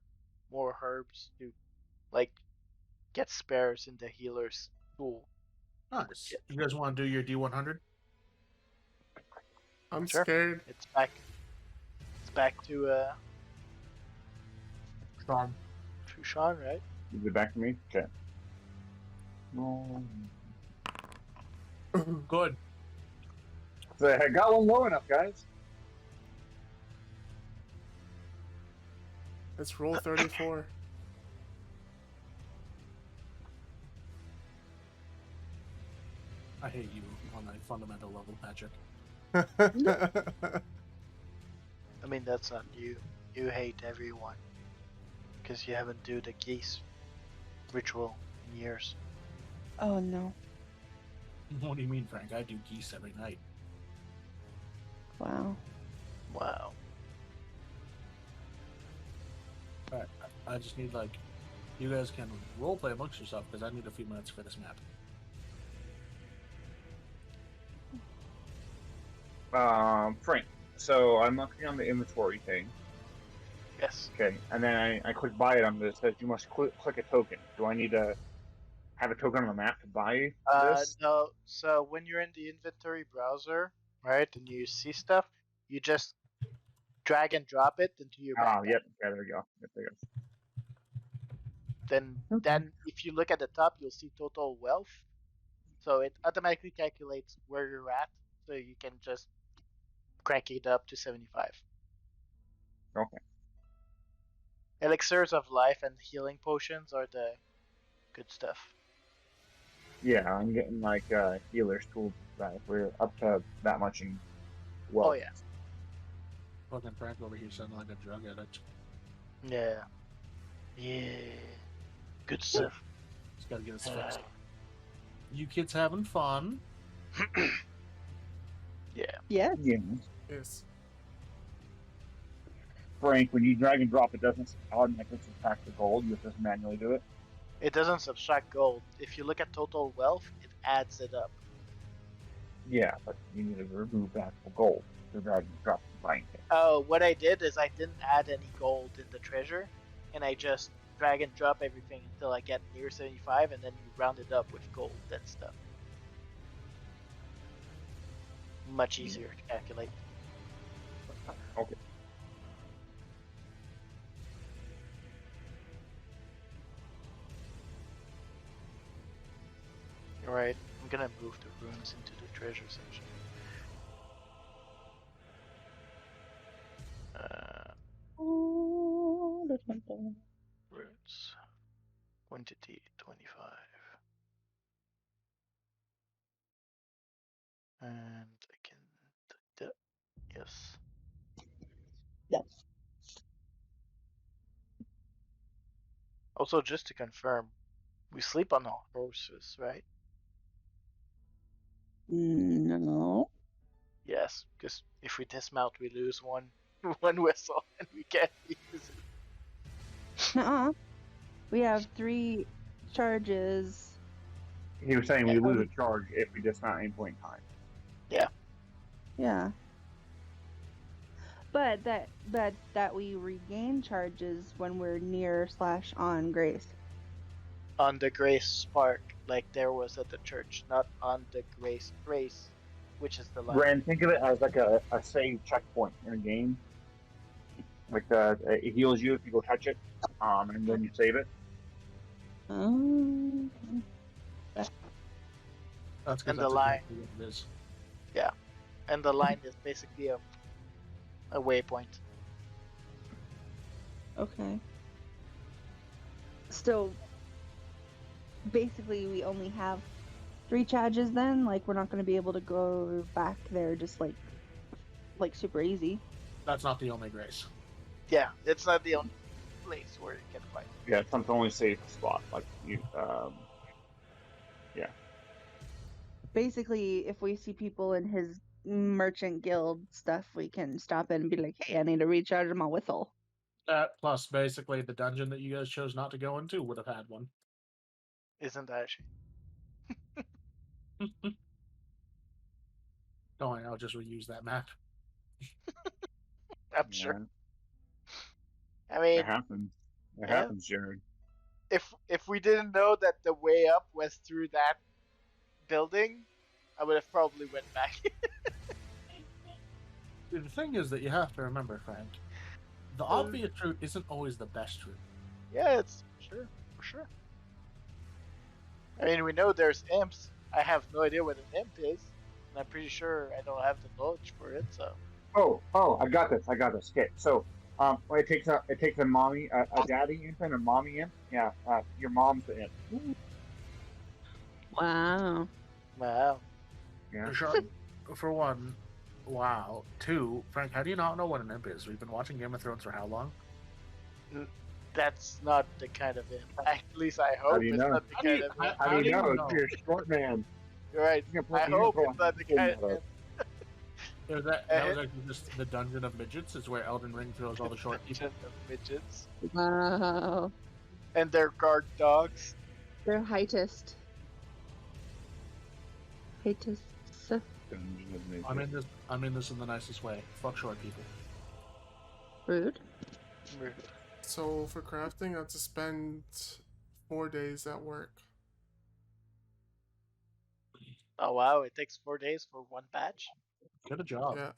more herbs to like get spares in the healer's tool. Nice. You guys want to do your D100? I'm Sure. scared. It's back to Sean. Sean, right? Is it back to me? Okay. No. Good. So I got one low enough, guys. It's roll 34. I hate you on a fundamental level, Patrick. I mean, that's not you. You hate everyone because you haven't do the geese ritual in years. Oh no. What do you mean, Frank? I do geese every night. Wow. Wow. Alright, I just need, like, you guys can roleplay amongst yourself because I need a few minutes for this map. Frank. So I'm looking on the inventory thing. Yes. Okay, and then I click buy it on this. It says you must click a token. Do I need to have a token on the map to buy this? No. So when you're in the inventory browser, right, and you see stuff, you just drag and drop it into your Ah, backpack. yep. Okay, there we go. Yep, there we go. Then if you look at the top, you'll see total wealth. So it automatically calculates where you're at, so you can just crank it up to 75. Okay. Elixirs of life and healing potions are the good stuff. Yeah, I'm getting like healer's tools. If we're up to that much in wealth. Oh yeah. Fucking Frank over here sounding like a drug addict. Yeah. Yeah. Good stuff. Just gotta get us fixed. You kids having fun? Yeah. Yes. Yeah. Yes. Frank, when you drag and drop, it doesn't automatically subtract the gold. You have to manually do it. It doesn't subtract gold. If you look at total wealth, it adds it up. Yeah, but you need to remove the actual gold. The drag and drop the blanket. Oh, what I did is I didn't add any gold in the treasure, and I just drag and drop everything until I get near 75, and then you round it up with gold and stuff. Much easier to calculate. Okay. Alright, I'm gonna move the runes into the treasure section. Runes. Quantity 25. And I can do that. Yes. Yes. Also, just to confirm, we sleep on our horses, right? No. Yes, because if we dismount, we lose one one whistle, and we can't use it. Nuh-uh. We have 3 charges. He was saying we lose a charge if we dismount at any point in time. Yeah. But that we regain charges when we're near / on Grace. On the Grace Spark, like there was at the church, not on the Grace, which is the line. Ren, think of it as like a save checkpoint in a game. Like it heals you if you go touch it, and then you save it. That's And because the line. exactly what it is. And the line is basically a waypoint. Okay. Still, basically, we only have 3 charges then? Like, we're not going to be able to go back there just, like super easy. That's not the only grace. Yeah, it's not the only place where you can fight. Yeah, it's not the only safe spot. Like you, Basically, if we see people in his merchant guild stuff, we can stop it and be like, hey, I need to recharge my whistle. That plus basically the dungeon that you guys chose not to go into would have had one. Isn't that actually? Don't worry, I'll just reuse that map. I'm sure. yeah, I mean, it happens. It Yeah. happens, Jared. if we didn't know that the way up was through that building, I would have probably went back. The thing is that you have to remember, Frank, the obvious route isn't always the best route. Yeah, it's sure, for sure. I mean, we know there's imps. I have no idea what an imp is, and I'm pretty sure I don't have the knowledge for it. So Oh, I got this. Okay, so it takes a mommy, a daddy imp and a mommy imp. Yeah, your mom's the imp. Wow. wow, Yeah. For one, wow. 2, Frank, how do you not know what an imp is? We've been watching Game of Thrones for how long? that's not the kind of imp. At least I hope How do you it's know? not the kind of imp. How do you know? You're a short man. You're right. You're gonna I put- you're hope gonna it's not the kind of imp. That was actually just the Dungeon of Midgets, is where Elden Ring throws all the short people. Dungeon of midgets Wow. and their guard dogs. They're heightest. Heightest. I'm in this in the nicest way. Fuck short people. Rude. So for crafting, I have to spend 4 days at work. Oh wow, it takes 4 days for one batch. Get a job. Yeah,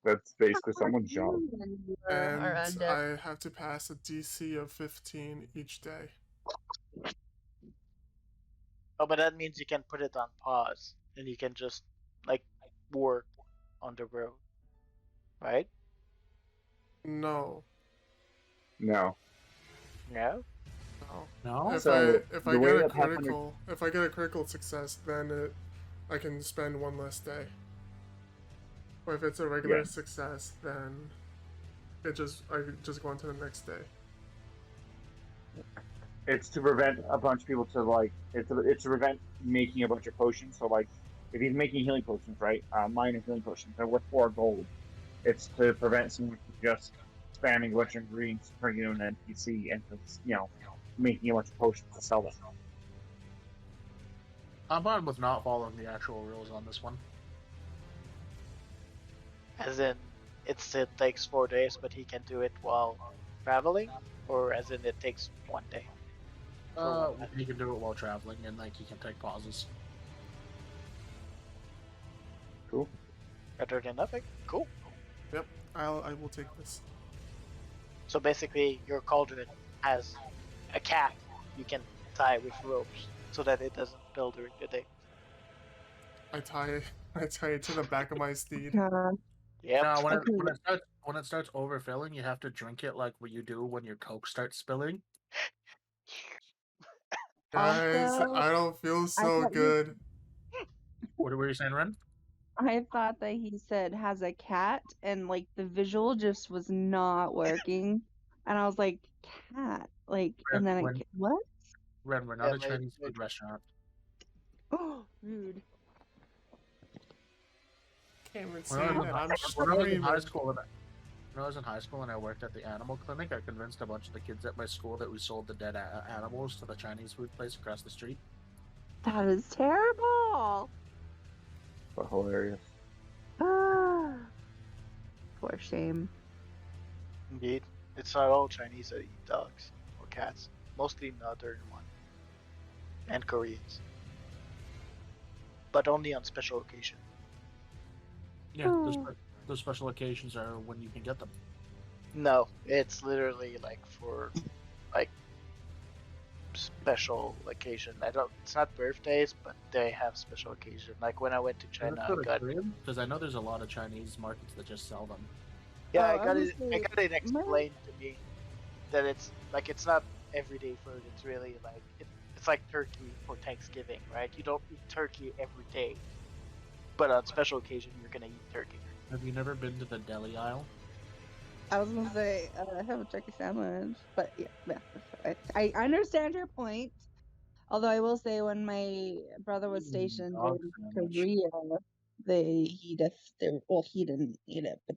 That's basically someone's job. and Are undead. I have to pass a DC of 15 each day. Oh, but that means you can put it on pause and you can just like work on the road, right? No, No. No. no. No? If So, I the way get a that happened- critical success, then I can spend 1 less day. Or if it's a regular Yeah. success, then I just go on to the next day. It's to prevent a bunch of people to like. It's to prevent making a bunch of potions. So like, if he's making healing potions, right? Minor healing potions, they're worth 4 gold. It's to prevent someone from just spamming a bunch of ingredients, bringing in an NPC, and just, making a bunch of potions to sell them. I'm fine with not following the actual rules on this one. As in, it takes 4 days, but he can do it while traveling, or as in it takes 1 day. For one He can do it while traveling, and like he can take pauses. Cool. better than nothing. Cool. I will take this. So basically, your cauldron has a cap you can tie with ropes so that it doesn't spill during the day. I tie it to the back of my steed. Yep. Now, when Okay. when it starts overfilling, you have to drink it like what you do when your Coke starts spilling. Guys, Also, I don't feel so thought you- good. What were you saying, Ren? I thought that he said has a cat, and like the visual just was not working, and I was like, cat, like, and then When- what? Ren, we're not Yeah, a Chinese my- food restaurant. Oh, rude. Cameron When I saying was in that I'm when I was in high screaming. school, when I was in high school and I worked at the animal clinic, I convinced a bunch of the kids at my school that we sold the dead animals to the Chinese food place across the street. That is terrible. But hilarious. Ah, for shame. Indeed. It's not all Chinese that eat dogs or cats. Mostly Northern one. And Koreans. But only on special occasion. Yeah, those special occasions are when you can get them. No, it's literally like for like special occasion. It's not birthdays, but they have special occasion. Like when I went to China, I got Because I know there's a lot of Chinese markets that just sell them. yeah, Oh, I got it. honestly, I got it explained to me that it's like it's not everyday food. It's really like it's like turkey for Thanksgiving, right? You don't eat turkey every day, but on special occasion you're gonna eat turkey. Have you never been to the deli aisle? I was gonna say I have a turkey sandwich, but yeah, that's right. I understand your point. Although I will say, when my brother was stationed dog in sandwich. Korea, he didn't eat it, but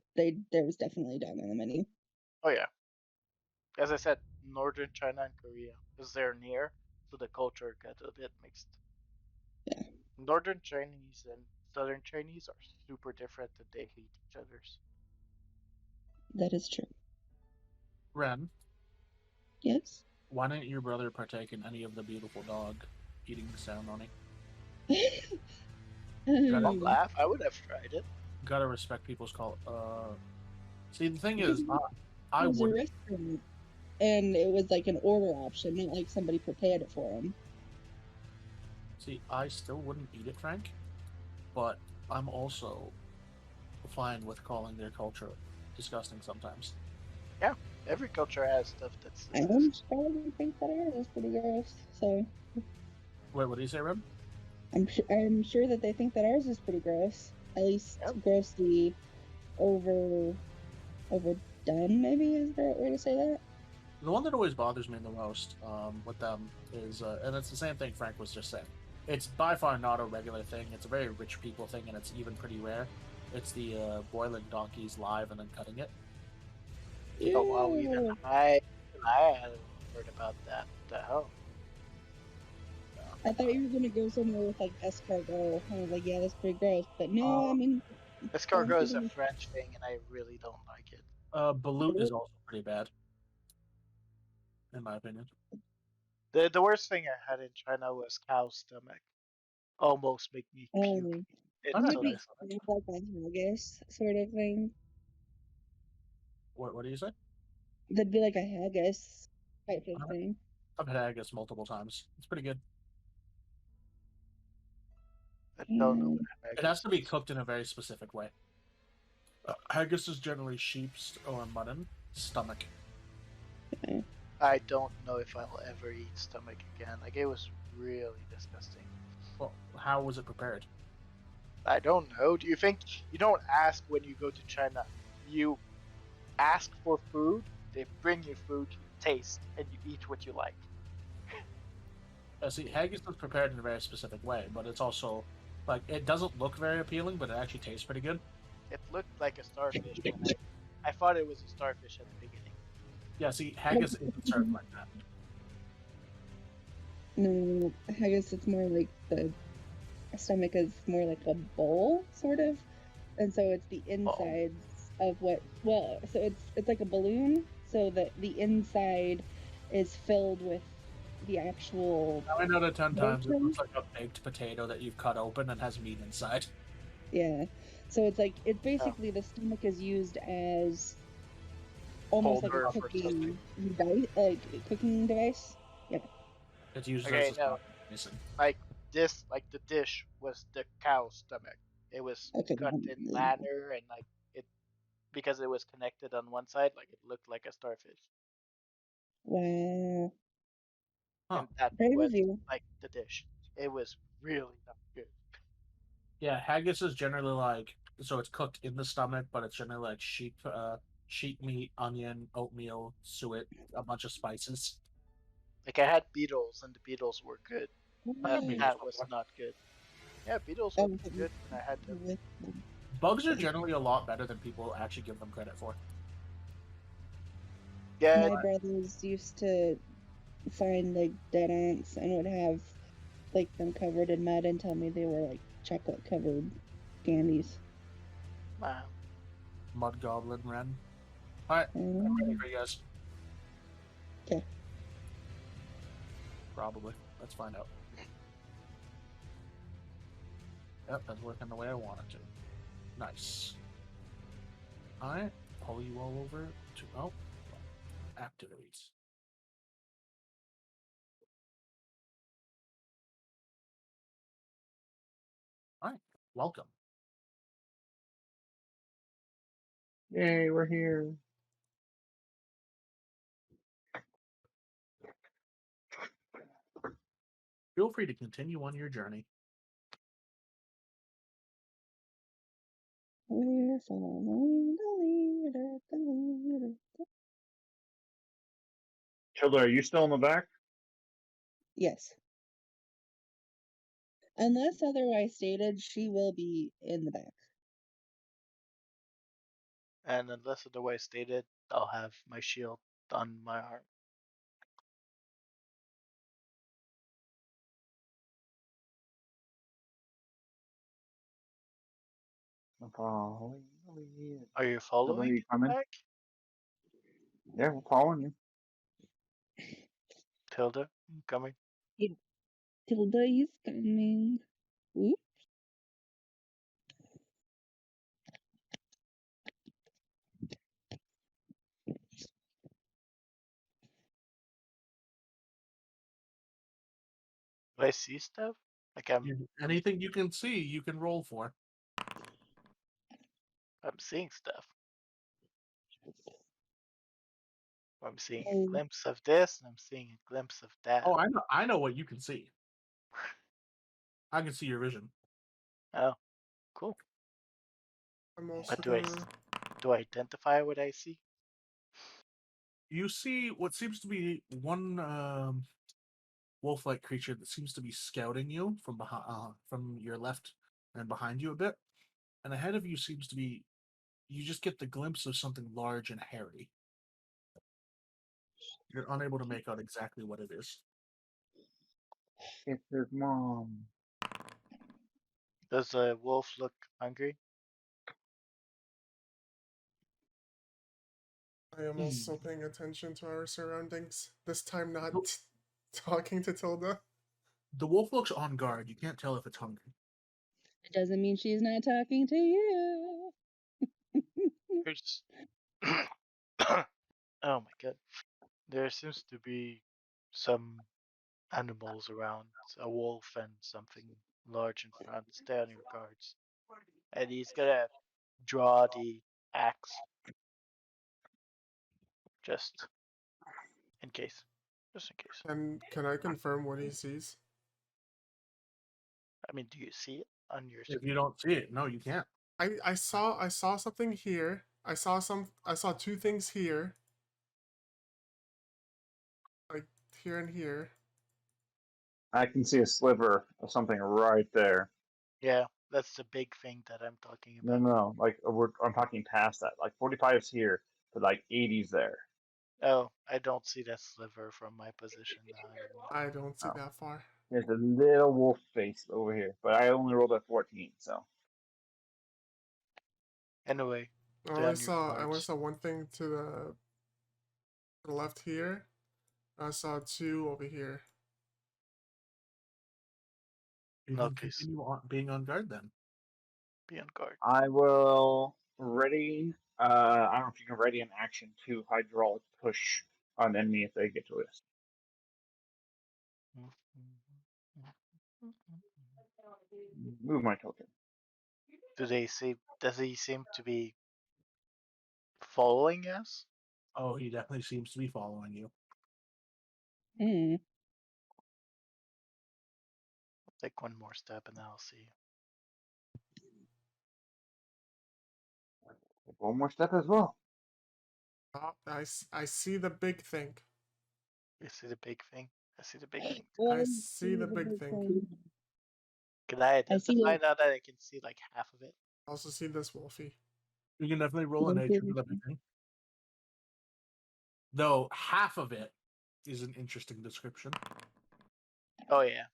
there was definitely dog on the menu. Oh yeah, as I said, northern China and Korea, because they're near, so the culture got a bit mixed. Yeah. Northern Chinese and southern Chinese are super different, and they hate each other's. That is true. Ren, Yes. why didn't your brother partake in any of the beautiful dog eating ceremony? Don't laugh. I would have tried it. Gotta respect people's call. See, the thing Because is, I it was a would. restaurant, and it was like an order option, not like somebody prepared it for him. See, I still wouldn't eat it, Frank, but I'm also fine with calling their culture disgusting sometimes. Every culture has stuff that's I disgusting. probably think that ours is pretty gross. So Wait, what do you say, Rem? I'm sure that they think that ours is pretty gross. At least Yep. grossly overdone. Maybe is the right way to say that. The one that always bothers me the most with them is, and it's the same thing Frank was just saying. It's by far not a regular thing. It's a very rich people thing, and it's even pretty rare. It's the boiling donkeys live and then cutting it. Oh wow, Ew. even I hadn't heard about that. What the hell? I thought you were gonna go somewhere with like escargot. I was like, yeah, that's pretty gross. But no, I mean, Escargot is a Mhm. French thing, and I really don't like it. Balut is also pretty bad, in my opinion. The worst thing I had in China was cow stomach. Almost make me puke. It's Okay. so maybe disgusting. like a haggis sort of thing. What do you say? That'd be like a haggis type of Uh-huh. thing. I've had haggis multiple times. It's pretty good. I don't know what It has to be cooked in a very specific way. Haggis is generally sheep's or mutton stomach. I don't know if I'll ever eat stomach again. Like it was really disgusting. Well, how was it prepared? I don't know. Do you think you don't ask when you go to China? You ask for food, they bring you food, you taste, and you eat what you like. See, haggis is prepared in a very specific way, but it's also like it doesn't look very appealing, but it actually tastes pretty good. It looked like a starfish when I thought it was a starfish at the beginning. Yeah, see, haggis isn't served like that. No, haggis. It's more like the stomach is more like a bowl, sort of, and so it's the insides of what. Well, so it's like a balloon, so that the inside is filled with the actual. 9 out of 10 times it Motion? looks like a baked potato that you've cut open and has meat inside. Yeah, so it's like it's basically the stomach is used as almost like Holder a for cooking device, cooking device. It's used Okay, as a no. missing. Like this, like the dish was the cow's stomach. It was Okay. cut in ladder and like it because it was connected on one side, like it looked like a starfish. Wow. Huh. And that Great was review. like the dish. It was really not good. Yeah, haggis is generally like, so it's cooked in the stomach, but it's generally like sheep meat, onion, oatmeal, suet, a bunch of spices. Like I had beetles and the beetles were good. had But beetles that was before. not good. Yeah, beetles were good and I had them. With Bugs are generally a lot better than people actually give them credit for. Yeah, My brothers used to find like dead ants and would have like them covered in mud and tell me they were like chocolate covered candies. wow. Mud goblin Ren. Alright, I'm ready for you guys. 'Kay. Probably. Let's find out. Yep, that's working the way I want it to. Nice. Alright, pull you all over to activate. Alright, welcome. Yay, we're here. Feel free to continue on your journey. We're following the leader. Tilda, are you still in the back? Yes. Unless otherwise stated, she will be in the back. And unless otherwise stated, I'll have my shield on my arm. I'm following the leader. Are you Tilda, following you me coming? back? Yeah, we're following you. Tilda, you coming? Tilda is coming. Ooh. Do I see stuff? Like Anything you can see, you can roll for. I'm seeing stuff. I'm seeing a Oh. glimpse of this, and I'm seeing a glimpse of that. Oh, I know what you can see. I can see your vision. Oh, cool. I'm also But do I identify what I see? You see what seems to be one wolf-like creature that seems to be scouting you from behind, from your left and behind you a bit, and ahead of you seems to be. You just get the glimpse of something large and hairy. You're unable to make out exactly what it is. It's his mom. Does the wolf look hungry? I am also paying attention to our surroundings. This time not talking to Tilda. The wolf looks on guard. You can't tell if it's hungry. It doesn't mean she's not talking to you. There's oh my god. There seems to be some animals around. A wolf and something large in front. Stay on your guards. And he's gonna draw the axe. Just in case. Just in case. And can I confirm what he sees? I mean, do you see it on your screen? If you don't see it, no, you can't. I saw something here. I saw two things here. Like here and here. I can see a sliver of something right there. Yeah, that's the big thing that I'm talking No, about. no, like I'm talking past that. Like 45's here, but like 80's there. Oh, I don't see that sliver from my position. I don't see Oh. that far. There's a little wolf face over here, but I only rolled a 14, so. Anyway, I Down only your saw cards. one thing to the left here. I saw two over here. You can Okay, so continue on being on guard then. be on guard. I will ready. I don't know if you can ready an action to hydraulic push on enemy if they get to us. Move my token. Does he seem to be following us? Oh, he definitely seems to be following you. Hmm. Take one more step and then I'll see. One more step as well. Oh, I see the big thing. You see the big thing? I see the big thing. I see the big thing. Can I I see identify it. now that I can see like half of it? I also see this Wolfie. You can definitely roll a nature for the beginning. Though half of it is an interesting description. Oh yeah,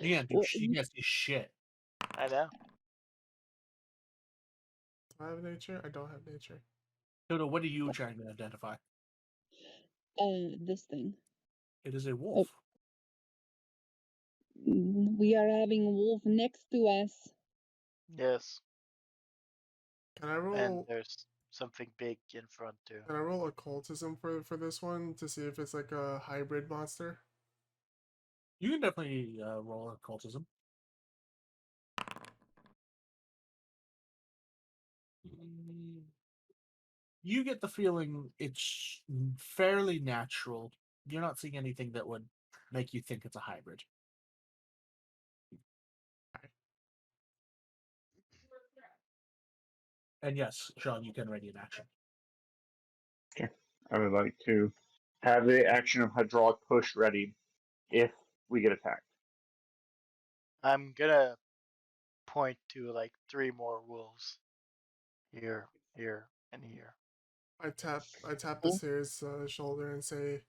You can't do Well, you can't see shit. I know. Do I have nature? I don't have nature. Toto, what are you trying to identify? This thing. It is a wolf. We are having a wolf next to us. Yes, Can I and roll? there's something big in front too. Can I roll occultism for this one to see if it's like a hybrid monster? You can definitely roll occultism. You get the feeling it's fairly natural. You're not seeing anything that would make you think it's a hybrid. And yes, Sean, you can ready an action. I would like to have the action of hydraulic push ready if we get attacked. I'm gonna point to like 3 more wolves. Here, here, and here. I tap the Seer's shoulder and say,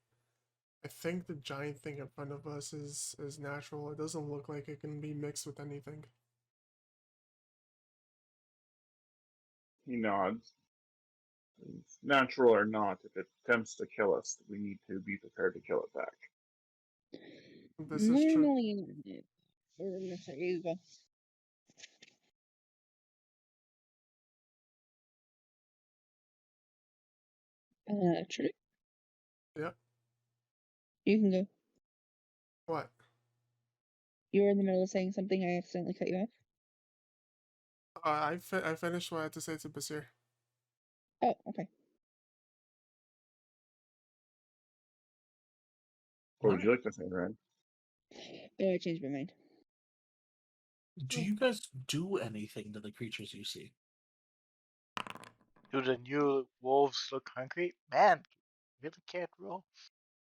I think the giant thing in front of us is natural. It doesn't look like it can be mixed with anything. He nods. It's natural or not, if it attempts to kill us, we need to be prepared to kill it back. This is true. Normally, sorry, you go. True. Yep. You can go. What? You were in the middle of saying something. I accidentally cut you off. I finished what I had to say to Basir. Oh, okay. What would you like to say, Red? Oh, I changed my mind. Do you guys do anything to the creatures you see? Do the new wolves look hungry? Man, really can't roll.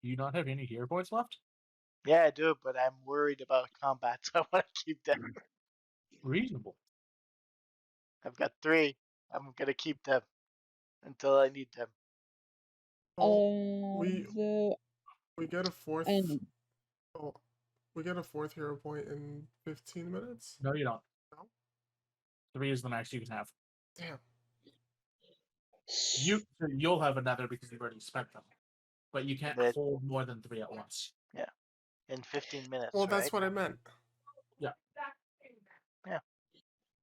Do you not have any hero points left? Yeah, I do, but I'm worried about combat, so I want to keep them. Reasonable. I've got 3. I'm gonna keep them until I need them. Oh, we So get a fourth. um, Oh, we get a fourth hero point in 15 minutes. No, you don't. No? 3 is the max you can have. Damn. You'll have another because you've already spent them, but you can't But- hold more than 3 at once. In 15 minutes, Well, right? that's what I meant.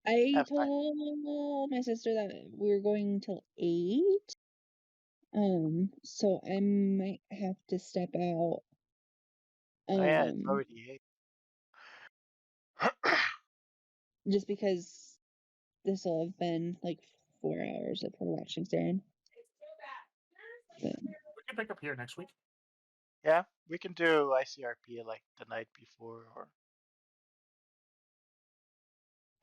I That's fine. told my sister that we were going till 8. So I might have to step out. Oh yeah, it's already 8. Just because this will have been like 4 hours of her watching Darren. But We can pick up here next week. Yeah, we can do ICRP like the night before, or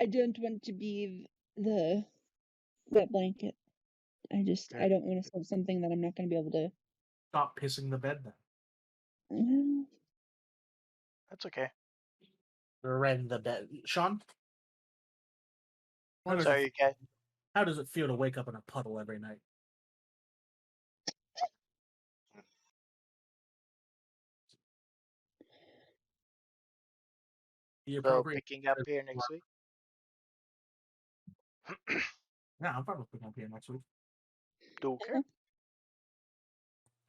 I don't want to be the wet blanket. I don't want to say something that I'm not going to be able to. Stop pissing the bed then. that's okay. Rend the bed. Sean, What is Sorry, you guys. how does it feel to wake up in a puddle every night? The So appropriate. picking up here next week. Yeah, I'm probably picking up here next week. Okay.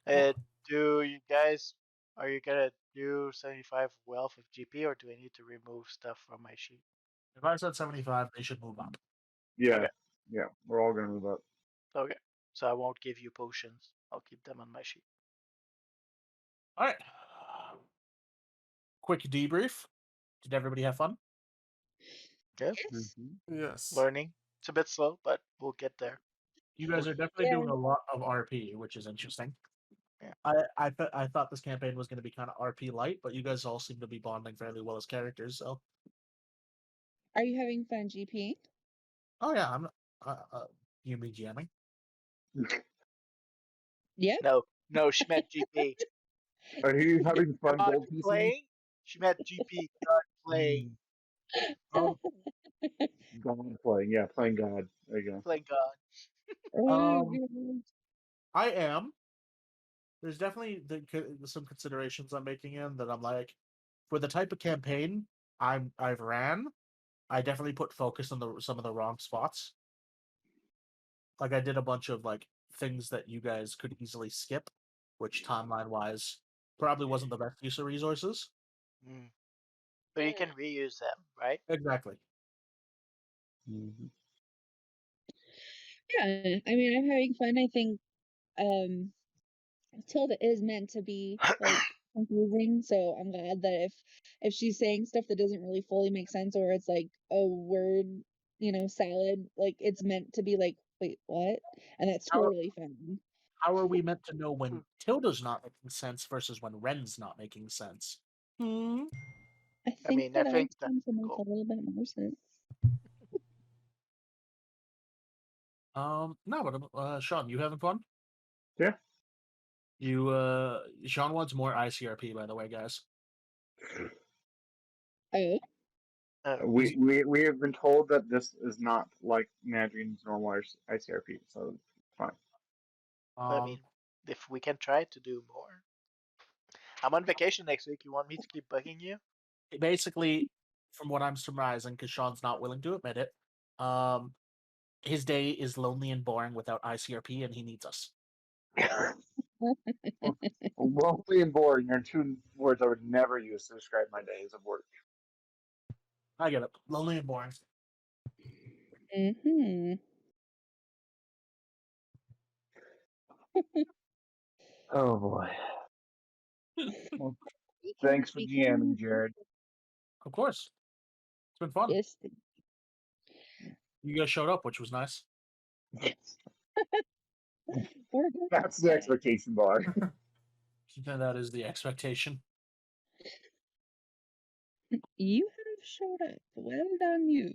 Well- Do you guys are you gonna do 75 wealth of GP, or do I need to remove stuff from my sheet? If I said 75, they should move up. Yeah, Okay. yeah, we're all gonna move up. Okay. So I won't give you potions. I'll keep them on my sheet. All right. Quick debrief. Did everybody have fun? Yeah. Yes. Yes. Learning. It's a bit slow, but we'll get there. You guys are definitely Yeah. doing a lot of RP, which is interesting. Yeah. I thought this campaign was going to be kind of RP light, but you guys all seem to be bonding fairly well as characters. So, Are you having fun, GP? oh yeah, I'm. You mean GMing? Yep. No, she meant GP. Are you having fun, Not Gold PC? playing. She meant GP, not playing. Oh, God playing, yeah, playing God. There you go. Playing God. Oh, Um, God. I am. There's definitely some considerations I'm making in that I'm like, for the type of campaign I've ran, I definitely put focus on some of the wrong spots. Like I did a bunch of like things that you guys could easily skip, which timeline wise probably wasn't the best use of resources. Mm. But you can reuse them, right? Exactly. Mhm. Yeah, I mean, I'm having fun. I think Tilda is meant to be like confusing, so I'm glad that if she's saying stuff that doesn't really fully make sense, or it's like a word, salad, like it's meant to be like, wait, what? And that's How- totally fine. How are we meant to know when Tilda's not making sense versus when Ren's not making sense? Hmm. I think mean, that I I think tend to make cool. a little bit more sense. No, but Sean, you having fun? Yeah. Sean wants more ICRP, by the way, guys. Oh, We have been told that this is not like Nadrian's normal ICRP, so it's fine. I mean, if we can try to do more. I'm on vacation next week. You want me to keep bugging you? Basically, from what I'm surmising, because Sean's not willing to admit it, his day is lonely and boring without ICRP, and he needs us. Lonely and boring are two words I would never use to describe my days of work. I get it. Lonely and boring. mm-hmm. Oh boy. Well, thanks for GMing, Jared. Of course. It's been fun. Yes. You guys showed up, which was nice. We're good. That's the expectation bar. That is the expectation. You have showed up. Well done, you.